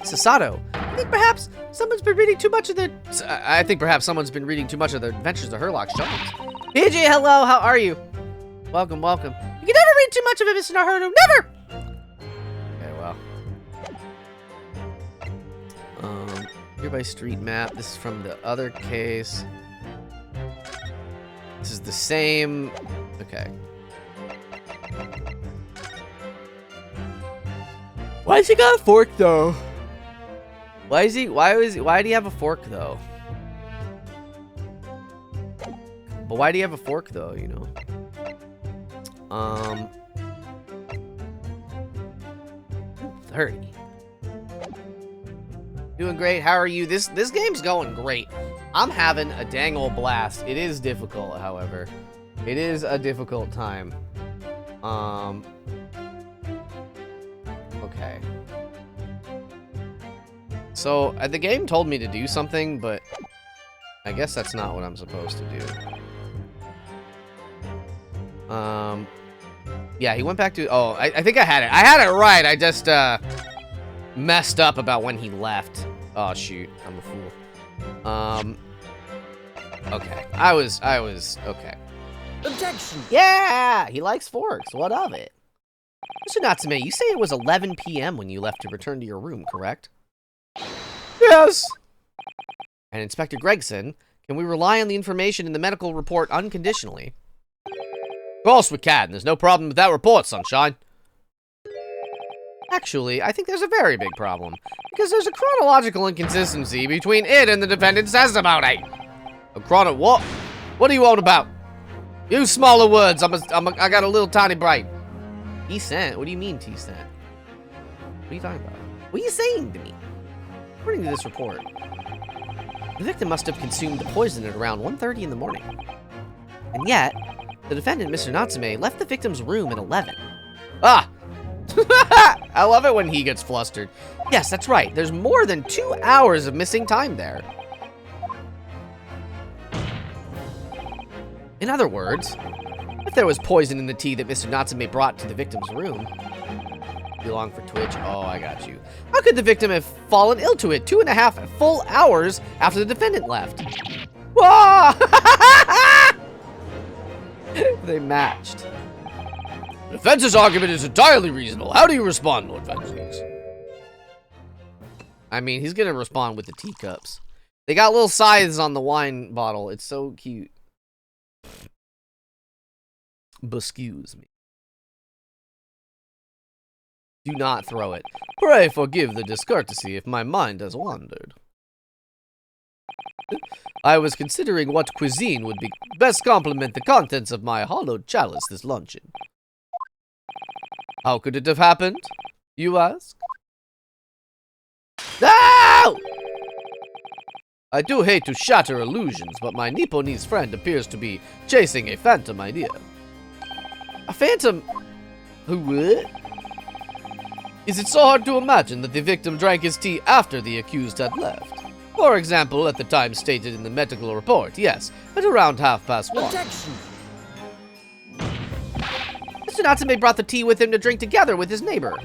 Sasato. I think perhaps someone's been reading too much of the... I think perhaps someone's been reading too much of the Adventures of Herlock Sholmes. PJ, hello, how are you? Welcome, welcome. You can never read too much of it, Mr. Naruhodo. Never! Okay, well. Nearby street map. This is from the other case. This is the same. Okay. Why's he got a fork though? Why do you have a fork though? But why do you have a fork though, you know? 30. Doing great. How are you? This game's going great. I'm having a dang old blast. It is difficult, however. It is a difficult time. Okay. So, the game told me to do something, but I guess that's not what I'm supposed to do. Yeah, he went back to... Oh, I think I had it. I had it right. I just, messed up about when he left. Oh, shoot. I'm a fool. Okay. I was... Okay. Objection! Yeah! He likes forks. What of it? Mr. Natsume, you say it was 11 p.m. when you left to return to your room, correct? Yes! And Inspector Gregson, can we rely on the information in the medical report unconditionally? Of course we can. There's no problem with that report, Sunshine. Actually, I think there's a very big problem. Because there's a chronological inconsistency between it and the defendant's testimony. A what? What are you on about? Use smaller words. I got a little tiny brain. T-cent? What do you mean T-cent? What are you talking about? What are you saying to me? According to this report, the victim must have consumed the poison at around 1:30 in the morning. And yet, the defendant, Mr. Natsume, left the victim's room at 11. Ah! I love it when he gets flustered. Yes, that's right. There's more than 2 hours of missing time there. In other words, if there was poison in the tea that Mr. Natsume brought to the victim's room... You long for Twitch? Oh, I got you. How could the victim have fallen ill to it 2.5 full hours after the defendant left? Whoa! They matched. The defense's argument is entirely reasonable. How do you respond, Lord Vengeance? I mean, he's gonna respond with the teacups. They got little scythes on the wine bottle. It's so cute. Excuse me. Do not throw it. Pray forgive the discourtesy if my mind has wandered. I was considering what cuisine would be best complement the contents of my hollowed chalice this luncheon. How could it have happened, you ask? No! I do hate to shatter illusions, but my Nipponese friend appears to be chasing a phantom idea. A phantom? What? Is it so hard to imagine that the victim drank his tea after the accused had left? For example, at the time stated in the medical report, yes, at around 1:30. Objection! Mr. Natsume brought the tea with him to drink together with his neighbor.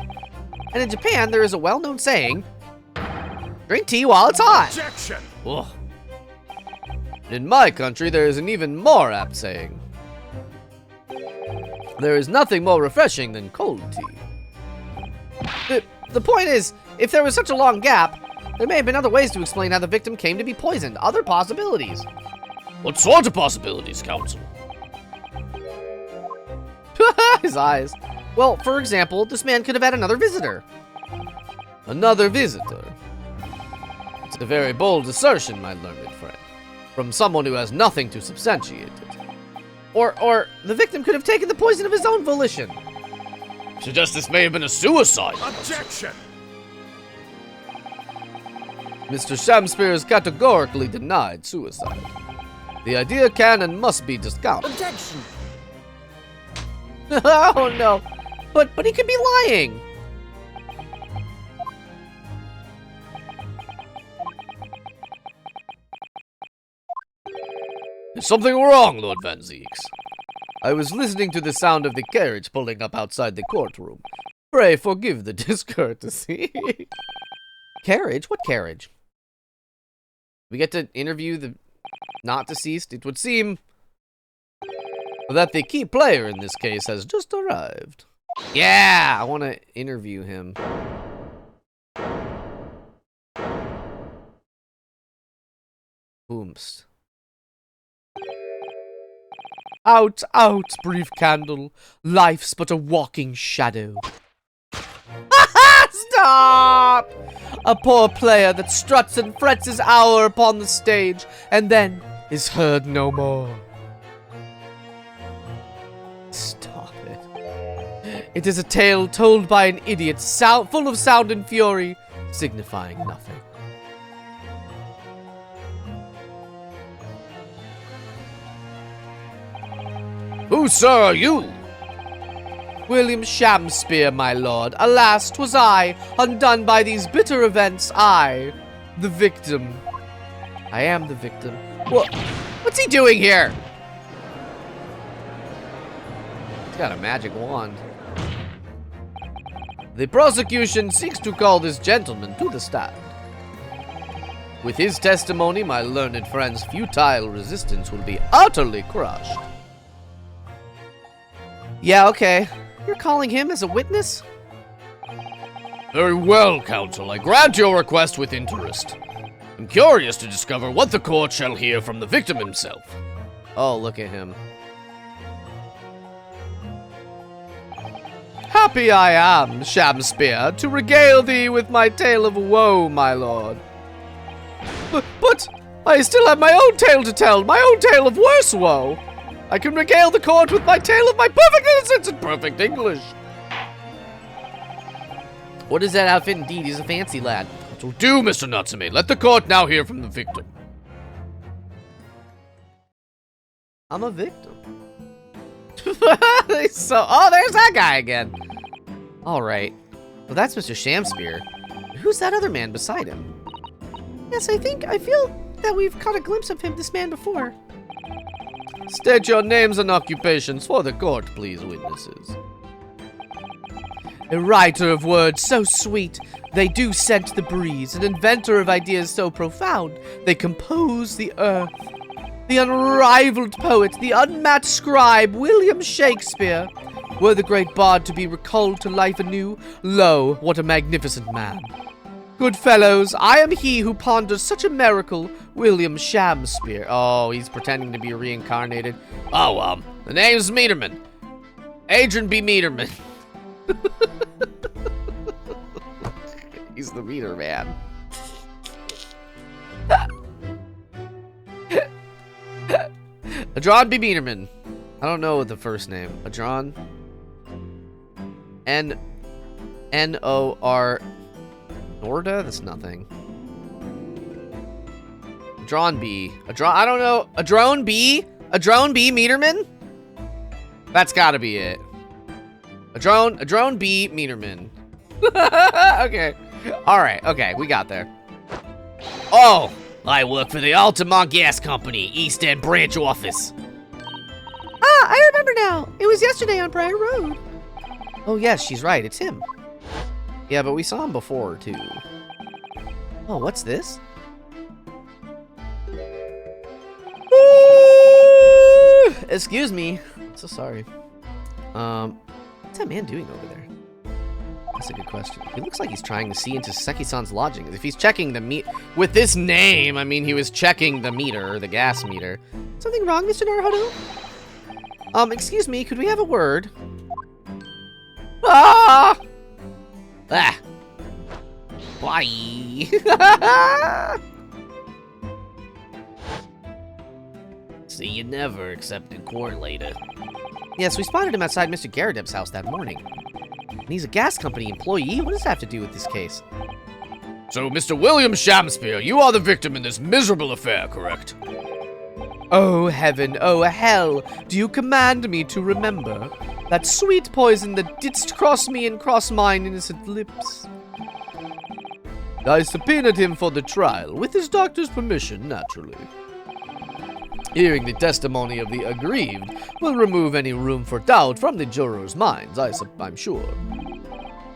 And in Japan, there is a well-known saying, drink tea while it's hot. Objection! Ugh. In my country, there is an even more apt saying. There is nothing more refreshing than cold tea. The point is, if there was such a long gap, there may have been other ways to explain how the victim came to be poisoned. Other possibilities. What sort of possibilities, Counsel? His eyes. Well, for example, this man could have had another visitor. Another visitor? It's a very bold assertion, my learned friend. From someone who has nothing to substantiate it. Or the victim could have taken the poison of his own volition. Suggest this may have been a suicide. Objection! Mr. Shamspeare has categorically denied suicide. The idea can and must be discounted. Objection! Oh no. But he could be lying. Is something wrong, Lord Van Zieks? I was listening to the sound of the carriage pulling up outside the courtroom. Pray forgive the discourtesy. Carriage? What carriage? We get to interview the not deceased? It would seem that the key player in this case has just arrived. Yeah, I want to interview him. Oomst. Out, out, brief candle. Life's but a walking shadow. Stop! A poor player that struts and frets his hour upon the stage, and then is heard no more. Stop it. It is a tale told by an idiot, full of sound and fury, signifying nothing. Who, sir, are you? William Shamspeare, my lord. Alas, 'twas I, undone by these bitter events, I, the victim. I am the victim. What's he doing here? He's got a magic wand. The prosecution seeks to call this gentleman to the stand. With his testimony, my learned friend's futile resistance will be utterly crushed. Yeah, okay. You're calling him as a witness? Very well, counsel. I grant your request with interest. I'm curious to discover what the court shall hear from the victim himself. Oh, look at him. Happy I am, Shamspeare, to regale thee with my tale of woe, my lord. But I still have my own tale to tell, my own tale of worse woe. I can regale the court with my tale of my perfect innocence and perfect English. What is that outfit indeed? He's a fancy lad. So do, Mr. Natsume. Let the court now hear from the victim. I'm a victim. So, oh, there's that guy again. All right. Well, that's Mr. Shamspear. Who's that other man beside him? Yes, I feel that we've caught a glimpse of this man before. State your names and occupations for the court, please, witnesses. A writer of words so sweet, they do scent the breeze. An inventor of ideas so profound, they compose the earth. The unrivaled poet, the unmatched scribe, William Shakespeare. Were the great bard to be recalled to life anew, lo, what a magnificent man. Good fellows, I am he who ponders such a miracle, William Shamspear. Oh, he's pretending to be reincarnated. Oh, the name's Meterman. Adrian B. Meterman. He's the meter man. Adron B. Meterman. I don't know the first name. Adron. N-O-R... Norda? That's nothing. Adron B. I don't know. Adron B? Adron B. Meterman? That's gotta be it. Adron B. Meterman. Okay. Alright, okay, we got there. Oh, I work for the Altamont Gas Company, East End branch office. Ah, I remember now. It was yesterday on Briar Road. Oh, yes, she's right. It's him. Yeah, but we saw him before, too. Oh, what's this? Excuse me. I'm so sorry. What's that man doing over there? That's a good question. He looks like he's trying to see into Seki-san's lodging. If he's checking the with this name, I mean, he was checking the meter, the gas meter. Something wrong, Mr. Naruhodo? Excuse me, could we have a word? Ah! Ah! Bye! See you never, except in court later. Yes, we spotted him outside Mr. Garadeb's house that morning. And he's a gas company employee? What does that have to do with this case? So, Mr. William Shamspear, you are the victim in this miserable affair, correct? Oh, heaven, oh, hell, do you command me to remember that sweet poison that didst cross me and cross mine innocent lips? I subpoenaed him for the trial, with his doctor's permission, naturally. Hearing the testimony of the aggrieved will remove any room for doubt from the jurors' minds, I'm sure.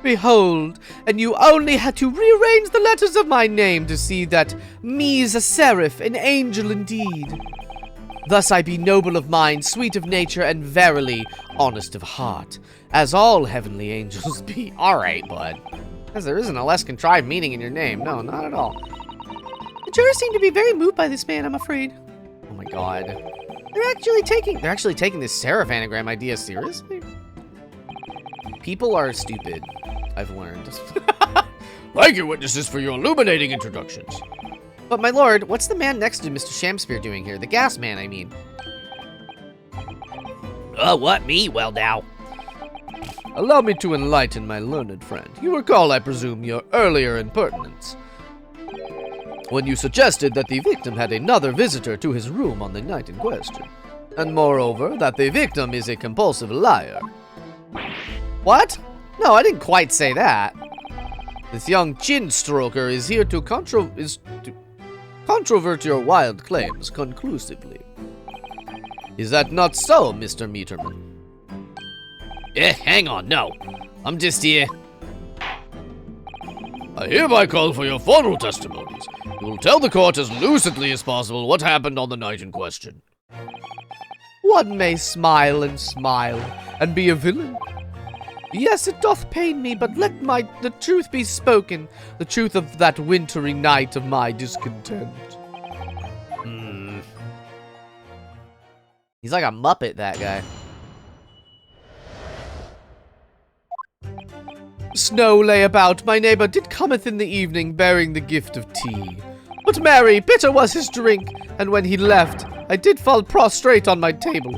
Behold, and you only had to rearrange the letters of my name to see that me's a seraph, an angel indeed. Thus I be noble of mind, sweet of nature, and verily honest of heart, as all heavenly angels be. Alright, bud. Because there isn't a less contrived meaning in your name. No, not at all. The jurors seem to be very moved by this man, I'm afraid. Oh my god. They're actually taking this seraph anagram idea seriously? People are stupid, I've learned. Thank you, witnesses, for your illuminating introductions. But my lord, what's the man next to Mr. Shamspear doing here? The gas man, I mean. What, me? Well, now. Allow me to enlighten my learned friend. You recall, I presume, your earlier impertinence, when you suggested that the victim had another visitor to his room on the night in question. And moreover, that the victim is a compulsive liar. What? No, I didn't quite say that. This young chin-stroker is here to controvert your wild claims conclusively. Is that not so, Mr. Meterman? Hang on, no. I'm just here. I hereby call for your formal testimonies. You will tell the court as lucidly as possible what happened on the night in question. One may smile and be a villain. Yes, it doth pain me, but let the truth be spoken, the truth of that wintry night of my discontent. He's like a Muppet, that guy. Snow lay about, my neighbor did cometh in the evening, bearing the gift of tea. But marry, bitter was his drink, and when he left, I did fall prostrate on my table.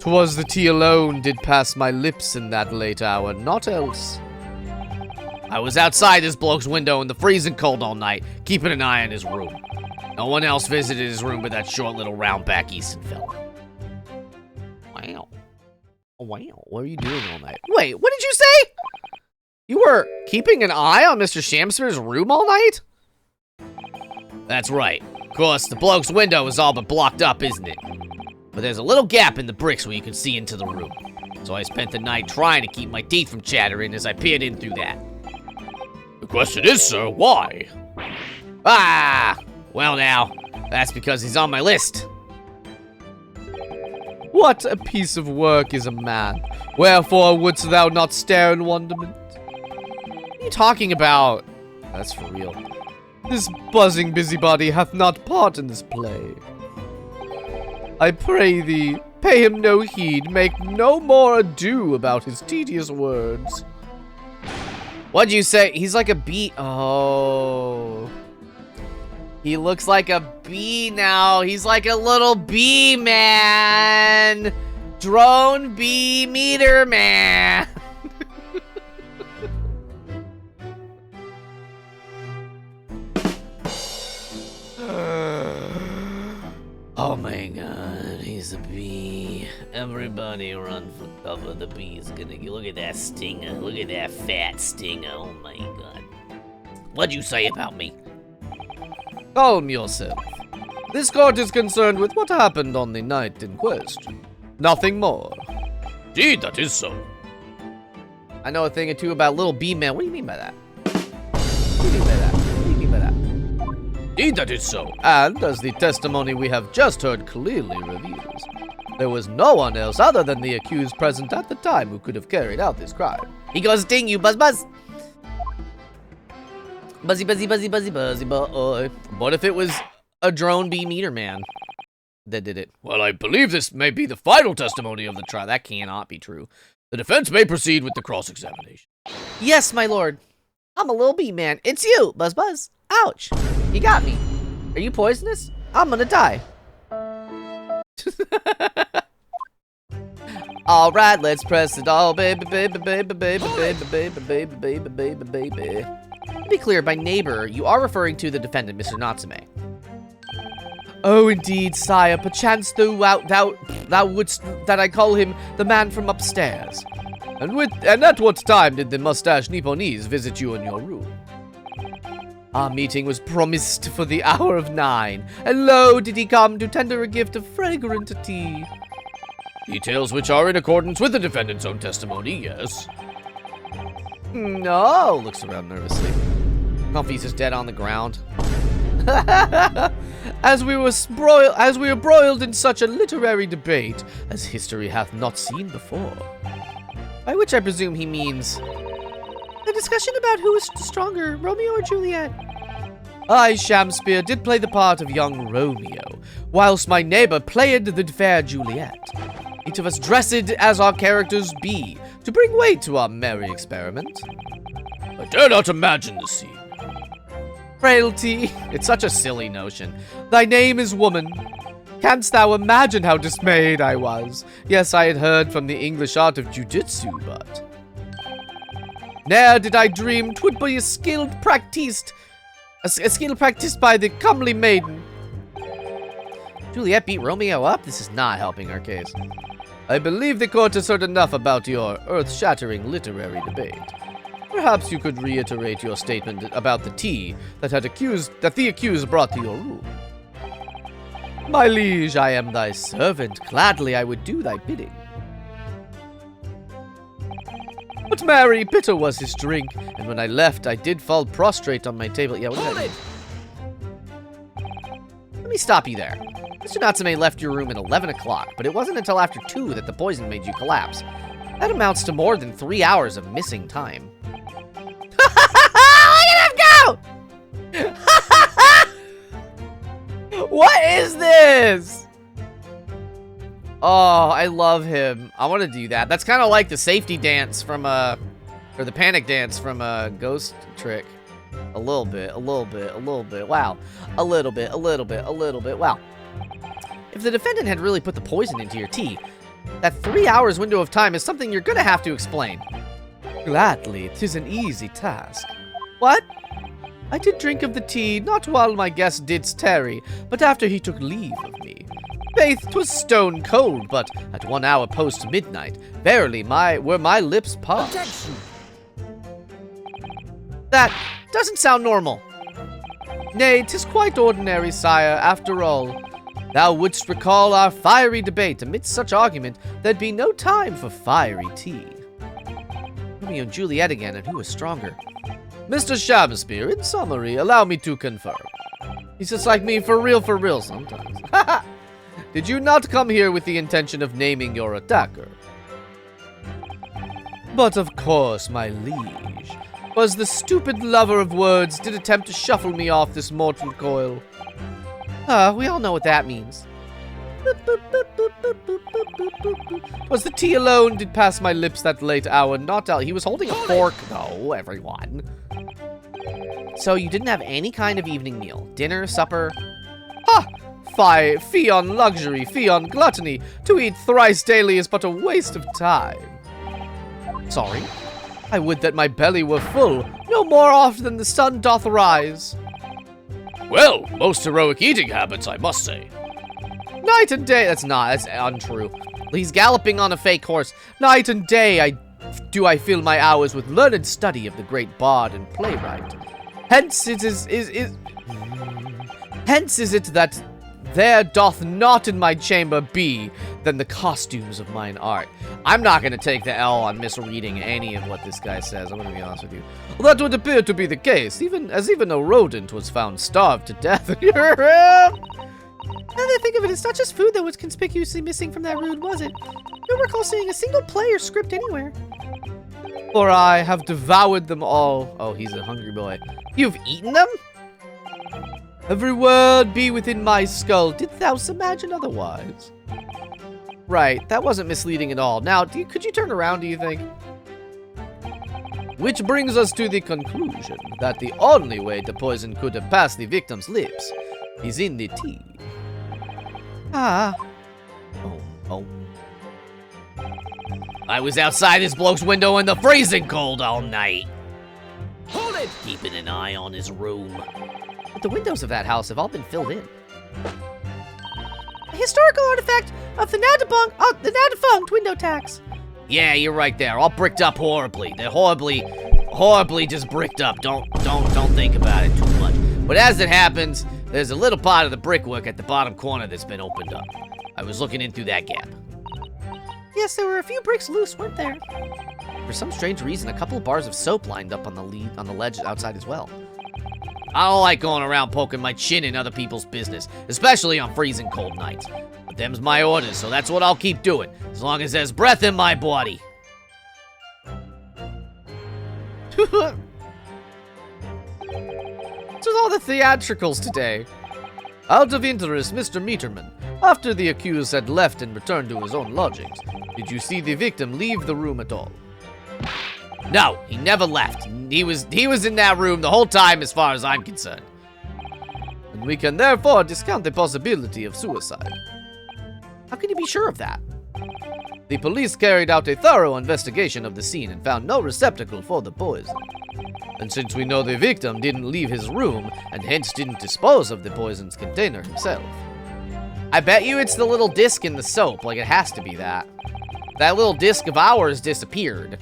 'Twas the tea alone did pass my lips in that late hour, naught else. I was outside this bloke's window in the freezing cold all night, keeping an eye on his room. No one else visited his room but that short little round back Easton fella. Wow. Oh, wow. What are you doing all night? Wait, what did you say? You were keeping an eye on Mr. Shamspeare's room all night? That's right. Of course, the bloke's window is all but blocked up, isn't it? But there's a little gap in the bricks where you can see into the room. So I spent the night trying to keep my teeth from chattering as I peered in through that. The question is, sir, why? Ah! Well now, that's because he's on my list. What a piece of work is a man. Wherefore wouldst thou not stare in wonderment? What are you talking about? That's for real. This buzzing busybody hath not part in this play. I pray thee, pay him no heed, make no more ado about his tedious words. What'd you say? He's like a bee. Oh. He looks like a bee now. He's like a little bee man. Drone bee meter man. Oh my god, he's a bee. Everybody run for cover. The bee's gonna get. Look at that stinger. Look at that fat stinger. Oh my god. What'd you say about me? Calm yourself. This court is concerned with what happened on the night in question. Nothing more. Indeed, that is so. I know a thing or two about little bee man. What do you mean by that? What do you mean by that? What do you mean by that? Indeed, that is so. And, as the testimony we have just heard clearly reveals, there was no one else other than the accused present at the time who could have carried out this crime. He goes sting you, buzz buzz. Buzzy, buzzy, buzzy, buzzy, buzzy, boy. What if it was a drone bee meter man that did it? Well, I believe this may be the final testimony of the trial. That cannot be true. The defense may proceed with the cross-examination. Yes, my lord. I'm a little bee man. It's you, buzz buzz. Ouch. You got me. Are you poisonous? I'm gonna die. All right, let's press it all, baby, baby, baby, baby, baby, baby, baby, baby, baby, baby. To be clear, by neighbor, you are referring to the defendant, Mr. Natsume. Oh, indeed, sire. Perchance thou wouldst that I call him the man from upstairs. And at what time did the mustache Nipponese visit you in your room? Our meeting was promised for the hour of 9, and lo, did he come to tender a gift of fragrant tea. Details which are in accordance with the defendant's own testimony, yes. No, looks around nervously. Comfy's just dead on the ground. As we were broiled in such a literary debate as history hath not seen before. By which I presume he means A discussion about who is stronger, Romeo or Juliet. I, Shamspeare, did play the part of young Romeo, whilst my neighbor played the fair Juliet. Each of us dressed as our characters be, to bring weight to our merry experiment. I dare not imagine the scene. Frailty, it's such a silly notion. Thy name is woman. Canst thou imagine how dismayed I was? Yes, I had heard from the English art of jujitsu, but ne'er did I dream 'twould be a skill practiced by the comely maiden. Juliet beat Romeo up? This is not helping our case. I believe the court has heard enough about your earth-shattering literary debate. Perhaps you could reiterate your statement about the tea that the accused brought to your room. My liege, I am thy servant. Gladly I would do thy bidding. But marry, bitter was his drink, and when I left, I did fall prostrate on my table. Yeah, what did I do? Let me stop you there. Mr. Natsume left your room at 11 o'clock, but it wasn't until after 2 that the poison made you collapse. That amounts to more than 3 hours of missing time. Look at him go! What is this? Oh, I love him. I want to do that. That's kind of like the safety dance from, or the panic dance from, Ghost Trick. A little bit, a little bit, a little bit. Wow. A little bit, a little bit, a little bit. Wow. If the defendant had really put the poison into your tea, That 3 hours window of time is something you're gonna have to explain. Gladly, 'tis an easy task. What? I did drink of the tea, not while my guest didst tarry, but after he took leave of me. Faith, 'twas stone cold, but at 1 hour post midnight, verily were my lips parched. That doesn't sound normal. Nay, 'tis quite ordinary, sire, after all. Thou wouldst recall our fiery debate. Amidst such argument, there'd be no time for fiery tea. Romeo and Juliet again, and who was stronger? Mr. Shakespeare, in summary, allow me to confirm. He's just like me for real sometimes. Did you not come here with the intention of naming your attacker? But of course, my liege. Was the stupid lover of words did attempt to shuffle me off this mortal coil. We all know what that means. Was the tea alone did pass my lips that late hour, not out. He was holding a fork, though, everyone. So you didn't have any kind of evening meal? Dinner, supper? Ha! Fee on luxury, fee on gluttony. To eat thrice daily is but a waste of time. Sorry? I would that my belly were full, no more oft than the sun doth rise. Well, most heroic eating habits, I must say. Night and day, that's Untrue. He's galloping on a fake horse. night and day I fill my hours with learned study of the great bard and playwright. Hence it is it that there doth not in my chamber be than the costumes of mine art. I'm not going to take the L on misreading any of what this guy says. I'm going to be honest with you. Well, that would appear to be the case, even a rodent was found starved to death. Now that I think of it, it's not just food that was conspicuously missing from that room, was it? I don't recall seeing a single play or script anywhere. For I have devoured them all. Oh, he's a hungry boy. You've eaten them? Every word be within my skull. Didst thou imagine otherwise? Right, that wasn't misleading at all. Now, could you turn around, do you think? Which brings us to the conclusion that the only way the poison could have passed the victim's lips is in the tea. Ah. Oh. I was outside this bloke's window in the freezing cold all night. Hold it! Keeping an eye on his room. But the windows of that house have all been filled in. A historical artifact of the now defunct window tax. Yeah, you're right there. All bricked up horribly. They're horribly just bricked up. Don't think about it too much. But as it happens, there's a little part of the brickwork at the bottom corner that's been opened up. I was looking in through that gap. Yes, there were a few bricks loose, weren't there? For some strange reason, a couple of bars of soap lined up on the ledge outside as well. I don't like going around poking my chin in other people's business, especially on freezing cold nights. But them's my orders, so that's what I'll keep doing, as long as there's breath in my body. What's with all the theatricals today? Out of interest, Mr. Meterman, after the accused had left and returned to his own lodgings, did you see the victim leave the room at all? No, he never left. He was in that room the whole time as far as I'm concerned. And we can therefore discount the possibility of suicide. How can you be sure of that? The police carried out a thorough investigation of the scene and found no receptacle for the poison. And since we know the victim didn't leave his room and hence didn't dispose of the poison's container himself. I bet you it's the little disc in the soap, like it has to be that. That little disc of ours disappeared.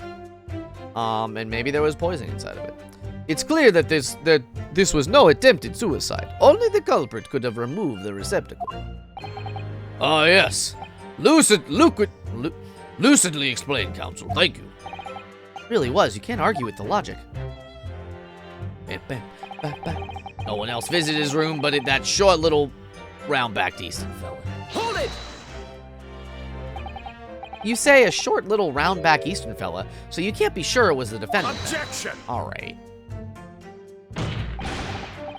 And maybe there was poison inside of it. It's clear that this was no attempted suicide. Only the culprit could have removed the receptacle. Ah, yes. Lucidly explained, counsel. Thank you. It really was. You can't argue with the logic. No one else visited his room but that short little round-backed Easton fella. Hold it! You say a short little round-back Eastern fella, so you can't be sure it was the defendant. Objection! All right.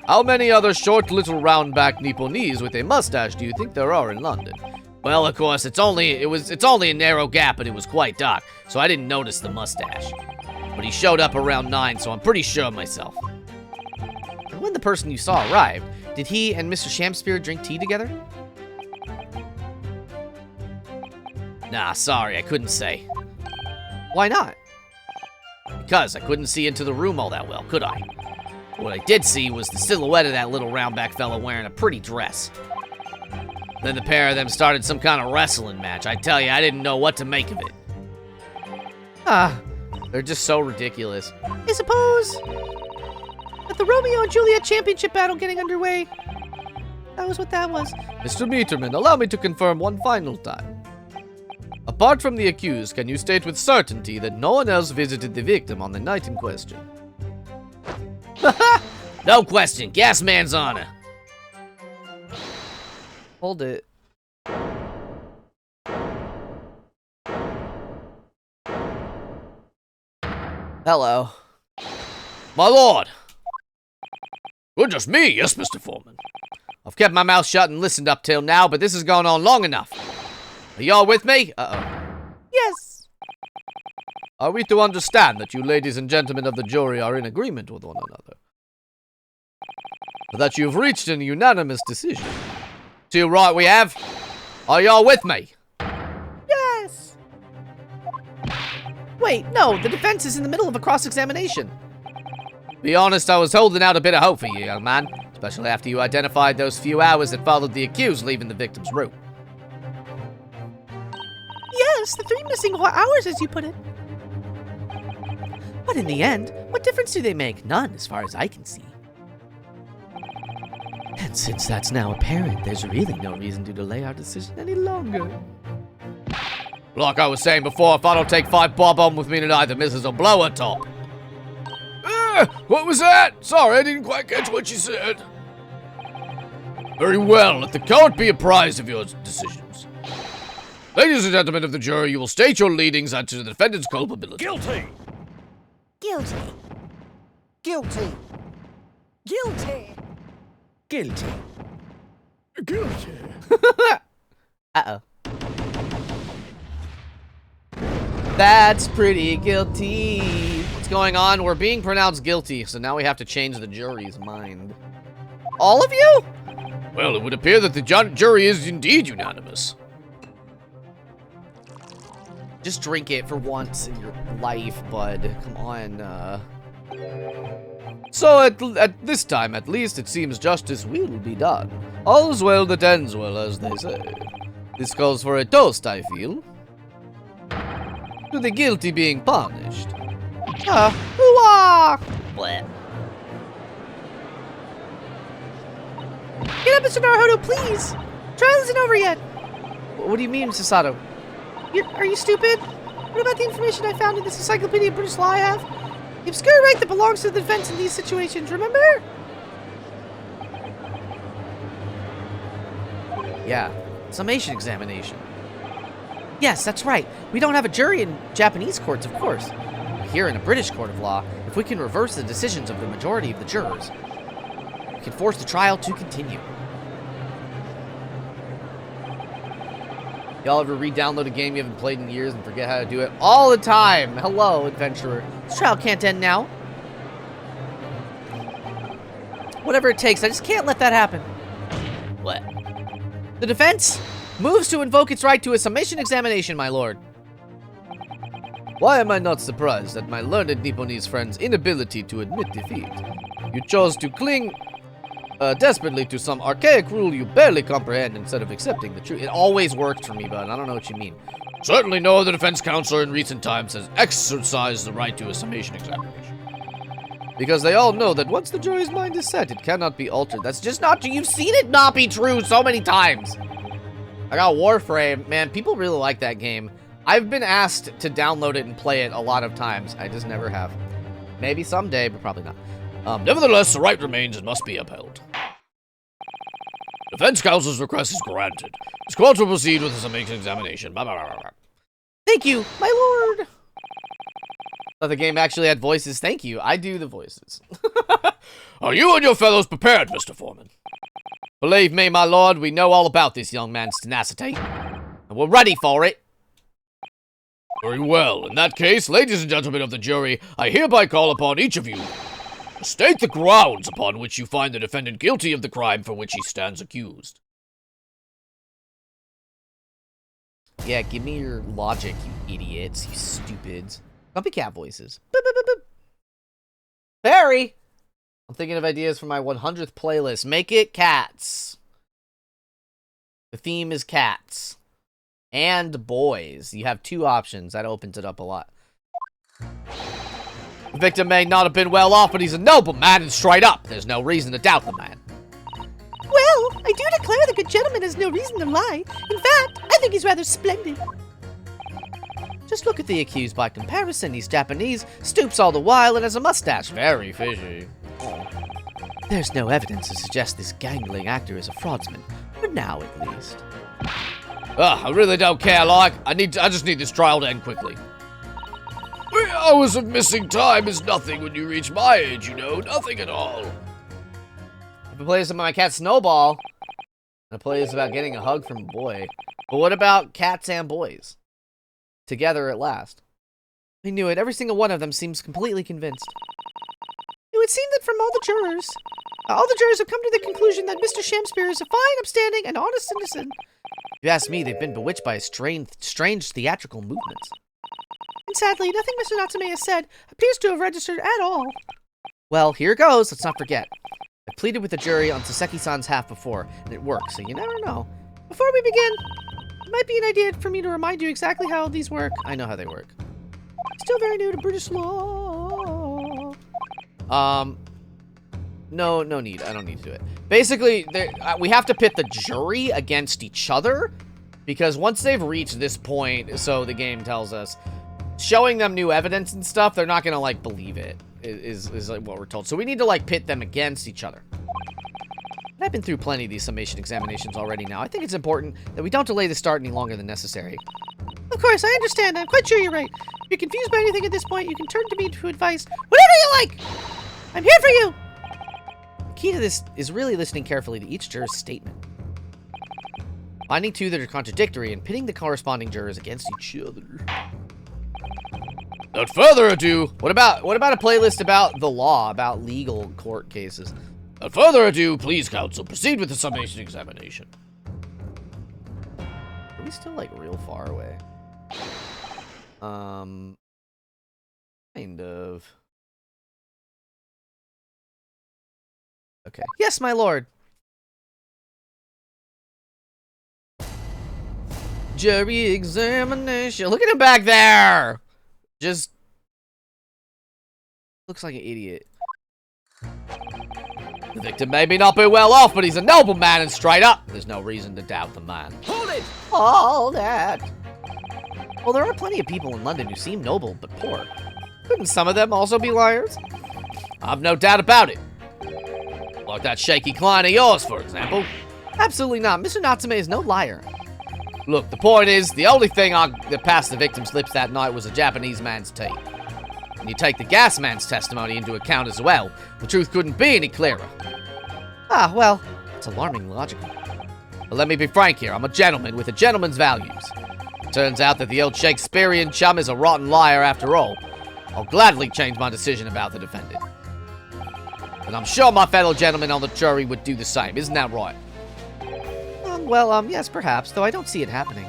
How many other short little round-back Nipponese with a mustache do you think there are in London? Well, of course, it's only a narrow gap and it was quite dark, so I didn't notice the mustache. But he showed up around 9, so I'm pretty sure myself. And when the person you saw arrived, did he and Mr. Shakespeare drink tea together? Nah, sorry, I couldn't say. Why not? Because I couldn't see into the room all that well, could I? What I did see was the silhouette of that little roundback fella wearing a pretty dress. Then the pair of them started some kind of wrestling match. I tell you, I didn't know what to make of it. Ah, They're just so ridiculous. I suppose that the Romeo and Juliet championship battle getting underway. That was what that was. Mr. Meterman, allow me to confirm one final time. Apart from the accused, can you state with certainty that no one else visited the victim on the night in question? No question, gas man's honor. Hold it. Hello. My lord! Well, just me, yes, Mr. Foreman. I've kept my mouth shut and listened up till now, but this has gone on long enough. Are y'all with me? Yes. Are we to understand that you ladies and gentlemen of the jury are in agreement with one another? That you've reached an unanimous decision? Too right we have. Are y'all with me? Yes. Wait, no, the defense is in the middle of a cross-examination. Be honest, I was holding out a bit of hope for you, young man. Especially after you identified those few hours that followed the accused leaving the victim's room. Yes, the 3 missing hours, as you put it. But in the end, what difference do they make? None, as far as I can see. And since that's now apparent, there's really no reason to delay our decision any longer. Like I was saying before, if I don't take 5 bob on with me tonight, the missus will blow her top. What was that? Sorry, I didn't quite catch what you said. Very well, let the court be apprised of your decisions. Ladies and gentlemen of the jury, you will state your leadings as to the defendant's culpability. Guilty! Guilty. Guilty. Guilty. Guilty. Guilty. Uh-oh. That's pretty guilty. What's going on? We're being pronounced guilty, so now we have to change the jury's mind. All of you? Well, it would appear that the jury is indeed unanimous. Just drink it for once in your life, bud. Come on, So at this time, at least, it seems justice will be done. All's well that ends well, as they say. This calls for a toast, I feel. To the guilty being punished. Hoo-ah! Bleh. Get up, Mr. Naruhodo, please! Trial isn't over yet! What do you mean, Sasato? Are you stupid? What about the information I found in this Encyclopedia of British Law I have? The obscure right that belongs to the defense in these situations, remember? Yeah, summation examination. Yes, that's right. We don't have a jury in Japanese courts, of course. But here in a British court of law, if we can reverse the decisions of the majority of the jurors, we can force the trial to continue. Y'all ever re-download a game you haven't played in years and forget how to do it? All the time! Hello, adventurer. This trial can't end now. Whatever it takes, I just can't let that happen. What? The defense moves to invoke its right to a summation examination, my lord. Why am I not surprised at my learned Nipponese friend's inability to admit defeat? You chose to cling desperately to some archaic rule you barely comprehend instead of accepting the truth. It always worked for me, bud. I don't know what you mean. Certainly no other defense counsel in recent times has exercised the right to a summation examination. Because they all know that once the jury's mind is set, it cannot be altered. That's just not true. You've seen it not be true so many times. I got Warframe. Man, people really like that game. I've been asked to download it and play it a lot of times. I just never have. Maybe someday, but probably not. Nevertheless, the right remains and must be upheld. Defense counsel's request is granted. This court will proceed with the summation examination. Blah, blah, blah, blah. Thank you, my lord. Oh, the game actually had voices. Thank you. I do the voices. Are you and your fellows prepared, Mr. Foreman? Believe me, my lord, we know all about this young man's tenacity. And we're ready for it. Very well. In that case, ladies and gentlemen of the jury, I hereby call upon each of you to state the grounds upon which you find the defendant guilty of the crime for which he stands accused. Yeah, give me your logic, you idiots, you stupids. Don't be cat voices. Boop, boop, boop, boop. Barry! I'm thinking of ideas for my 100th playlist. Make it cats. The theme is cats. And boys. You have 2 options. That opens it up a lot. The victim may not have been well off, but he's a noble man and straight up. There's no reason to doubt the man. Well, I do declare the good gentleman has no reason to lie. In fact, I think he's rather splendid. Just look at the accused by comparison. He's Japanese, stoops all the while, and has a mustache. Very fishy. There's no evidence to suggest this gangling actor is a fraudsman. For now, at least. Ugh, I really don't care, like. I just need this trial to end quickly. 3 hours of missing time is nothing when you reach my age, you know. Nothing at all. If I play this about my cat Snowball, I play this about getting a hug from a boy. But what about cats and boys? Together at last. I knew it. Every single one of them seems completely convinced. It would seem that from all the jurors have come to the conclusion that Mr. Shamspeare is a fine, upstanding, and honest citizen. If you ask me, they've been bewitched by his strange theatrical movements. And sadly, nothing Mr. Natsume has said appears to have registered at all. Well, here goes. Let's not forget. I pleaded with the jury on Taseki-san's half before, and it worked, so you never know. Before we begin, it might be an idea for me to remind you exactly how these work. I know how they work. Still very new to British law. No need. I don't need to do it. Basically, we have to pit the jury against each other, because once they've reached this point, so the game tells us, showing them new evidence and stuff, they're not gonna, like, believe it, is like what we're told. So we need to, like, pit them against each other. And I've been through plenty of these summation examinations already now. I think it's important that we don't delay the start any longer than necessary. Of course, I understand. I'm quite sure you're right. If you're confused by anything at this point, you can turn to me for advice. Whatever you like! I'm here for you! The key to this is really listening carefully to each juror's statement. Finding 2 that are contradictory and pitting the corresponding jurors against each other. Without further ado, What about a playlist about the law, about legal court cases? without further ado, please, counsel, proceed with the summation examination. Are we still, like, real far away? Kind of. Okay. Yes, my lord. Jury examination. Look at him back there. Just looks like an idiot. The victim may not be well off, but he's a noble man and straight up. There's no reason to doubt the man. Hold it! All that. Well, there are plenty of people in London who seem noble but poor. Couldn't some of them also be liars? I've no doubt about it. Like that shaky client of yours, for example. Absolutely not. Mr. Natsume is no liar. Look, the point is, the only thing that passed the victim's lips that night was a Japanese man's tape. And you take the gas man's testimony into account as well, the truth couldn't be any clearer. Ah, well, it's alarmingly logical. But let me be frank here, I'm a gentleman with a gentleman's values. Turns out that the old Shakespearean chum is a rotten liar after all. I'll gladly change my decision about the defendant. And I'm sure my fellow gentlemen on the jury would do the same, isn't that right? Yes, perhaps, though I don't see it happening.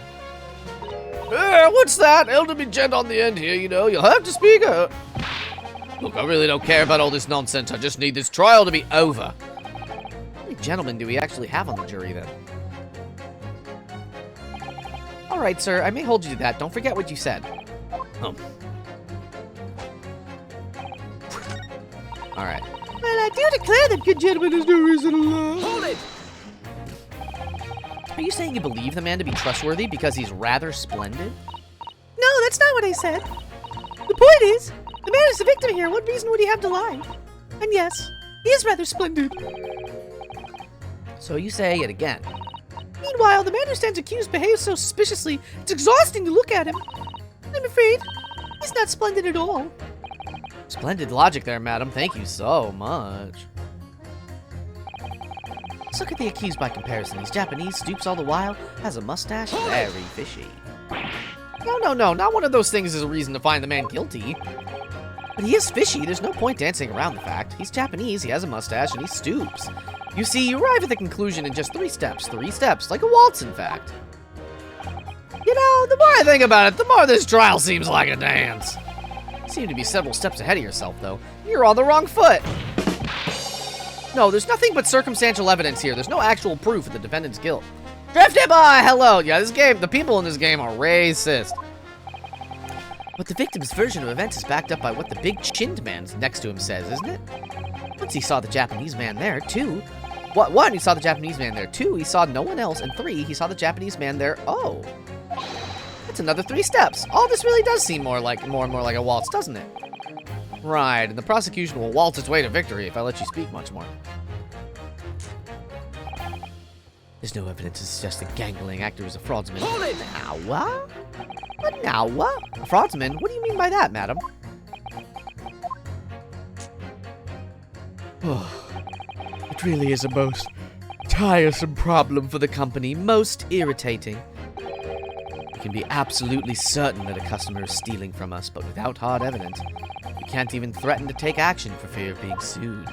What's that? Elderly gent on the end here, you know, you'll have to speak up. Look, I really don't care about all this nonsense, I just need this trial to be over. How many gentlemen do we actually have on the jury, then? All right, sir, I may hold you to that. Don't forget what you said. Oh. All right. Well, I do declare that good gentleman has no reason to lie. Hold it! Are you saying you believe the man to be trustworthy because he's rather splendid? No, that's not what I said. The point is, the man is the victim here. What reason would he have to lie? And yes, he is rather splendid. So you say it again. Meanwhile, the man who stands accused behaves so suspiciously, it's exhausting to look at him. I'm afraid he's not splendid at all. Splendid logic there, madam. Thank you so much. Let's look at the accused by comparison. He's Japanese, stoops all the while, has a mustache, very fishy. No, not one of those things is a reason to find the man guilty. But he is fishy, there's no point dancing around the fact. He's Japanese, he has a mustache, and he stoops. You see, you arrive at the conclusion in just 3 steps. 3 steps, like a waltz, in fact. You know, the more I think about it, the more this trial seems like a dance. You seem to be several steps ahead of yourself, though. You're on the wrong foot. No, there's nothing but circumstantial evidence here. There's no actual proof of the defendant's guilt. Drifted by! Hello! Yeah, this game, the people in this game are racist. But the victim's version of events is backed up by what the big-chinned man next to him says, isn't it? Once he saw the Japanese man there, two. One, he saw the Japanese man there. Two, he saw no one else. And three, he saw the Japanese man there. Oh. That's another 3 steps. All this really does seem more and more like a waltz, doesn't it? Right, and the prosecution will waltz its way to victory if I let you speak much more. There's no evidence to suggest the gangling actor is a fraudsman. Hold it! Now what? What now what? A fraudsman? What do you mean by that, madam? It really is a most tiresome problem for the company, most irritating. We can be absolutely certain that a customer is stealing from us, but without hard evidence, we can't even threaten to take action for fear of being sued.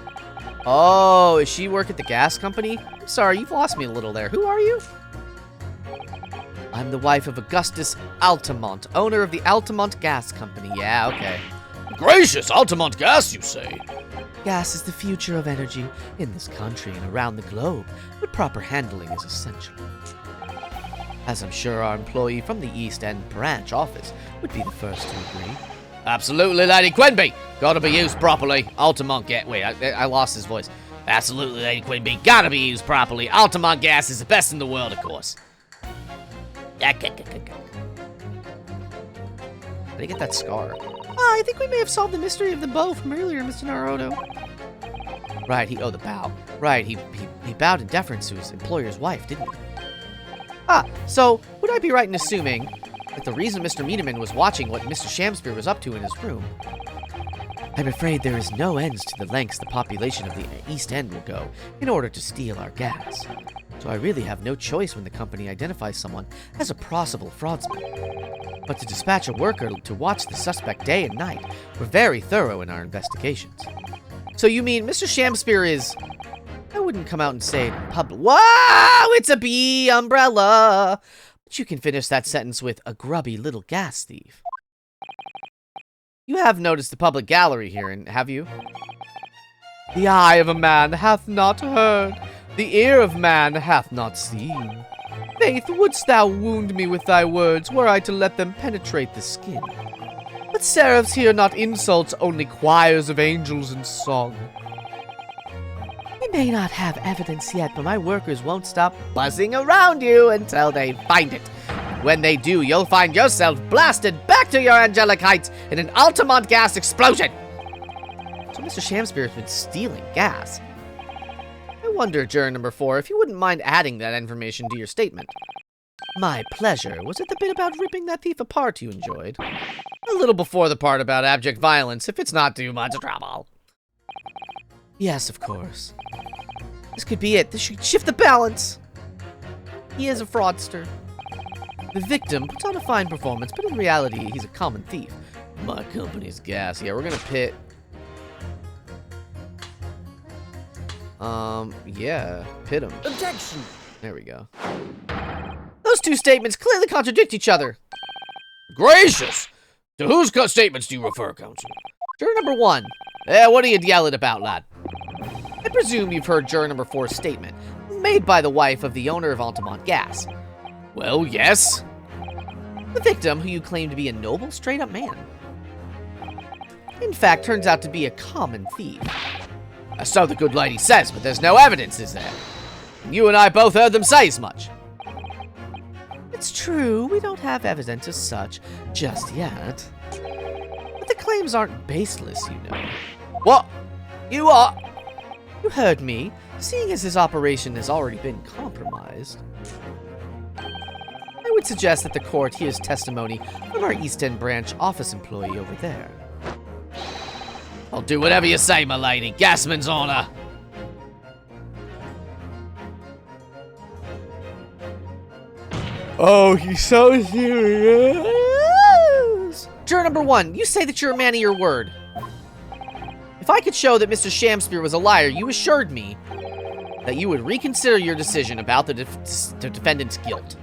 Oh, does she work at the gas company? I'm sorry, you've lost me a little there. Who are you? I'm the wife of Augustus Altamont, owner of the Altamont Gas Company. Yeah, okay. Gracious, Altamont Gas, you say? Gas is the future of energy in this country and around the globe, but proper handling is essential. As I'm sure our employee from the East End branch office would be the first to agree. Absolutely, Lady Quinby. Gotta be used properly. Altamont Gas. Wait, I lost his voice. Absolutely, Lady Quinby. Gotta be used properly. Altamont Gas is the best in the world, of course. Did I get that scar? I think we may have solved the mystery of the bow from earlier, Mr. Naruto. Right, the bow. Right, he bowed in deference to his employer's wife, didn't he? Ah, so would I be right in assuming that the reason Mr. Miedemann was watching what Mr. Shamspear was up to in his room? I'm afraid there is no ends to the lengths the population of the East End will go in order to steal our gas. So I really have no choice when the company identifies someone as a possible fraudster. But to dispatch a worker to watch the suspect day and night, we're very thorough in our investigations. So you mean Mr. Shamspear is... I wouldn't come out and say it in public. Wow, it's a bee umbrella! But you can finish that sentence with a grubby little gas thief. You have noticed the public gallery here, have you? The eye of a man hath not heard, the ear of man hath not seen. Faith, wouldst thou wound me with thy words, were I to let them penetrate the skin? But seraphs hear not insults, only choirs of angels in song. We may not have evidence yet, but my workers won't stop buzzing around you until they find it. When they do, you'll find yourself blasted back to your angelic heights in an Altamont gas explosion. So Mr. Shamspear has been stealing gas. I wonder, juror number 4, if you wouldn't mind adding that information to your statement. My pleasure. Was it the bit about ripping that thief apart you enjoyed? A little before the part about abject violence, if it's not too much trouble. Yes, of course. This could be it. This should shift the balance. He is a fraudster. The victim puts on a fine performance, but in reality, he's a common thief. My company's gas. Yeah, we're gonna pit. Yeah, pit him. Objection! There we go. Those two statements clearly contradict each other. Gracious! To whose statements do you refer, counsel? Juror number 1. What are you yelling about, lad? I presume you've heard juror number 4's statement, made by the wife of the owner of Altamont Gas. Well, yes. The victim, who you claim to be a noble, straight-up man, in fact, turns out to be a common thief. So the good lady says, but there's no evidence, is there? You and I both heard them say as much. It's true, we don't have evidence as such just yet. But the claims aren't baseless, you know. What? You are? You heard me. Seeing as his operation has already been compromised, I would suggest that the court hears testimony from our East End branch office employee over there. I'll do whatever you say, my lady. Gasman's honor. Oh, he's so serious. Juror number 1, you say that you're a man of your word. If I could show that Mr. Shamspear was a liar, you assured me that you would reconsider your decision about the defendant's guilt.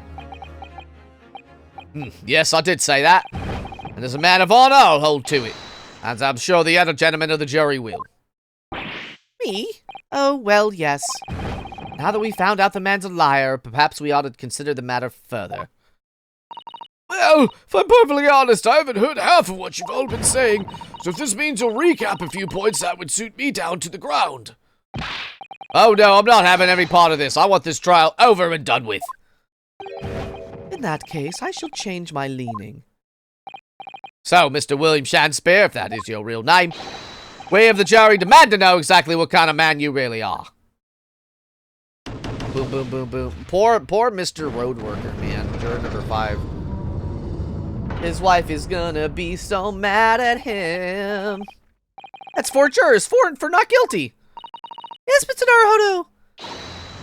Yes, I did say that. And as a man of honor, I'll hold to it. As I'm sure the other gentlemen of the jury will. Me? Oh, well, yes. Now that we found out the man's a liar, perhaps we ought to consider the matter further. Well, if I'm perfectly honest, I haven't heard half of what you've all been saying, so if this means you'll recap a few points, that would suit me down to the ground. Oh no, I'm not having any part of this. I want this trial over and done with. In that case, I shall change my leaning. So, Mr. William Shakespeare, if that is your real name, we of the jury demand to know exactly what kind of man you really are. Boom, boom, boom, boom. Poor Mr. Roadworker, man. Juror number 5. His wife is gonna be so mad at him. That's 4 jurors, 4 for not guilty. Yes, Mr. Naruhodo!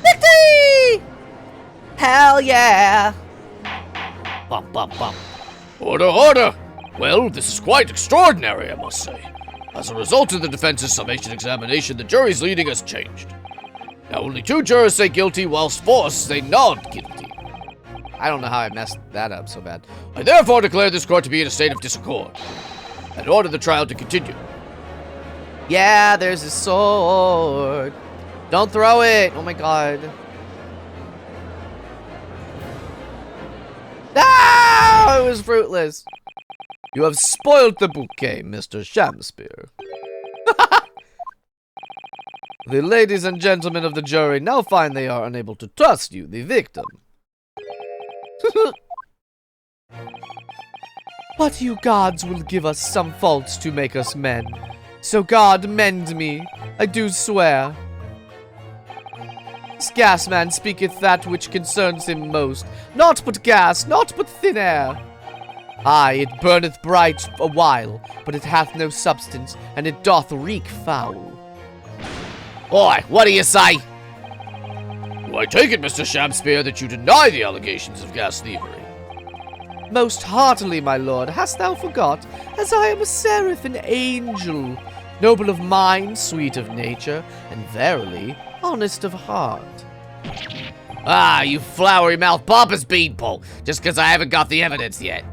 Victory! Hell yeah! Bump, bump, bump. Order, order! Well, this is quite extraordinary, I must say. As a result of the defense's summation examination, the jury's leading has changed. Now only 2 jurors say guilty, whilst 4 say not guilty. I don't know how I messed that up so bad. I therefore declare this court to be in a state of disaccord, and order the trial to continue. Yeah, there's a sword. Don't throw it. Oh my god. Ah! It was fruitless. You have spoiled the bouquet, Mr. Shakespeare. The ladies and gentlemen of the jury now find they are unable to trust you, the victim. But you gods will give us some faults to make us men. So God mend me, I do swear. This gas man speaketh that which concerns him most. Naught but gas, naught but thin air. Aye, it burneth bright a while, but it hath no substance, and it doth reek foul. Oi, what do you say? Do I take it, Mr. Shakespeare, that you deny the allegations of gas thievery? Most heartily, my lord, hast thou forgot, as I am a seraph, an angel, noble of mind, sweet of nature, and verily, honest of heart. Ah, you flowery-mouthed pompous beanpole, just because I haven't got the evidence yet.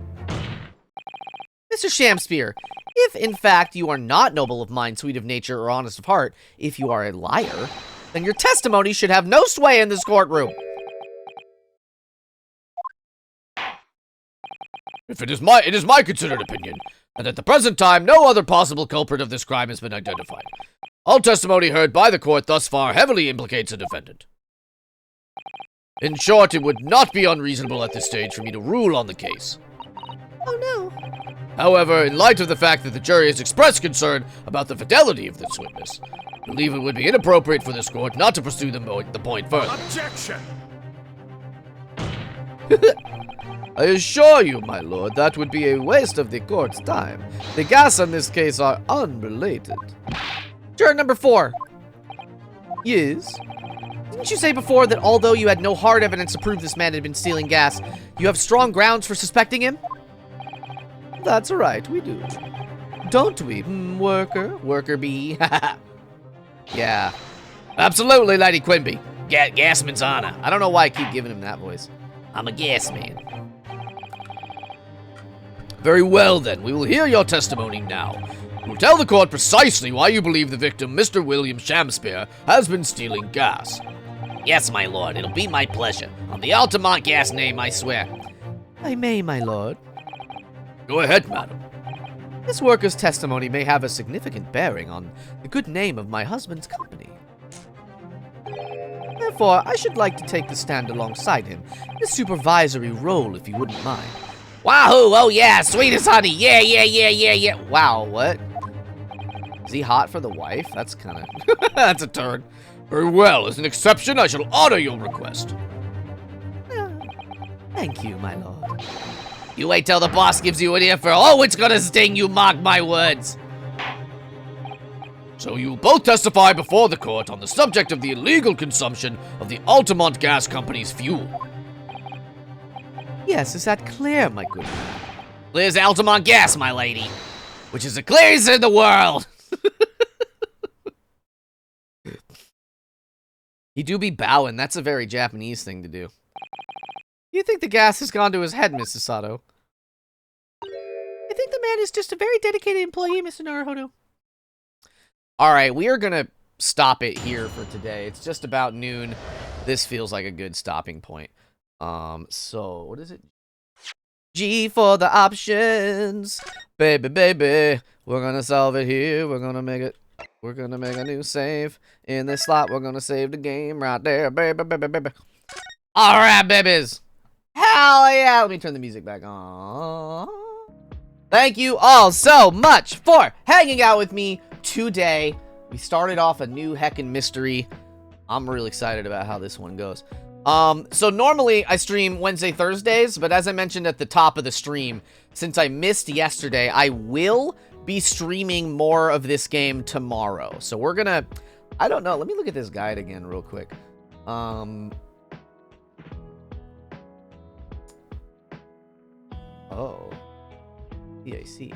Mr. Shakespeare, if in fact you are not noble of mind, sweet of nature, or honest of heart, if you are a liar, then your testimony should have no sway in this courtroom. If it is my considered opinion that at the present time no other possible culprit of this crime has been identified. All testimony heard by the court thus far heavily implicates a defendant. In short, it would not be unreasonable at this stage for me to rule on the case. Oh no. However, in light of the fact that the jury has expressed concern about the fidelity of this witness, I believe it would be inappropriate for this court not to pursue the point further. Objection! I assure you, my lord, that would be a waste of the court's time. The gas in this case are unrelated. Juror number 4. Yes? Didn't you say before that although you had no hard evidence to prove this man had been stealing gas, you have strong grounds for suspecting him? That's right, we do. Don't we, worker? Worker bee. Yeah. Absolutely, Lady Quimby. Gasman's honor. I don't know why I keep giving him that voice. I'm a gas man. Very well, then. We will hear your testimony now. You will tell the court precisely why you believe the victim, Mr. William Shakespeare, has been stealing gas. Yes, my lord. It'll be my pleasure. On the Altamont gas name, I swear. I may, my lord. Go ahead, madam. This worker's testimony may have a significant bearing on the good name of my husband's company. Therefore, I should like to take the stand alongside him in a supervisory role, if you wouldn't mind. Wahoo! Oh yeah, sweet as honey. Yeah. Wow, what? Is he hot for the wife? That's kind of... that's a turn. Very well. As an exception, I shall honor your request. Thank you, my lord. You wait till the boss gives you an earful. Oh, it's gonna sting, you mark my words. So you will both testify before the court on the subject of the illegal consumption of the Altamont Gas Company's fuel. Yes, is that clear, my good man? Clear as Altamont gas, my lady. Which is the clearest in the world. He do be bowing. That's a very Japanese thing to do. You think the gas has gone to his head, Mrs. Sato? I think the man is just a very dedicated employee, Mr. Naruhodo. Alright, we are gonna stop it here for today. It's just about noon. This feels like a good stopping point. So, what is it? G for the options. Baby, baby. We're gonna solve it here. We're gonna make it. We're gonna make a new save. In this slot, we're gonna save the game right there. Baby, baby, baby. Alright, babies. Hell yeah. Let me turn the music back on. Thank you all so much for hanging out with me today. We started off a new heckin' mystery. I'm really excited about how this one goes. So normally I stream Wednesday, Thursdays, but as I mentioned at the top of the stream, since I missed yesterday, I will be streaming more of this game tomorrow. So we're gonna, I don't know, let me look at this guide again real quick. Oh. Yeah, I see.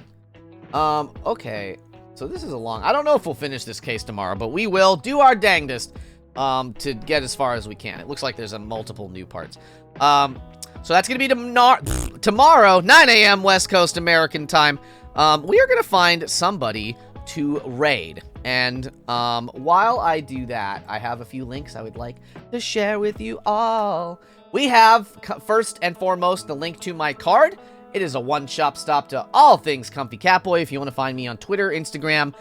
Okay. So this is a long, I don't know if we'll finish this case tomorrow, but we will do our dangdest to get as far as we can. It looks like there's a multiple new parts. So that's going to be tomorrow, 9 a.m. West Coast American time. We are going to find somebody to raid. And while I do that, I have a few links I would like to share with you all. We have, first and foremost, the link to my card. It is a one-shop stop to all things Comfy Catboy. If you want to find me on Twitter, Instagram,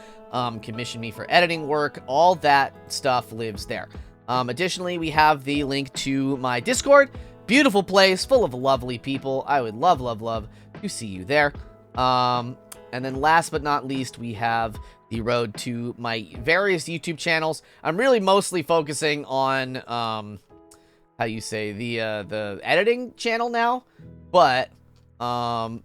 commission me for editing work, all that stuff lives there. Additionally, we have the link to my Discord. Beautiful place, full of lovely people. I would love, love, love to see you there. And then last but not least, we have the road to my various YouTube channels. I'm really mostly focusing on, how you say, the editing channel now, but I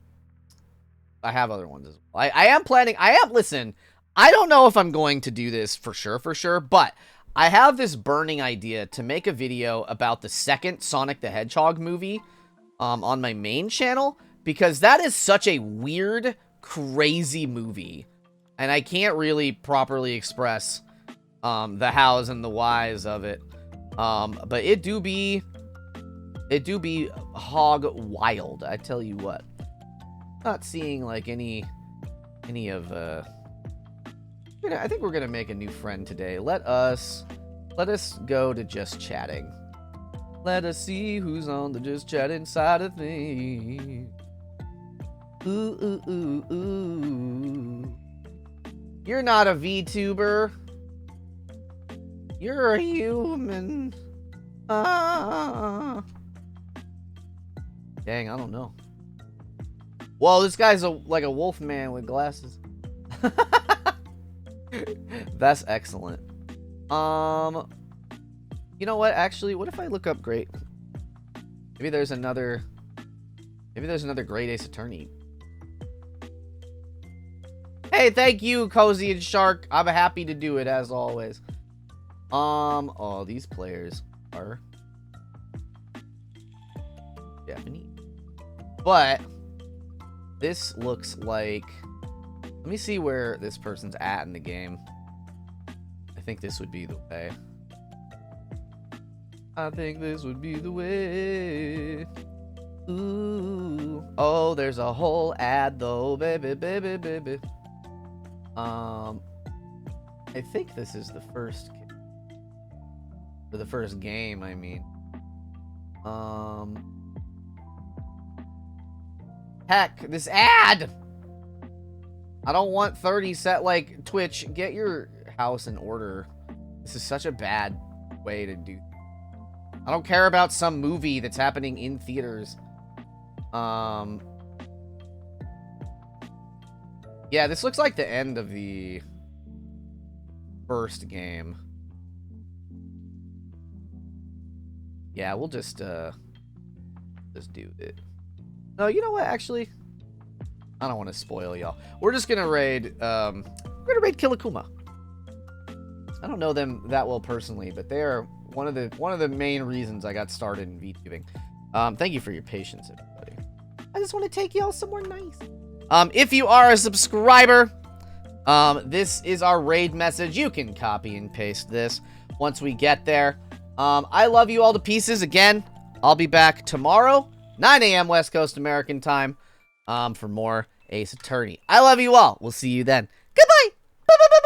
have other ones as well. I am planning, listen, I don't know if I'm going to do this for sure, but I have this burning idea to make a video about the second Sonic the Hedgehog movie on my main channel, because that is such a weird, crazy movie, and I can't really properly express the hows and the whys of it. But it do be hog wild, I tell you what. Not seeing like any of I think we're gonna make a new friend today. Let us go to just chatting. Let us see who's on the just chatting side of things. Ooh, ooh, ooh, ooh. You're not a VTuber. You're a human. Dang, I don't know. Whoa, this guy's like a wolf man with glasses. That's excellent. You know what? Actually, what if I look up great? Maybe there's another Great Ace Attorney. Hey, thank you, Cozy and Shark. I'm happy to do it as always. Oh, these players are Japanese. But this looks like, let me see where this person's at in the game. I think this would be the way. I think this would be the way. Ooh. Oh, there's a whole ad though, baby, baby, baby. I think this is the first, or the first game, I mean. Heck, this ad! I don't want 30 set, like, Twitch, get your house in order. This is such a bad way to do. I don't care about some movie that's happening in theaters. Yeah, this looks like the end of the first game. Yeah, we'll just do it. No, you know what, actually? I don't want to spoil y'all. We're just gonna raid, Kilikuma. I don't know them that well personally, but they are one of the main reasons I got started in VTubing. Thank you for your patience, everybody. I just want to take y'all somewhere nice. If you are a subscriber, this is our raid message. You can copy and paste this once we get there. I love you all to pieces again. I'll be back tomorrow, 9 a.m. West Coast American time, for more Ace Attorney. I love you all. We'll see you then. Goodbye. Bye, bye, bye, bye.